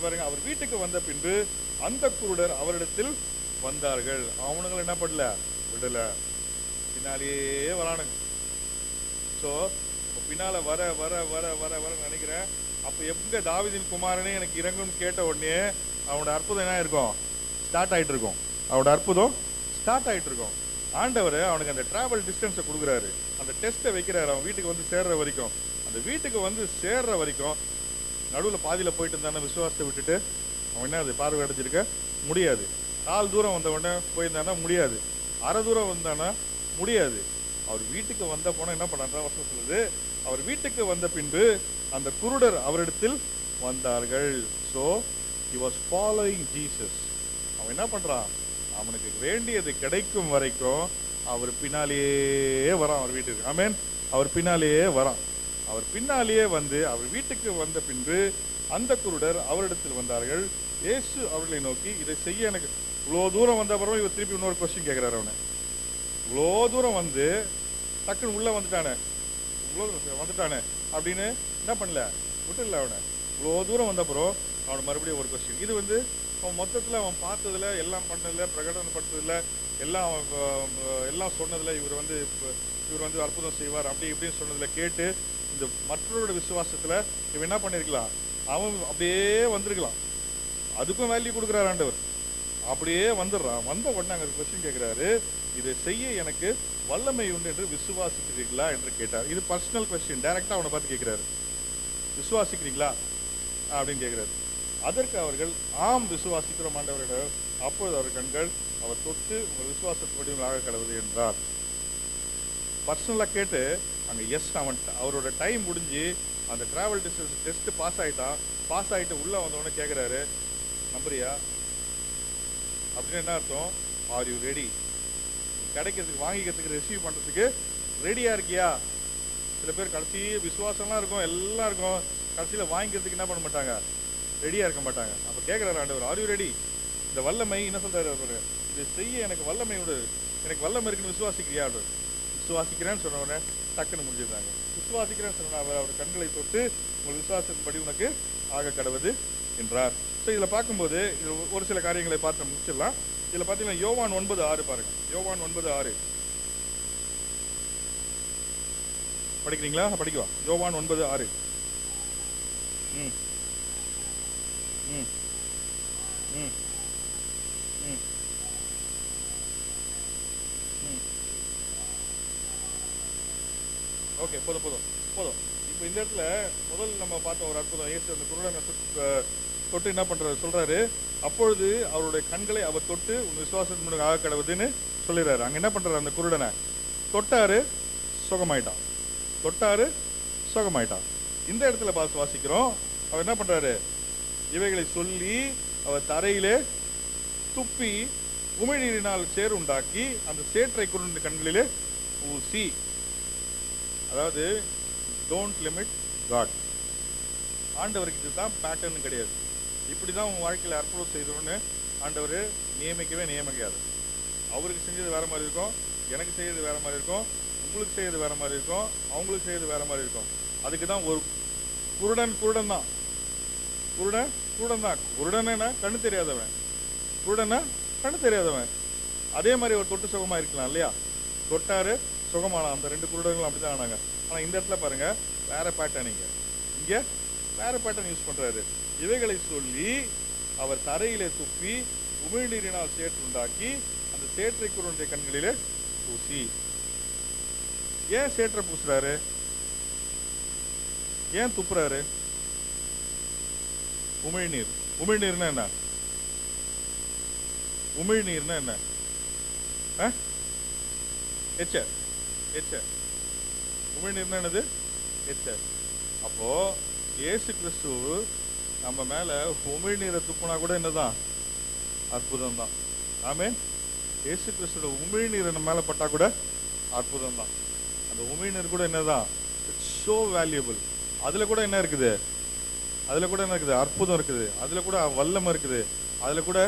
பாருங்க. அவர் வீட்டுக்கு வந்த பின்பு அந்த குருடர் அவரிடத்தில் வந்தார்கள். அவனுங்களை என்ன பண்ணல, விடல, பின்னாலேயே வரானுங்க. ஸோ பின்னால வர வர வர வர வர நினைக்கிறேன். அப்போ எங்க தாவீதின் குமாரனே எனக்கு இறங்கும்னு கேட்ட உடனே அவனோட அற்புதம் என்ன இருக்கும்? ஸ்டார்ட் ஆயிட்டு இருக்கும். அவனோட அற்புதம் ஸ்டார்ட் ஆயிட்டு இருக்கும். ஆண்டவர் அவனுக்கு அந்த டிராவல் டிஸ்டன்ஸை கொடுக்குறாரு, அந்த டெஸ்ட்டை வைக்கிறாரு. அவன் வீட்டுக்கு வந்து சேர்ற வரைக்கும், அந்த வீட்டுக்கு வந்து சேர்ற வரைக்கும் நடுவில் பாதியில் போயிட்டு இருந்தான விசுவாசத்தை விட்டுட்டு அவன் என்ன அது பார்வை அடைஞ்சிருக்க முடியாது. கால் தூரம் வந்த உடனே போயிருந்தானா முடியாது, அரை தூரம் வந்தானா முடியாது. அவர் வீட்டுக்கு வந்த போனால் என்ன பண்ணான் வசனம் சொல்லுது, அவர் வீட்டுக்கு வந்த பின்பு அந்த குருடர் அவரிடத்தில் வந்தார்கள். So he was following Jesus. அவன் என்ன பண்ணுறான்? அவனுக்கு வேண்டியது கிடைக்கும் வரைக்கும் அவர் பின்னாலேயே வரான் அவர் வீட்டுக்கு. ஆமென். அவர் பின்னாலேயே வரான். அவர் பின்னாலேயே வந்து அவர் வீட்டுக்கு வந்த பின்பு அந்த குருடர் அவரிடத்தில் வந்தார்கள். இயேசு அவர்களை நோக்கி, இதை செய்ய எனக்கு இவ்வளோ தூரம் வந்த அப்புறம் இவர் திருப்பி இன்னொரு கொஸ்டின் கேட்குறாரு. அவனை இவ்வளோ தூரம் வந்து டக்குன்னு உள்ளே வந்துட்டானே, இவ்வளோ வந்துட்டானே அப்படின்னு என்ன பண்ணல, விட்டுல. அவனை இவ்வளோ தூரம் வந்த அப்புறம் அவனை மறுபடியும் ஒரு கொஸ்டின். இது வந்து அவன் மொத்தத்தில் அவன் பார்த்ததில், எல்லாம் பண்ணதில், பிரகடனப்படுத்ததில், எல்லாம் சொன்னதில், இவர் வந்து அற்புதம் செய்வார் அப்படி இப்படின்னு சொன்னதில் கேட்டு இந்த மற்றவரோட விசுவாசத்தில் இவன் என்ன பண்ணியிருக்கலாம், அவன் அப்படியே வந்திருக்கலாம். அதுக்கும் வேல்யூ கொடுக்குறாரு ஆண்டவர். அப்படியே வந்துடுறான். வந்த உடனே அங்கே கொஸ்டின் கேட்குறாரு, இதை செய்ய எனக்கு வல்லமை உண்டு என்று விசுவாசிக்கிறீர்களா என்று கேட்டார். இது பர்சனல் கொஸ்டின், டைரக்டாக அவனை பார்த்து கேட்குறாரு, விசுவாசிக்கிறீங்களா அப்படின்னு கேட்குறாரு. அதற்கு அவர்கள் ஆம் விசுவாசிக்கிறோம் ஆண்டவரிடம். அப்பொழுது அவர் கண்கள் அவர் தொட்டு உங்கள் விசுவாசப்படி ஆக கடவுது என்றார். பர்சனலாக கேட்டு அங்கே எஸ், அவரோட டைம் முடிஞ்சு அந்த டிராவல் டிஸ்டன்ஸ் டெஸ்ட் பாஸ் ஆகிட்டான். பாஸ் ஆகிட்டு உள்ளே வந்தவொடனே கேட்குறாரு, நம்புறியா அப்படின்னு. என்ன அர்த்தம்? Are you ready? கிடைக்கிறதுக்கு, வாங்கிக்கிறதுக்கு, ரிசீவ் பண்ணுறதுக்கு ரெடியாக இருக்கியா? சில பேர் கடைசி விசுவாசம்லாம் இருக்கும், எல்லாம் இருக்கும், கடைசியில் வாங்கிக்கிறதுக்கு என்ன பண்ண மாட்டாங்க, ரெடியாக இருக்க மாட்டாங்க. அப்போ கேட்குறாரு ஆண்டவர், ஆர் யூ ரெடி? இந்த வல்லமை என்ன சொல்கிறாரு அவர், இதை செய்ய எனக்கு வல்லமை விடு, எனக்கு வல்லமை இருக்குன்னு விசுவாசிக்கிறியா? அவர் விசுவாசிக்கிறேன்னு சொன்ன உடனே டக்குன்னு முடிஞ்சிருந்தாங்க. விசுவாசிக்கிறேன்னு சொன்ன அவர் கண்களை தொட்டு உங்கள் விசுவாசத்தின்படி உனக்கு ஆக கடவுது என்றார். ஸோ இதில் பார்க்கும்போது ஒரு சில காரியங்களை பார்த்து முடிச்சிடலாம். இதில் பார்த்தீங்கன்னா யோவான் 9:6 பாருங்க. யோவான் 9:6 படிக்கிறீங்களா? படிக்குவா. யோவான் 9:6. ம் ம் ம் ம் ஓகே, போதும் போதும் போதும். இப்போ இந்த இடத்துல முதல் நம்ம பார்த்த ஒரு அற்புதம், இயேசு அந்த குருடனை தொட்டு என்ன பண்ணுறாரு சொல்கிறாரு, அப்பொழுது அவருடைய கண்களை அவர் தொட்டு உன் விசுவாசத்தின் முன்னாடி ஆக கடவுதுன்னு சொல்லிடுறாரு. அங்கே என்ன பண்ணுறாரு, அந்த குருடனை தொட்டாரு, சுகமாயிட்டான். தொட்டாரு, சுகமாயிட்டான். இந்த இடத்துல பார்த்து வாசிக்கிறோம், அவர் என்ன பண்ணுறாரு, இவைகளை சொல்லி அவர் தரையிலே துப்பி உமிழ்நீரினால் சேறு உண்டாக்கி அந்த சேற்றை குருடன் கண்களிலே ஊசி. அதாவது டோன்ட் லிமிட் காட். ஆண்டவருக்கு இதுதான் பேட்டர்ன் கிடையாது. இப்படி தான் உன் வாழ்க்கையில் அற்புதம் செய்தோன்னு ஆண்டவர் நியமிக்காது. அவருக்கு செஞ்சது வேற மாதிரி இருக்கும், எனக்கு செய்யறது வேற மாதிரி இருக்கும், உங்களுக்கு செய்யறது வேற மாதிரி இருக்கும், அவங்களுக்கு செய்யறது வேற மாதிரி இருக்கும். அதுக்கு தான் ஒரு குருடன் தான். குருடனா கண்ணு தெரியாதவன், குருடனா கண்ணு தெரியாதவன். அதே மாதிரி ஒரு தொட்டு சுகமா இருக்கலாம் இல்லையா? தொட்டாரு, சுகமான அந்த 2 குருடர்களும் அப்படிதான் ஆனாங்க. ஆனால் இந்த இடத்துல பாருங்க, வேற பேட்டர்ன். இங்கே வேற பேட்டர்ன் யூஸ் பண்றாரு. இவைகளை சொல்லி அவர் தரையிலே துப்பி உமிழ்நீரினால் சேற்று உண்டாக்கி அந்த சேற்றை குருடைய கண்களிலே பூசி. ஏன் சேற்றை பூசுறாரு? ஏன் துப்புறாரு? உமிழ்நீர். உமிழ்நீர்னா என்ன? உமிழ்நீர்னா என்ன? எச்ச. உமிழ்நீர்னா என்னது? எச்ச. அப்போ இயேசு கிறிஸ்து நம்ம மேல உமிழ்நீரை துப்புனா கூட என்னதான்? அற்புதம் தான். ஆமென். இயேசு கிறிஸ்துவோட உமிழ்நீர் நம்ம மேல பட்டா கூட அற்புதம் தான். அந்த உமிழ்நீர் கூட என்னதான்? It's so valuable. அதுல கூட என்ன இருக்குது? அற்புதம் இருக்குது. அதுல கூட வல்லமை இருக்குது. அதுல கூட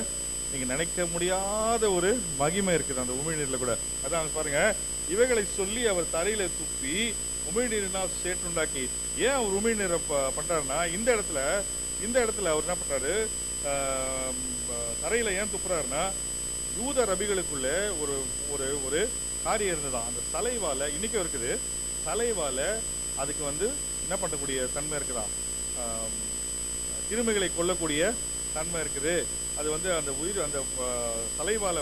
நீங்க நினைக்க முடியாத ஒரு மகிமை இருக்குது அந்த உமிழ்நீர்ல கூட. அதான் பாருங்க, இவைகளை சொல்லி அவர் தரையில துப்பி உமிழ்நீரினால் சேற்றுண்டாக்கி. ஏன் அவர் உமிழ்நீரை பண்றாருன்னா, இந்த இடத்துல அவர் என்ன பண்றாரு, தரையில ஏன் துப்புறாருன்னா, யூத ரபிகளுக்குள்ள ஒரு ஒரு ஒரு காரியம் இருந்ததுதான். அந்த சலைவால இன்னைக்கும் இருக்குது. சலைவால அதுக்கு என்ன பண்ணக்கூடிய தன்மை இருக்குதான், கிருமிகளை கொல்லக்கூடிய தன்மை இருக்குது. அது அந்த உயிர் அந்த சலைவால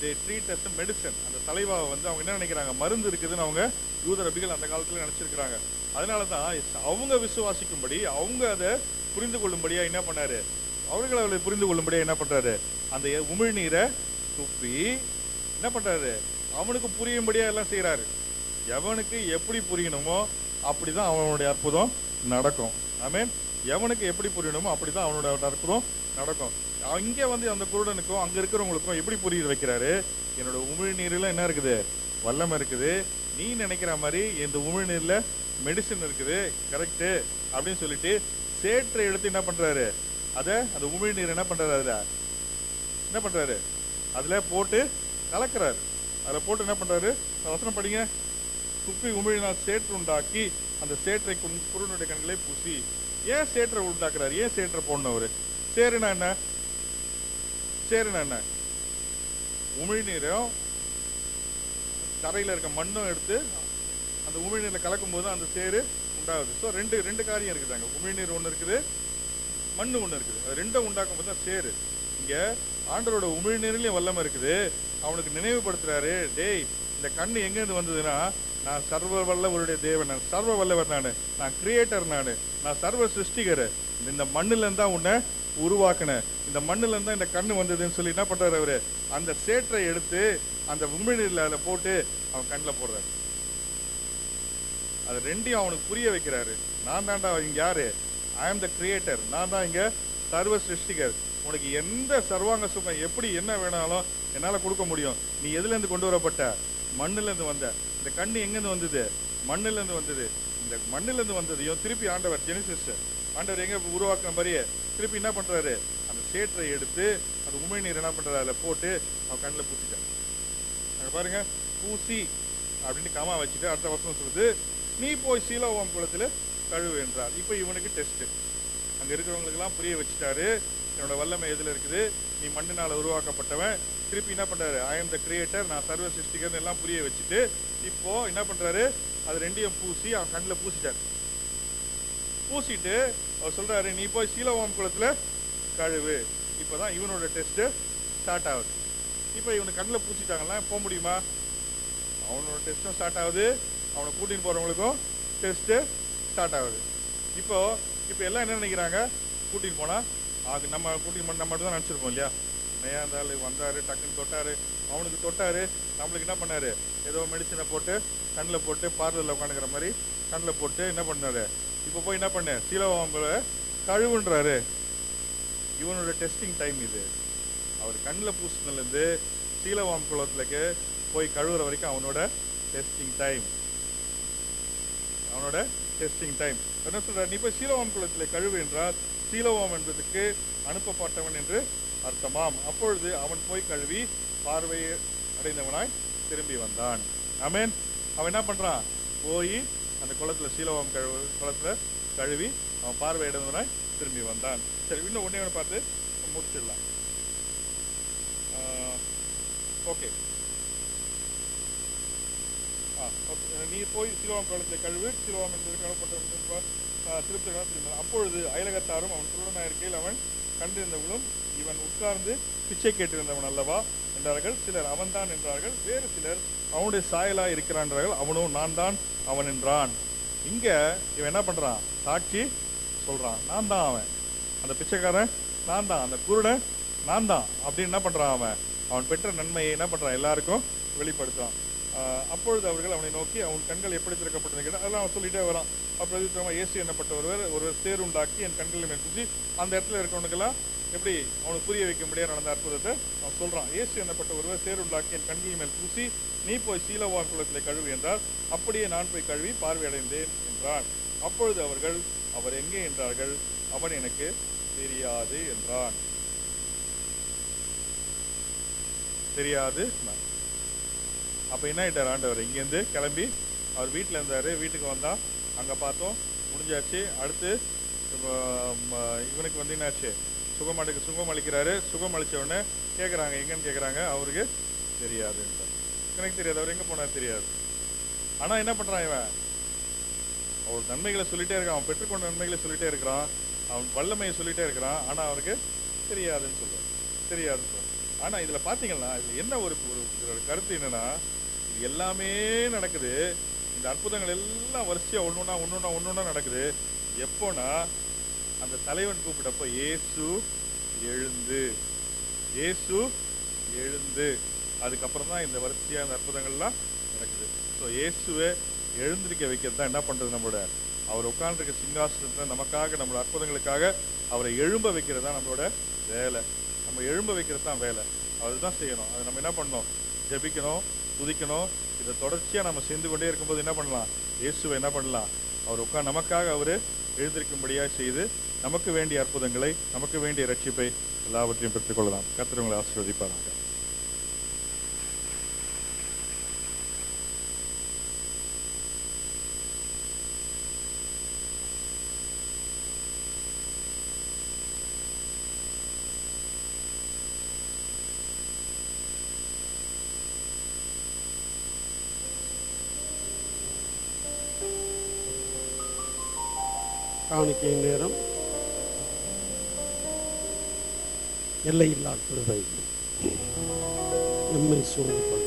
they treat as a medicine. அந்த சலைவாவை அவங்க என்ன நினைக்கிறாங்க, மருந்து இருக்குதுன்னு அவங்க யூத ரபிகள் அந்த காலத்துல நினைச்சிருக்கிறாங்க. அதனாலதான் அவங்க விசுவாசிக்கும்படி, அவங்க அதை புரிந்து கொள்ளும்படியா என்ன பண்ணாரு, அவர்களை புரிந்து கொள்ளும்படியா என்ன பண்றாரு, அந்த உமிழ்நீரை துப்பி என்ன பண்றாரு, அவனுக்கு புரியும்படியா எல்லாம் செய்யறாரு. எவனுக்கு எப்படி புரியணுமோ அப்படிதான் அவனுடைய அற்புதம் நடக்கும். ஆமென். எவனுக்கு எப்படி புரியணுமோ அப்படிதான் அவனோட அற்புதம் நடக்கும். இங்கே அந்த குருடனுக்கும் அங்க இருக்கிறவங்களுக்கும் எப்படி புரிய வைக்கிறாரு, என்னோட உமிழ்நீர்ல என்ன இருக்குது, வல்லமை இருக்குது. நீ நினைக்கிற மாதிரி இந்த உமிழ்நீர்ல மெடிசன் இருக்குது, கரெக்டு அப்படின்னு சொல்லிட்டு சேற்றை எடுத்து என்ன பண்றாரு, அந்த உமிழ்நீர் என்ன பண்றாரு, அதுல போட்டு கலக்கிறாரு. அதுல போட்டு என்ன பண்றாரு, வசனம் படிங்க. துப்பி உமிழினால் சேற்று உண்டாக்கி அந்த சேற்றை குருடனுடைய கண்களை பூசி. ஏன் சேற்றை உண்டாக்குறாரு, ஏன் சேற்றை போடணும்? சேருனா என்ன, உமிழ்நீரும் தரையில இருக்க மண்ணும் எடுத்து அந்த உமிழ்நீர்ல கலக்கும் போது அந்த சேரு உண்டாகுது. ஸோ ரெண்டு காரியம் இருக்குதாங்க. உமிழ்நீர் ஒன்று இருக்குது, மண்ணு ஒன்று இருக்குது. அது ரெண்டும் உண்டாக்கும் போது தான் சேரு. இங்க ஆண்டவரோட உமிழ்நீர்லயும் வல்லமை இருக்குது. அவனுக்கு நினைவுபடுத்துறாரு, டேய் இந்த கண்ணு எங்கேருந்து வந்ததுன்னா, நான் சர்வ வல்லவருடைய தேவன், நான் சர்வ வல்லவர், நான் கிரியேட்டர், நான் சர்வ சிருஷ்டிகர். இந்த மண்ணுல இருந்தா உன்னை உருவாக்குனேன், இந்த மண்ணுல இருந்தா இந்த கண்ணு வந்ததுன்னு சொல்லி என்ன பண்றாரு அவரு, அந்த சேற்றை எடுத்து அந்த உமிழ்நீர்ல அதில் போட்டு அவன் கண்ணில் போடுறாரு. அது ரெண்டையும் அவனுக்கு புரிய வைக்கிறாரு. நான் தான்டா இங்க யாரு, ஐ ஆம் த கிரியேட்டர், நான் தான் இங்க சர்வ சிருஷ்டிகர். உனக்கு எந்த சர்வாங்க சுகம் எப்படி என்ன வேணாலும் என்னால கொடுக்க முடியும். நீ எதுல இருந்து கொண்டு வரப்பட்ட, மண்ணுல இருந்து வந்த. இந்த கண்ணு எங்கிருந்து வந்தது, மண்ணுல இருந்து வந்தது. இந்த மண்ணுல இருந்து வந்ததையும் திருப்பி ஆண்டவர் ஜெனிசிஸ் ஆண்டவர் எங்க உருவாக்குற மாதிரியே திருப்பி என்ன பண்றாரு, அந்த சேற்றை எடுத்து அந்த உமிழ்நீர் என்ன பண்றாரு, அதில் போட்டு அவன் கண்ணில் பூசிட்டான். பாருங்க, பூசி அப்படின்னு காமா வச்சுட்டு அடுத்த வருஷம் சொல்லுது, நீ போய் சீலோவாம் குளத்துல கழுவு என்றார். இப்போ இவனுக்கு டெஸ்ட். அங்க இருக்கிறவங்களுக்கெல்லாம் புரிய வச்சுட்டாரு, என்னோட வல்லமை எதுல இருக்குது, நீ மண்ணினால உருவாக்கப்பட்டவன். திருப்பி என்ன பண்றாரு, ஐ ஆம் த கிரியேட்டர், நான் சர்வ சிருஷ்டிகர் எல்லாம் புரிய வச்சுட்டு இப்போ என்ன பண்றாரு, அது ரெண்டையும் பூசி அவன் கண்ணில் பூசிட்டார். பூசிட்டு அவர் சொல்றாரு, நீ போய் சீலோவாம் குளத்துல கழுவு. இப்பதான் இவனோட டெஸ்ட் ஸ்டார்ட் ஆகுது. இப்போ இவனுக்கு கண்ணில் பூசிட்டாங்கன்னா போக முடியுமா, அவனோட டெஸ்ட்டும் ஸ்டார்ட் ஆகுது, அவனை கூட்டின்னு போறவங்களுக்கும் டெஸ்ட் ஸ்டார்ட் ஆகுது. இப்போ எல்லாம் என்ன நினைக்கிறாங்க, கூட்டின்னு போனா நம்ம கூட்டின்னு நம்ம மட்டும் தான் நினச்சிருப்போம் இல்லையா, நையா இருந்தாலும் வந்தாரு, டக்குன்னு தொட்டாரு, அவனுக்கு தொட்டாரு, நம்மளுக்கு என்ன பண்ணாரு, ஏதோ மெடிசனை போட்டு கண்ணில் போட்டு பார்லரில் உட்காந்துக்கிற மாதிரி கண்ணில் போட்டு என்ன பண்ணாரு. இப்போ போய் என்ன பண்ண, சீலோவாம்புல கழுவுன்றாரு. இவனோட டெஸ்டிங் டைம் இது. அவர் கண்ணில் பூசினதுலேருந்து சீலோவாம் குளத்துலக்கு போய் கழுவுற வரைக்கும் அவனோட டெஸ்டிங் டைம். என்ன சொல்றாரு, நீ போய் சீலோவாம் குளத்தில் கழுவு என்றால் சீலோவாம் என்பதற்கு அனுப்பப்பட்டவன் என்று அர்த்தமாம். அப்பொழுது அவன் போய் கழுவி பார்வை அடைந்தவனாய் திரும்பி வந்தான். ஆமென். அவன் என்ன பண்றான், போய் அந்த குளத்துல சீலோவாம் குளத்துல கழுவி அவன் பார்வை அடைந்தவனாய் திரும்பி வந்தான். சரி, இன்னும் ஒண்ணே பார்த்து முடிச்சிடலாம். ஓகே, நீ போய் சீலோவாம் குளத்தை கழுவி, சீலோவாம் என்பதற்கு அனுப்பப்பட்டவன் திருப்தி. அப்பொழுது அயலகத்தாரும் அவன் குருடனாக இருக்கையில் அவன் கண்டிருந்தவர்களும், இவன் உட்கார்ந்து பிச்சை கேட்டிருந்தவன் அல்லவா என்றார்கள். சிலர் அவன் தான் என்றார்கள், வேறு சிலர் அவனுடைய சாயலாக இருக்கிறான் என்றார்கள். அவனும் நான் தான் அவன் என்றான். இங்க இவன் என்ன பண்றான், சாட்சி சொல்றான், நான் தான் அவன். அந்த பிச்சைக்காரன் நான் தான், அந்த குருடன் நான் தான் அப்படின்னு என்ன பண்றான், அவன் பெற்ற நன்மையை என்ன பண்றான், எல்லாருக்கும் வெளிப்படுத்துறான். அப்பொழுது அவர்கள் அவனை நோக்கி அவன் கண்கள் எப்படி திறக்கப்பட்டது கேட்டால் அதெல்லாம் அவன் சொல்லிட்டே வரான். அப்புறம் இயேசு என்னப்பட்ட ஒருவர் சேருண்டாக்கி என் கண்களில் மேல் பூசி, அந்த இடத்துல இருக்கவனுக்கெல்லாம் எப்படி அவனுக்கு புரிய வைக்கும்படியா நடந்த அற்புதத்தை அவன் சொல்றான். இயேசு என்னப்பட்ட ஒருவர் சேருண்டாக்கி என் கண்களில் மேல் பூசி, நீ போய் சீலோவான் குளத்திலே கழுவு என்றார். அப்படியே நான் போய் கழுவி பார்வையடைந்தேன் என்றான். அப்பொழுது அவர்கள் அவர் எங்கே என்றார்கள். அவன் எனக்கு தெரியாது என்றான். தெரியாது. அப்ப என்ன ஆயிட்டார் ஆண்டவர், இங்கேருந்து கிளம்பி அவர் வீட்டில் இருந்தாரு. வீட்டுக்கு வந்தா அங்க பார்த்தோம் முடிஞ்சாச்சு. அடுத்து இவனுக்கு என்னாச்சு, சுகம் அளிக்கிறாரு. சுகம் அளிச்ச உடனே கேட்குறாங்க, எங்கன்னு கேட்குறாங்க. அவருக்கு தெரியாது. எனக்கு தெரியாது, அவர் எங்க போனார் தெரியாது. ஆனா என்ன பண்றான் இவன், அவர் நன்மைகளை சொல்லிட்டே இருக்கான், அவன் பெற்றுக்கொண்ட நன்மைகளை சொல்லிட்டே இருக்கிறான், அவன் வல்லமையை சொல்லிட்டே இருக்கிறான். ஆனா அவருக்கு தெரியாதுன்னு சொல்றான், தெரியாதுன்னு சொல்றான். ஆனா இதுல பாத்தீங்கன்னா இது என்ன ஒரு கருத்து என்னன்னா, இது எல்லாமே நடக்குது, இந்த அற்புதங்கள் எல்லாம் வரிசையா ஒன்னொன்னா நடக்குது. எப்போனா அந்த தலைவன் கூப்பிட்டப்போ இயேசு எழுந்து அதுக்கப்புறம் தான் இந்த வரிசையா இந்த அற்புதங்கள்லாம் நடக்குது. ஸோ இயேசுவை எழுந்திருக்க வைக்கிறது தான் என்ன பண்றது, நம்மளோட அவர் உட்கார்ந்துருக்க சிங்காசனத்தை நமக்காக, நம்மளோட அற்புதங்களுக்காக அவரை எழும்ப வைக்கிறது தான் நம்மளோட வேலை. நம்ம எழும்ப வைக்கிறது தான் வேலை, அதுதான் செய்யணும். அது நம்ம என்ன பண்ணணும், ஜெபிக்கணும், துதிக்கணும். இதை தொடர்ச்சியா நம்ம சேர்ந்து கொண்டே இருக்கும்போது என்ன பண்ணலாம், இயேசுவை என்ன பண்ணலாம், அவர் நமக்காக அவர் எழுந்திருக்கும்படியாக செய்து நமக்கு வேண்டிய அற்புதங்களை, நமக்கு வேண்டிய ரட்சிப்பை எல்லாவற்றையும் பெற்றுக்கொள்ளலாம். கர்த்தர் உங்களை ஆசீர்வதிப்பாராக. காணிக்கை நேரம். எல்லையில்லா கிருபை எம்மை சூழ்ந்து கொள்ளும்.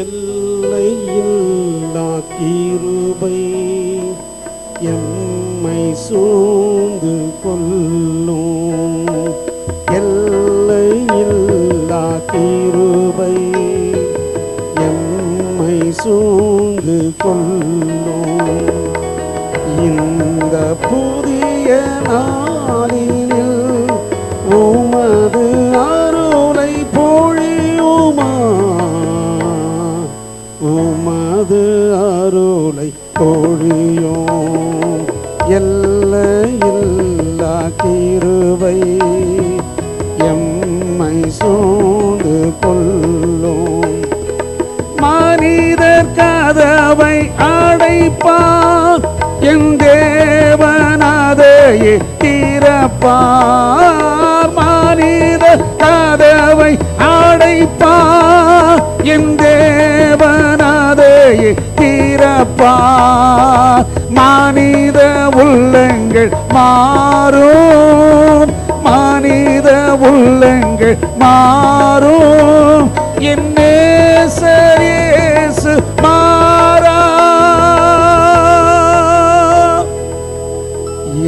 எல்லையில்லா கிருபை எம்மை சூழ்ந்து கொள்ளும். எல்லையில்லா கிருபை எம்மை சூழ்ந்து கொள்ளும். இந்த புதிய நாளில் உமது அருளை பொழியுமா, உமது அருளை பொழியும். எல்லையில்லா கிருபை எம்மை சூழ்ந்து கொள்ளும். மனிதர் கதவை அடைப்பார், என் தேவன் அதையே திறப்பார். மனிதர் கதவை அடைப்பார், என் தேவன் அதையே திறப்பார். மனித உள்ளங்கள் மாறும், மனித உள்ளங்கள் மாறும். என் நேசர் இயேசு மாறா,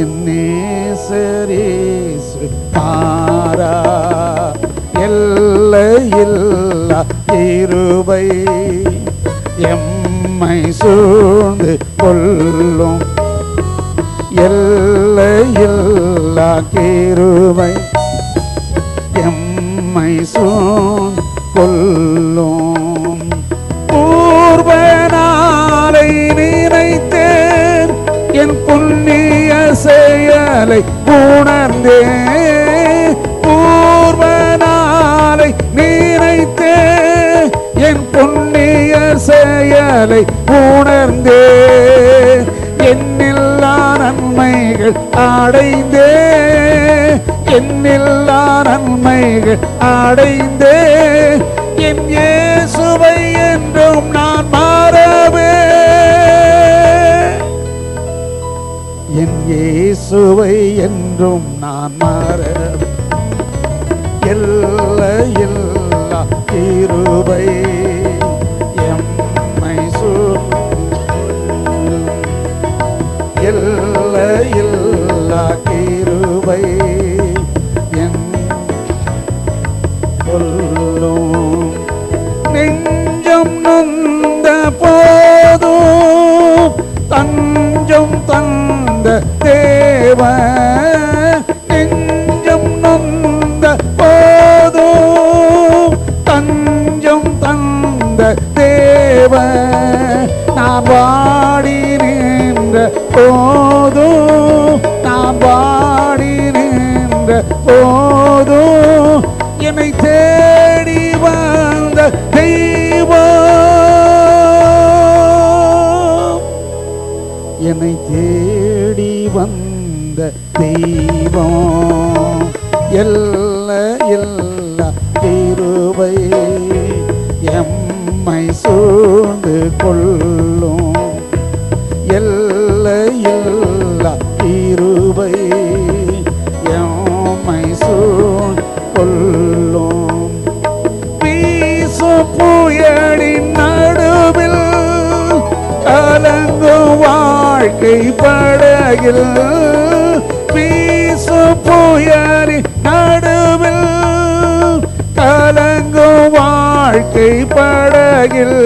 என் நேசர் இயேசு மாறா. எல்லையில்லா கிருபை எம்மை சூழ்ந்து கொள்ளும். எல்லையில்லா கிருபை எம்மை சூழ்ந்து கொள்ளும். பூர்வ நாளை நினைத்தேன், என் புண்ணிய செயலை உணர்ந்தேன். பூர்வ நாளை நினைத்தேன், என் புண்ணிய செயலை உணர்ந்தேன். என்னில்லா நன்மைகள் அடைந்தே, என்னில்லா நன்மைகள் அடைந்தே. என் இயேசுவை என்றும் நான் மாறவே, என் இயேசுவை என்றும் நான் மாறவே. எல்லையில்லா கிருபை எல்லையில்லா கிருபை என் கொல்லும். நெஞ்சம் நொந்த போதும் தஞ்சம் தந்த தேவ, நெஞ்சம் நொந்த போதும் தஞ்சம் தந்த தேவ, நான் வாடி நின்ற போதும், நான் வாடி நின்ற போதும் என்னை தேடி வந்த தெய்வம், என்னை தேடி வந்த தெய்வம், எல்லையில்லா கிருபை எம்மை சூழ்ந்து கொள்ளும், எல்லையில்லா கிருபை எம்மை சூழ்ந்து கொள்ளும். வீசும் புயலின் நடுவில் கலங்கும் வாழ்க்கை படகில், வீசும் புயலின் நடுவில் கலங்கும் வாழ்க்கை படகில்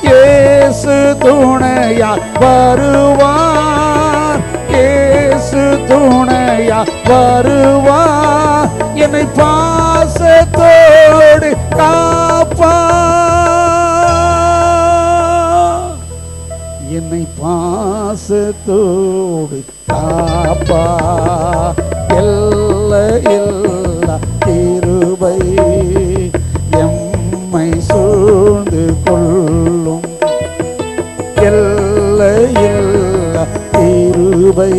இயேசு துணையா வருவார், இயேசு துணையா வருவார், என்னை பாசத்தோடு காப்பார், என்னை பாசத்தோடு காப்பார், எல்லையில்லா கிருபை எம்மை சூழ்ந்து கொள்ளும், எல்லையில்லா கிருபை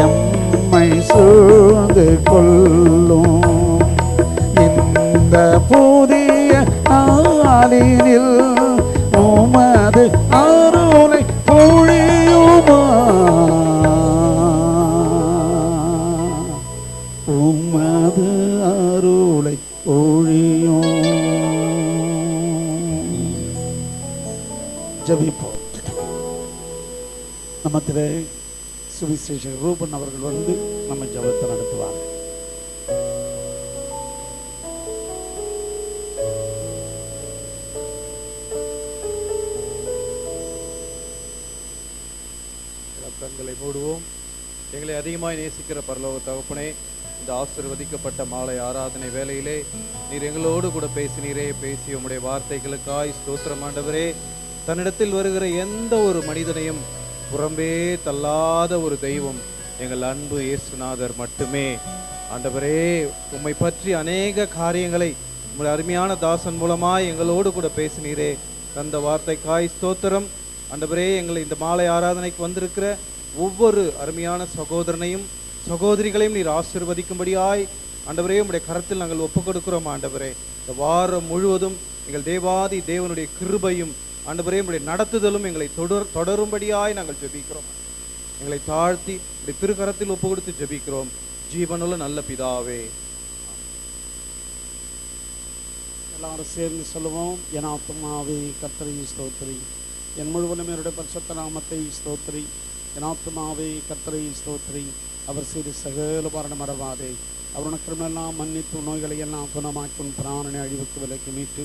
எம்மை சூழ்ந்து கொள்ளும். இந்த புதிய நாளினில் உமது அருளை பொழியுமா, உமது அருளை பொழியும். ஜெபிப்போம். நமத்திலே சுவிசேஷகர் ரூபன் அவர்கள் வந்து நம்ம ஜெபத்தை நடத்துவார். கண்களை மூடுவோம். எங்களை அதிகமாய் நேசிக்கிற பரலோக தகப்பனே, இந்த ஆசீர்வதிக்கப்பட்ட மாலை ஆராதனை வேளையிலே நீர் எங்களோடு கூட பேசினீரே. பேசிய உம்முடைய வார்த்தைகளுக்காய் ஸ்தோத்திரம் ஆண்டவரே. தன்னிடத்தில் வருகிற எந்த ஒரு மனிதனையும் புறம்பே தள்ளாத ஒரு தெய்வம் எங்கள் அன்பு இயேசுநாதர் மட்டுமே. ஆண்டவரே, உம்மை பற்றி அநேக காரியங்களை உம்முடைய அருமையான தாசன் மூலமாய் எங்களோடு கூட பேசினீரே. தந்த வார்த்தைக்காய் ஸ்தோத்திரம் ஆண்டவரே. எங்களை இந்த மாலை ஆராதனைக்கு வந்திருக்கிற ஒவ்வொரு அருமையான சகோதரனையும் சகோதரிகளையும் நீர் ஆசீர்வதிக்கும்படியாய் ஆண்டவரே உம்முடைய கரத்தில் நாங்கள் ஒப்புக் கொடுக்கிறோம். ஆண்டவரே, இந்த வாரம் முழுவதும் எங்கள் தேவாதி தேவனுடைய கிருபையும் ஆண்டவரே உம்முடைய நடத்துதலும் எங்களை தொடரும்படியாய் நாங்கள் ஜெபிக்கிறோம். எங்களை தாழ்த்தி உம்முடைய திருக்கரத்தில் ஒப்பு கொடுத்து ஜெபிக்கிறோம் ஜீவனுள்ள நல்ல பிதாவே. எல்லாரும் சேர்ந்து சொல்லுவோம். என் ஆத்துமாவே கர்த்தரை ஸ்தோத்திரி, என் முழுவதும் என்னுடைய பரிசுத்த நாமத்தை ஸ்தோத்திரி. என் ஆத்துமாவே கர்த்தரை ஸ்தோத்திரி, அவர் செய்த சகல மரணம் மறவாதே. அவர் உனக்கெல்லாம் மன்னித்து நோய்களை எல்லாம் குணமாக்கி உன் பிராணனை அழிவுக்கு விலக்கி மீட்டு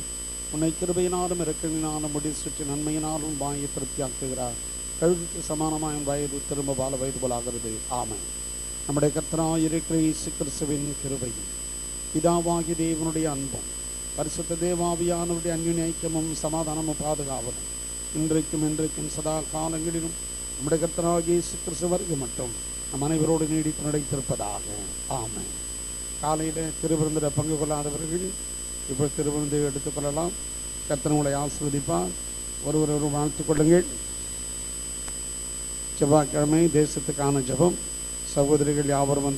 உன்னை கிருபையினாலும் இறக்கினாலும் முடி சுற்றி நன்மையினாலும் வாங்கி திருப்தியாக்குகிறார். கழுகுக்கு சமானமாய் வயது திரும்ப பால வயது போலாகிறது. ஆமென். நம்முடைய கர்த்தராய் இருக்கிற இயேசு கிறிஸ்துவின் கிருபையும் பிதாவாகிய தேவனுடைய அன்பும் பரிசுத்த தேவாவியானவருடைய அன்யோன்ய ஐக்கியமும் சமாதானமும் பாதுகாவதும் இன்றைக்கும் என்றைக்கும் சதா காலங்களிலும் நம்முடைய கர்த்தராகிய இயேசு கிறிஸ்து வருகை மட்டும் நம் அனைவரோடு நீடித்து நடைத்திருப்பதாக. ஆமென். காலையில் திருவிருந்தில் பங்கு கொள்ளாதவர்கள் இப்போ திருவிருந்து எடுத்துக்கொள்ளலாம். கர்த்தர் உங்களை ஆசீர்வதிப்பார். ஒருவர் வாழ்த்துக் கொள்ளுங்கள். செவ்வாய்க்கிழமை தேசத்துக்கான ஜெபம். சகோதரிகள் யாவரும் வந்து